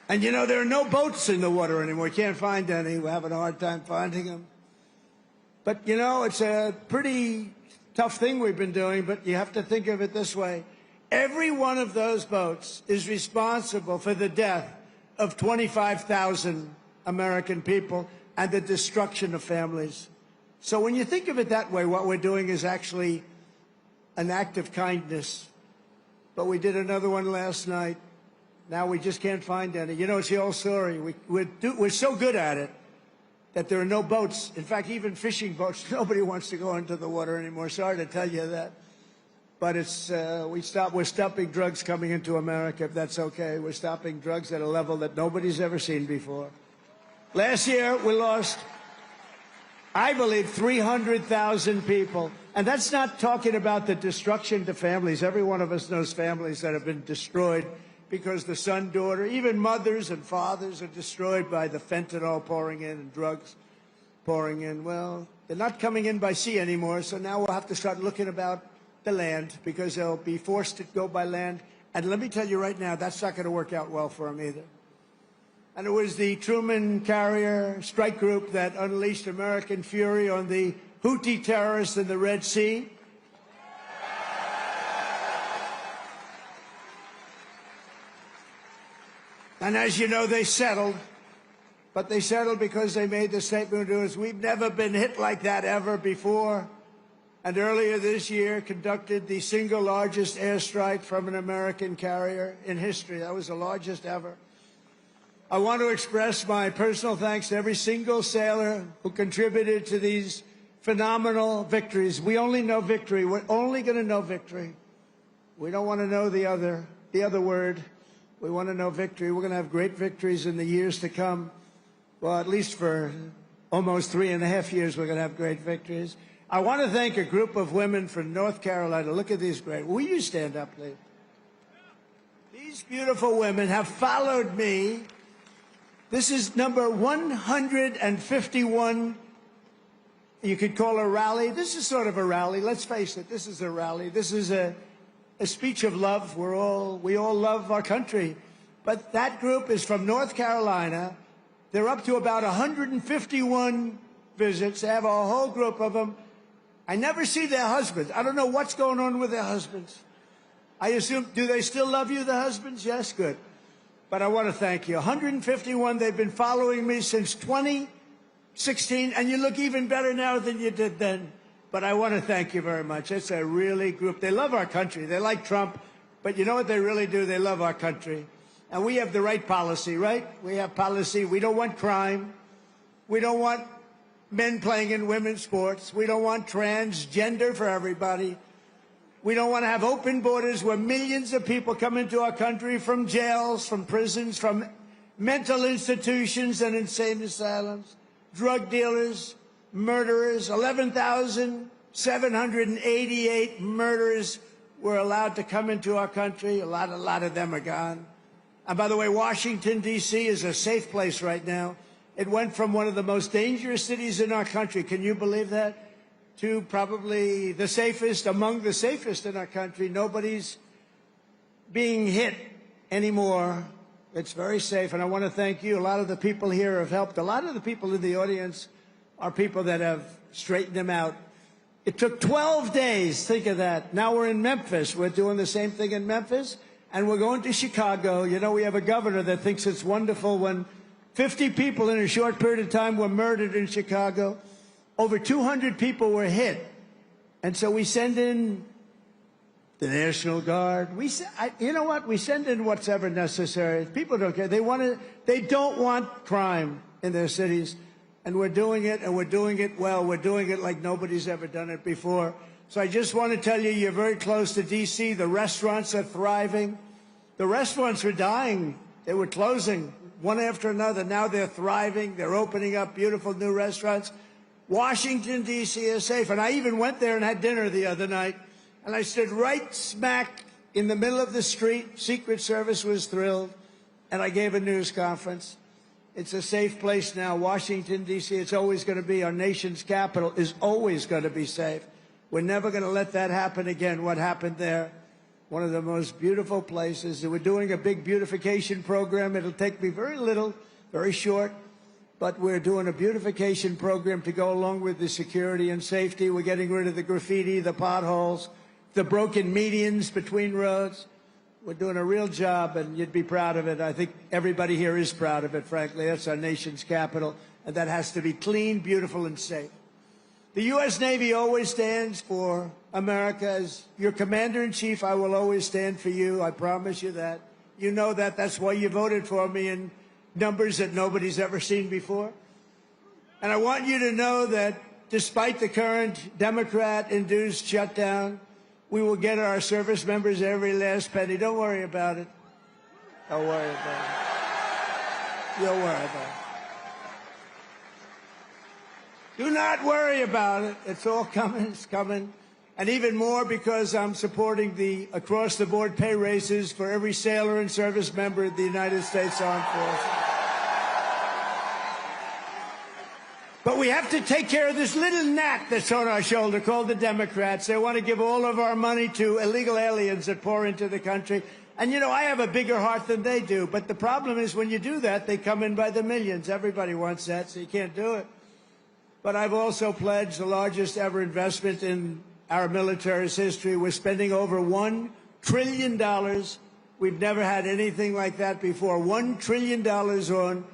And, you know, there are no boats in the water anymore. You can't find any. We're having a hard time finding them. But, you know, it's a pretty tough thing we've been doing, but you have to think of it this way. Every one of those boats is responsible for the death of 25,000 American people and the destruction of families. So when you think of it that way, what we're doing is actually an act of kindness. But we did another one last night. Now we just can't find any. You know, it's the old story. We're so good at it that there are no boats. In fact, even fishing boats, nobody wants to go into the water anymore. Sorry to tell you that. But it's, we're stopping drugs coming into America, if that's okay. We're stopping drugs at a level that nobody's ever seen before. Last year, we lost, I believe, 300,000 people. And that's not talking about the destruction to families. Every one of us knows families that have been destroyed because the son, daughter, even mothers and fathers are destroyed by the fentanyl pouring in and drugs pouring in. Well, they're not coming in by sea anymore, so now we'll have to start looking about the land because they'll be forced to go by land. And let me tell you right now, that's not going to work out well for them either. And it was the Truman carrier strike group that unleashed American fury on the Houthi terrorists in the Red Sea. And as you know, they settled. But they settled because they made the statement to us, we've never been hit like that ever before. And earlier this year conducted the single largest airstrike from an American carrier in history. That was the largest ever. I want to express my personal thanks to every single sailor who contributed to these phenomenal victories. We only know victory. We're only going to know victory. We don't want to know the other word. We want to know victory. We're going to have great victories in the years to come. Well, at least for almost 3.5 years, we're going to have great victories. I want to thank a group of women from North Carolina. Look at these great. Will you stand up, please? These beautiful women have followed me. This is number 151. You could call a rally. This is sort of a rally. Let's face it. This is a rally. This is a speech of love. We all love our country. But that group is from North Carolina. They're up to about 151 visits. They have a whole group of them. I never see their husbands. I don't know what's going on with their husbands. I assume, do they still love you, the husbands? Yes, good. But I want to thank you. 151, they've been following me since 2016, and you look even better now than you did then. But I want to thank you very much. It's a really group. They love our country. They like Trump, but you know what they really do? They love our country. And we have the right policy, right? We have policy. We don't want crime. We don't want men playing in women's sports. We don't want transgender for everybody. We don't want to have open borders where millions of people come into our country from jails, from prisons, from mental institutions and insane asylums, drug dealers, murderers. 11,788 murderers were allowed to come into our country. A lot of them are gone. And by the way, Washington, D.C. is a safe place right now. It went from one of the most dangerous cities in our country, can you believe that, to probably the safest, among the safest in our country. Nobody's being hit anymore. It's very safe, and I want to thank you. A lot of the people here have helped. A lot of the people in the audience are people that have straightened them out. It took 12 days, think of that. Now we're in Memphis. We're doing the same thing in Memphis, and we're going to Chicago. You know, we have a governor that thinks it's wonderful when 50 people in a short period of time were murdered in Chicago. Over 200 people were hit. And so we send in the National Guard. You know what? We send in what's ever necessary. People don't care. They don't want crime in their cities. And we're doing it, and we're doing it well. We're doing it like nobody's ever done it before. So I just want to tell you, you're very close to D.C. The restaurants are thriving. The restaurants were dying. They were closing one after another. Now they're thriving. They're opening up beautiful new restaurants. Washington, D.C. is safe. And I even went there and had dinner the other night. And I stood right smack in the middle of the street. Secret Service was thrilled. And I gave a news conference. It's a safe place now. Washington, D.C., it's always going to be. Our nation's capital is always going to be safe. We're never going to let that happen again, what happened there. One of the most beautiful places. We're doing a big beautification program. It'll take me very little, very short. But we're doing a beautification program to go along with the security and safety. We're getting rid of the graffiti, the potholes, the broken medians between roads. We're doing a real job, and you'd be proud of it. I think everybody here is proud of it, frankly. That's our nation's capital, and that has to be clean, beautiful, and safe. The U.S. Navy always stands for America. As your commander-in-chief, I will always stand for you. I promise you that. You know that. That's why you voted for me in numbers that nobody's ever seen before. And I want you to know that despite the current Democrat-induced shutdown, we will get our service members every last penny. Don't worry about it. Don't worry about it. Don't worry about it. Do not worry about it. It's all coming. It's coming. And even more because I'm supporting the across-the-board pay raises for every sailor and service member of the United States Armed Forces. But we have to take care of this little gnat that's on our shoulder called the Democrats. They want to give all of our money to illegal aliens that pour into the country. And, you know, I have a bigger heart than they do. But the problem is when you do that, they come in by the millions. Everybody wants that, so you can't do it. But I've also pledged the largest ever investment in our military's history. We're spending over $1 trillion. We've never had anything like that before. $1 trillion on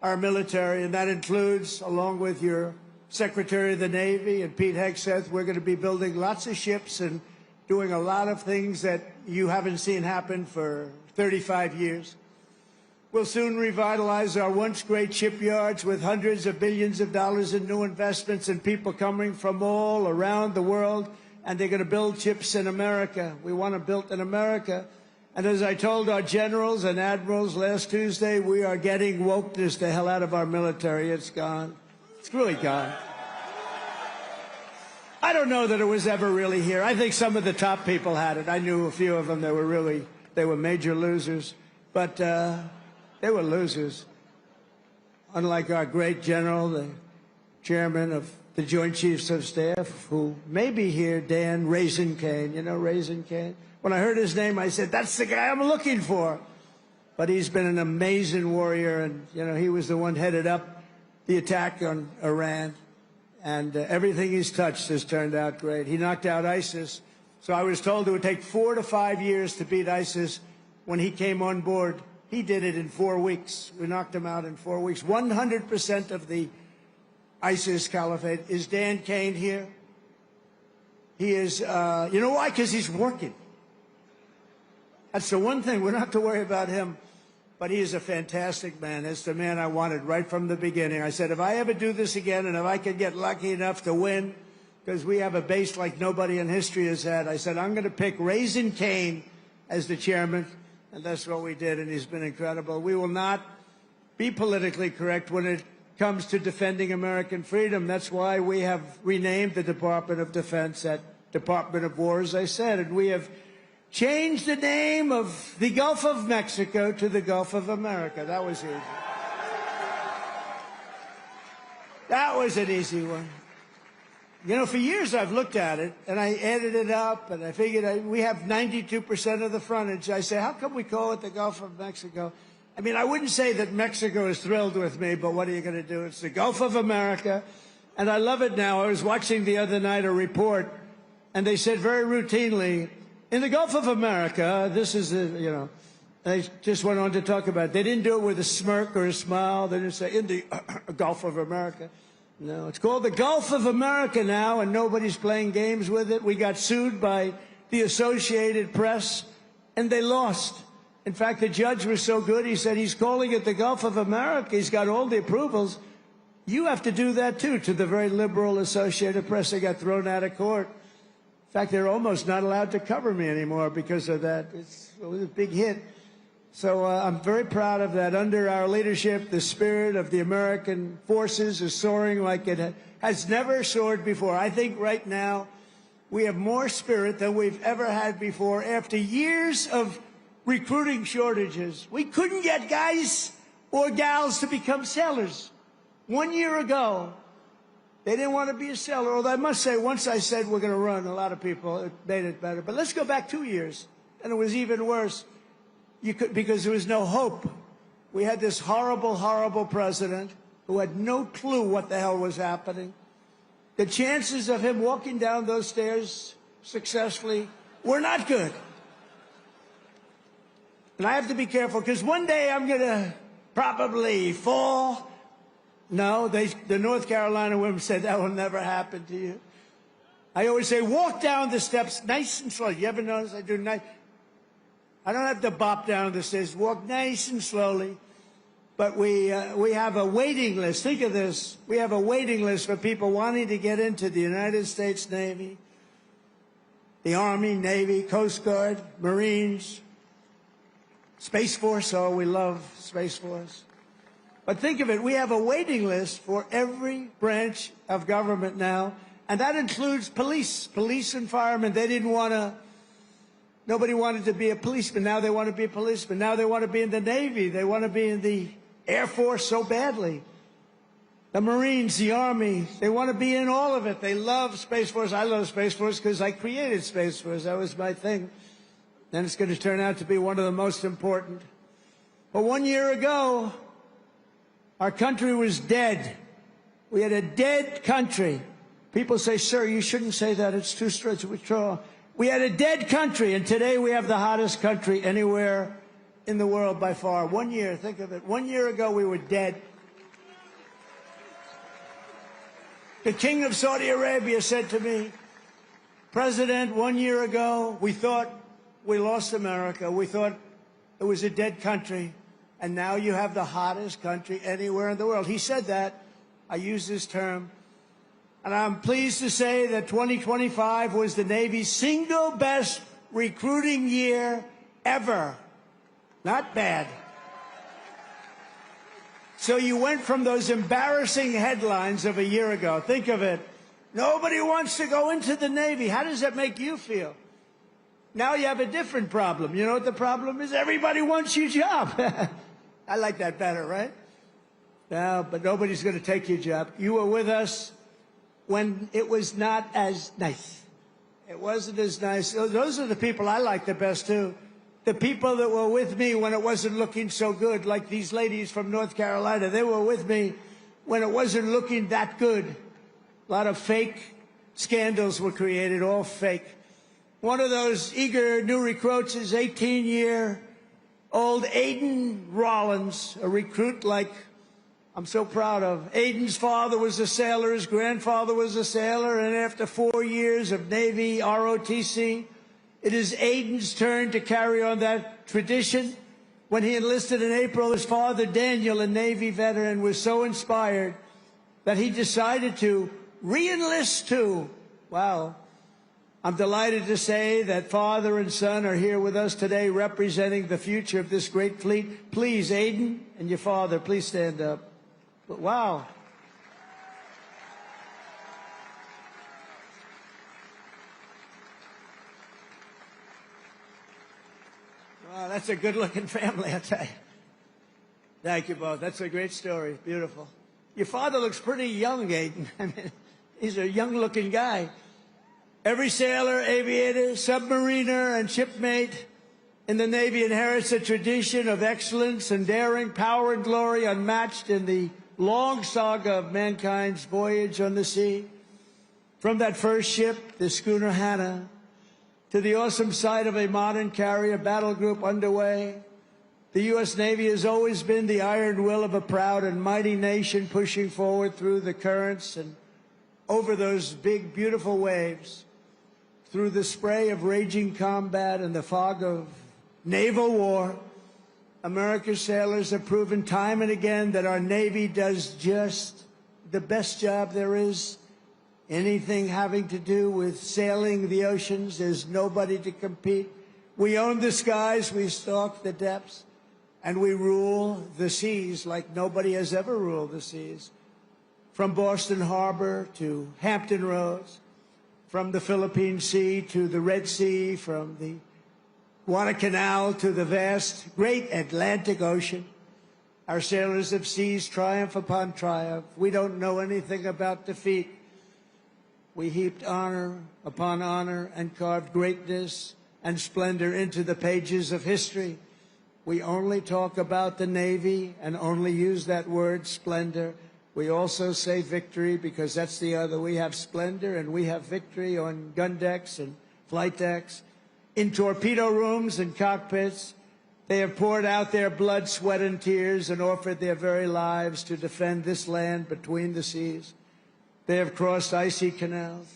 our military, and that includes, along with your Secretary of the Navy and Pete Hegseth, we're going to be building lots of ships and doing a lot of things that you haven't seen happen for 35 years. We'll soon revitalize our once great shipyards with hundreds of billions of dollars in new investments and people coming from all around the world, and they're going to build ships in America. We want them built in America. And as I told our generals and admirals last Tuesday, we are getting wokeness the hell out of our military. It's gone. It's really gone. I don't know that it was ever really here. I think some of the top people had it. I knew a few of them that they were major losers. But they were losers. Unlike our great general, the chairman of the Joint Chiefs of Staff, who may be here, Dan Raisin Cane. You know Raisin Cane? When I heard his name, I said, that's the guy I'm looking for. But he's been an amazing warrior, and, you know, he was the one headed up the attack on Iran. And everything he's touched has turned out great. He knocked out ISIS. So I was told it would take 4 to 5 years to beat ISIS. When he came on board, he did it in 4 weeks. We knocked him out in 4 weeks. 100% of the ISIS caliphate. Is Dan Kane here? He is, you know why? Because he's working. That's the one thing. We don't have to worry about him. But he is a fantastic man. It's the man I wanted right from the beginning. I said, if I ever do this again and if I could get lucky enough to win, because we have a base like nobody in history has had, I said, I'm going to pick Raisin Cane as the chairman. And that's what we did, and he's been incredible. We will not be politically correct when it comes to defending American freedom. That's why we have renamed the Department of Defense at Department of War, as I said, and we have changed the name of the Gulf of Mexico to the Gulf of America. That was easy. That was an easy one. You know, for years I've looked at it, and I added it up, and I figured we have 92% of the frontage. I say, how come we call it the Gulf of Mexico? I mean, I wouldn't say that Mexico is thrilled with me, but what are you going to do? It's the Gulf of America, and I love it now. I was watching the other night a report, and they said very routinely, in the Gulf of America, this is, you know, they just went on to talk about it. They didn't do it with a smirk or a smile. They didn't say, in the Gulf of America. No, it's called the Gulf of America now, and nobody's playing games with it. We got sued by the Associated Press, and they lost. In fact, the judge was so good, he said, he's calling it the Gulf of America. He's got all the approvals. You have to do that, too, to the very liberal Associated Press. They got thrown out of court. In fact, they're almost not allowed to cover me anymore because of that. It was a big hit. So I'm very proud of that. Under our leadership, the spirit of the American forces is soaring like it has never soared before. I think right now we have more spirit than we've ever had before. After years of recruiting shortages, we couldn't get guys or gals to become sailors. 1 year ago, they didn't want to be a sailor. Although I must say, once I said we're going to run, a lot of people, it made it better. But let's go back 2 years, and it was even worse. Because there was no hope. We had this horrible, horrible president who had no clue what the hell was happening. The chances of him walking down those stairs successfully were not good. And I have to be careful, because one day I'm going to probably fall. No, the North Carolina women said that will never happen to you. I always say, walk down the steps nice and slow. You ever notice I do nice? I don't have to bop down the stairs. Walk nice and slowly. But we have a waiting list. Think of this. We have a waiting list for people wanting to get into the United States Navy, the Army, Navy, Coast Guard, Marines, Space Force. Oh, we love Space Force. But think of it, we have a waiting list for every branch of government now, and that includes police and firemen. They didn't want to, nobody wanted to be a policeman. Now they want to be a policeman. Now they want to be in the Navy. They want to be in the Air Force so badly. The Marines, the Army, they want to be in all of it. They love Space Force. I love Space Force because I created Space Force. That was my thing. And it's going to turn out to be one of the most important. But 1 year ago, our country was dead. We had a dead country. People say, sir, you shouldn't say that. It's too straight to withdraw. We had a dead country, and today we have the hottest country anywhere in the world by far. 1 year, think of it. 1 year ago, we were dead. The King of Saudi Arabia said to me, President, 1 year ago, we thought we lost America. We thought it was a dead country. And now you have the hottest country anywhere in the world. He said that. I use this term. And I'm pleased to say that 2025 was the Navy's single best recruiting year ever. Not bad. So you went from those embarrassing headlines of a year ago. Think of it. Nobody wants to go into the Navy. How does that make you feel? Now you have a different problem. You know what the problem is? Everybody wants your job. I like that better, right? No, but nobody's going to take your job. You were with us when it was not as nice. It wasn't as nice. Those are the people I like the best, too. The people that were with me when it wasn't looking so good, like these ladies from North Carolina, they were with me when it wasn't looking that good. A lot of fake scandals were created, all fake. One of those eager new recruits is 18-year-old Aiden Rollins, a recruit like I'm so proud of. Aiden's father was a sailor, his grandfather was a sailor, and after 4 years of Navy ROTC, it is Aiden's turn to carry on that tradition. When he enlisted in April, his father, Daniel, a Navy veteran, was so inspired that he decided to re-enlist too. Wow. I'm delighted to say that father and son are here with us today representing the future of this great fleet. Please, Aiden and your father, please stand up. Wow. Wow, that's a good-looking family, I tell you. Thank you both. That's a great story. Beautiful. Your father looks pretty young, Aiden. I mean, he's a young-looking guy. Every sailor, aviator, submariner, and shipmate in the Navy inherits a tradition of excellence and daring, power and glory unmatched in the long saga of mankind's voyage on the sea. From that first ship, the schooner Hannah, to the awesome sight of a modern carrier battle group underway, the U.S. Navy has always been the iron will of a proud and mighty nation pushing forward through the currents and over those big, beautiful waves, through the spray of raging combat and the fog of naval war. America's sailors have proven time and again that our Navy does just the best job there is. Anything having to do with sailing the oceans, there's nobody to compete. We own the skies, we stalk the depths, and we rule the seas like nobody has ever ruled the seas. From Boston Harbor to Hampton Roads, from the Philippine Sea to the Red Sea, from the Guadalcanal to the vast, great Atlantic Ocean. Our sailors have seized triumph upon triumph. We don't know anything about defeat. We heaped honor upon honor and carved greatness and splendor into the pages of history. We only talk about the Navy and only use that word, splendor. We also say victory because that's the other. We have splendor and we have victory on gun decks and flight decks. In torpedo rooms and cockpits, they have poured out their blood, sweat, and tears and offered their very lives to defend this land between the seas. They have crossed icy canals,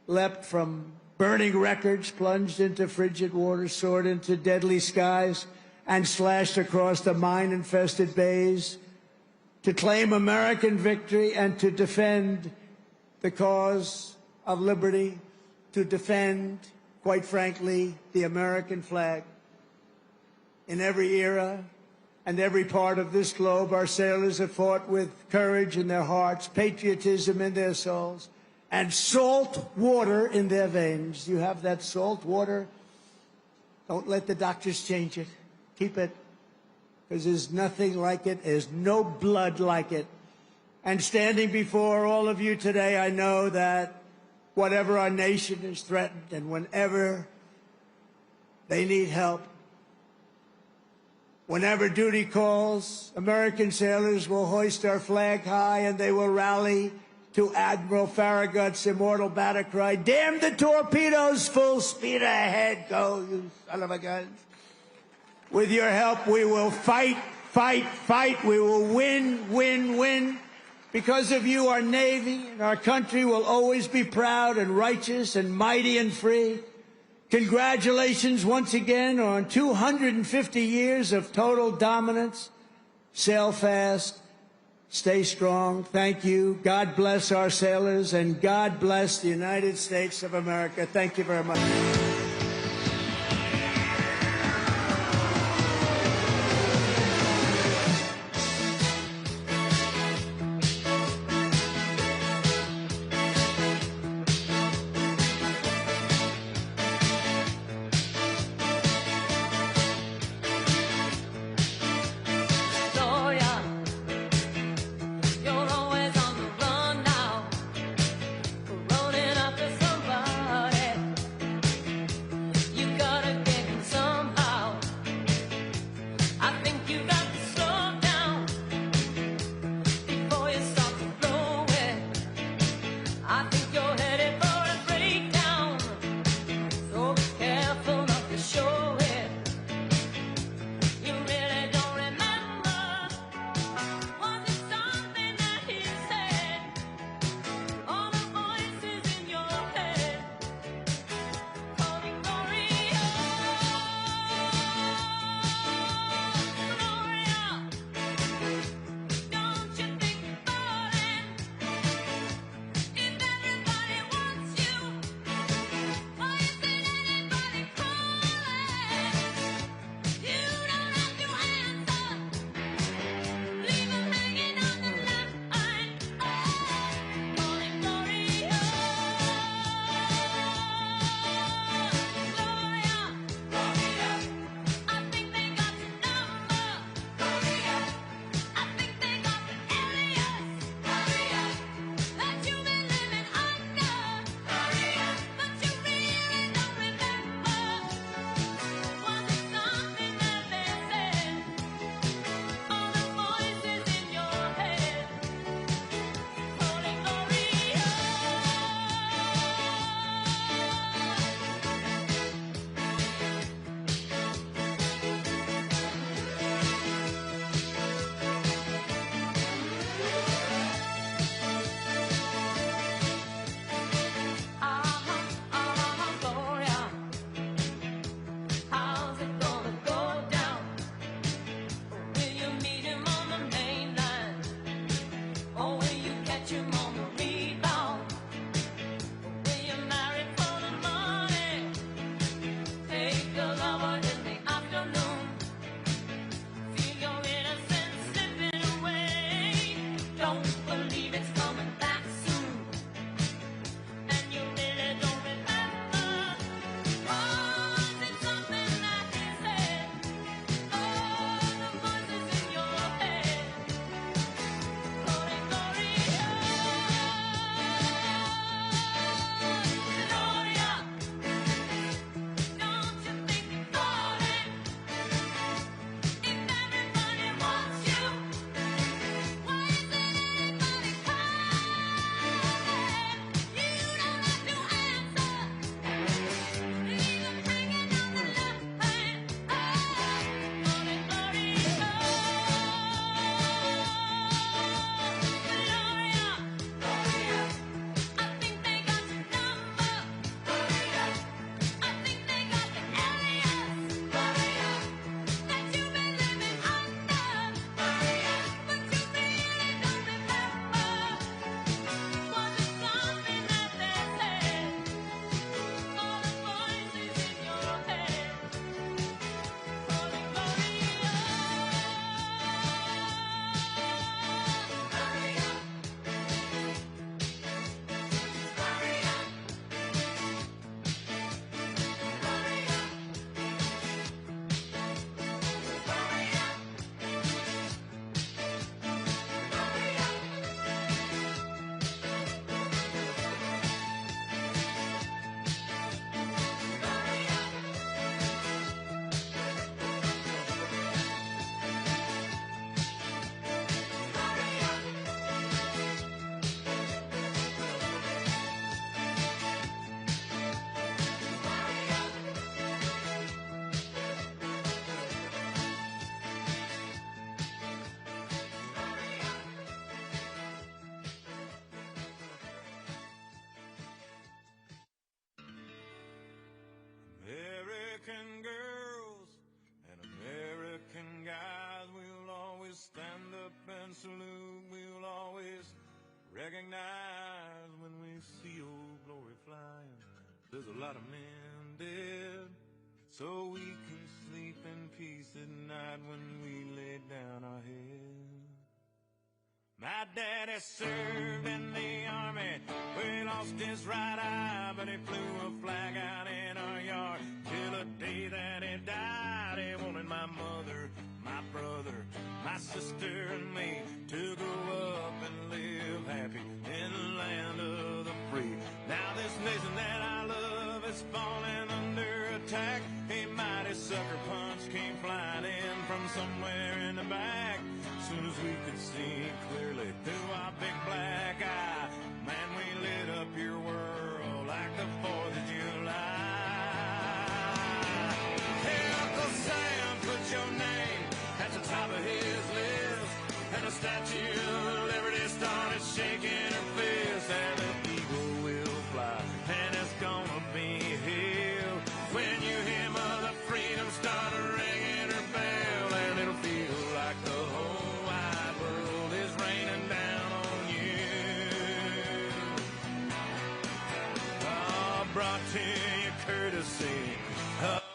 leapt from burning wreckage, plunged into frigid waters, soared into deadly skies, and slashed across the mine-infested bays to claim American victory and to defend the cause of liberty, to defend, quite frankly, the American flag. In every era, and every part of this globe, our sailors have fought with courage in their hearts, patriotism in their souls, and salt water in their veins. You have that salt water. Don't let the doctors change it. Keep it, because there's nothing like it. There's no blood like it. And standing before all of you today, I know that whatever our nation is threatened and whenever they need help, whenever duty calls, American sailors will hoist our flag high and they will rally to Admiral Farragut's immortal battle cry, "Damn the torpedoes, full speed ahead, go, you son of a gun." With your help, we will fight, fight, fight. We will win, win, win. Because of you, our Navy and our country will always be proud and righteous and mighty and free. Congratulations once again on 250 years of total dominance. Sail fast. Stay strong. Thank you. God bless our sailors, and God bless the United States of America. Thank you very much. recognize when we see Old Glory flying. There's a lot of men dead, so we can sleep in peace at night when we lay down our head. My daddy served in the army, we lost his right eye, but he flew a flag out in our yard till the day that he died. He wanted my mother, my brother, my sister and me to grow up and live happy in the land of the free. Now this nation that I love is falling under attack. A mighty sucker punch came flying in from somewhere in the back. Soon as we could see clearly through our big black eye, man, we lit up your world like the 4th of July. Hey, Uncle Sam, put your name at the top of his list, and the Statue of Liberty started shaking her fist, and the eagle will fly, and it's gonna be hell when you hear Mother Freedom start ringing her bell, and it'll feel like the whole wide world is raining down on you. Brought to you courtesy of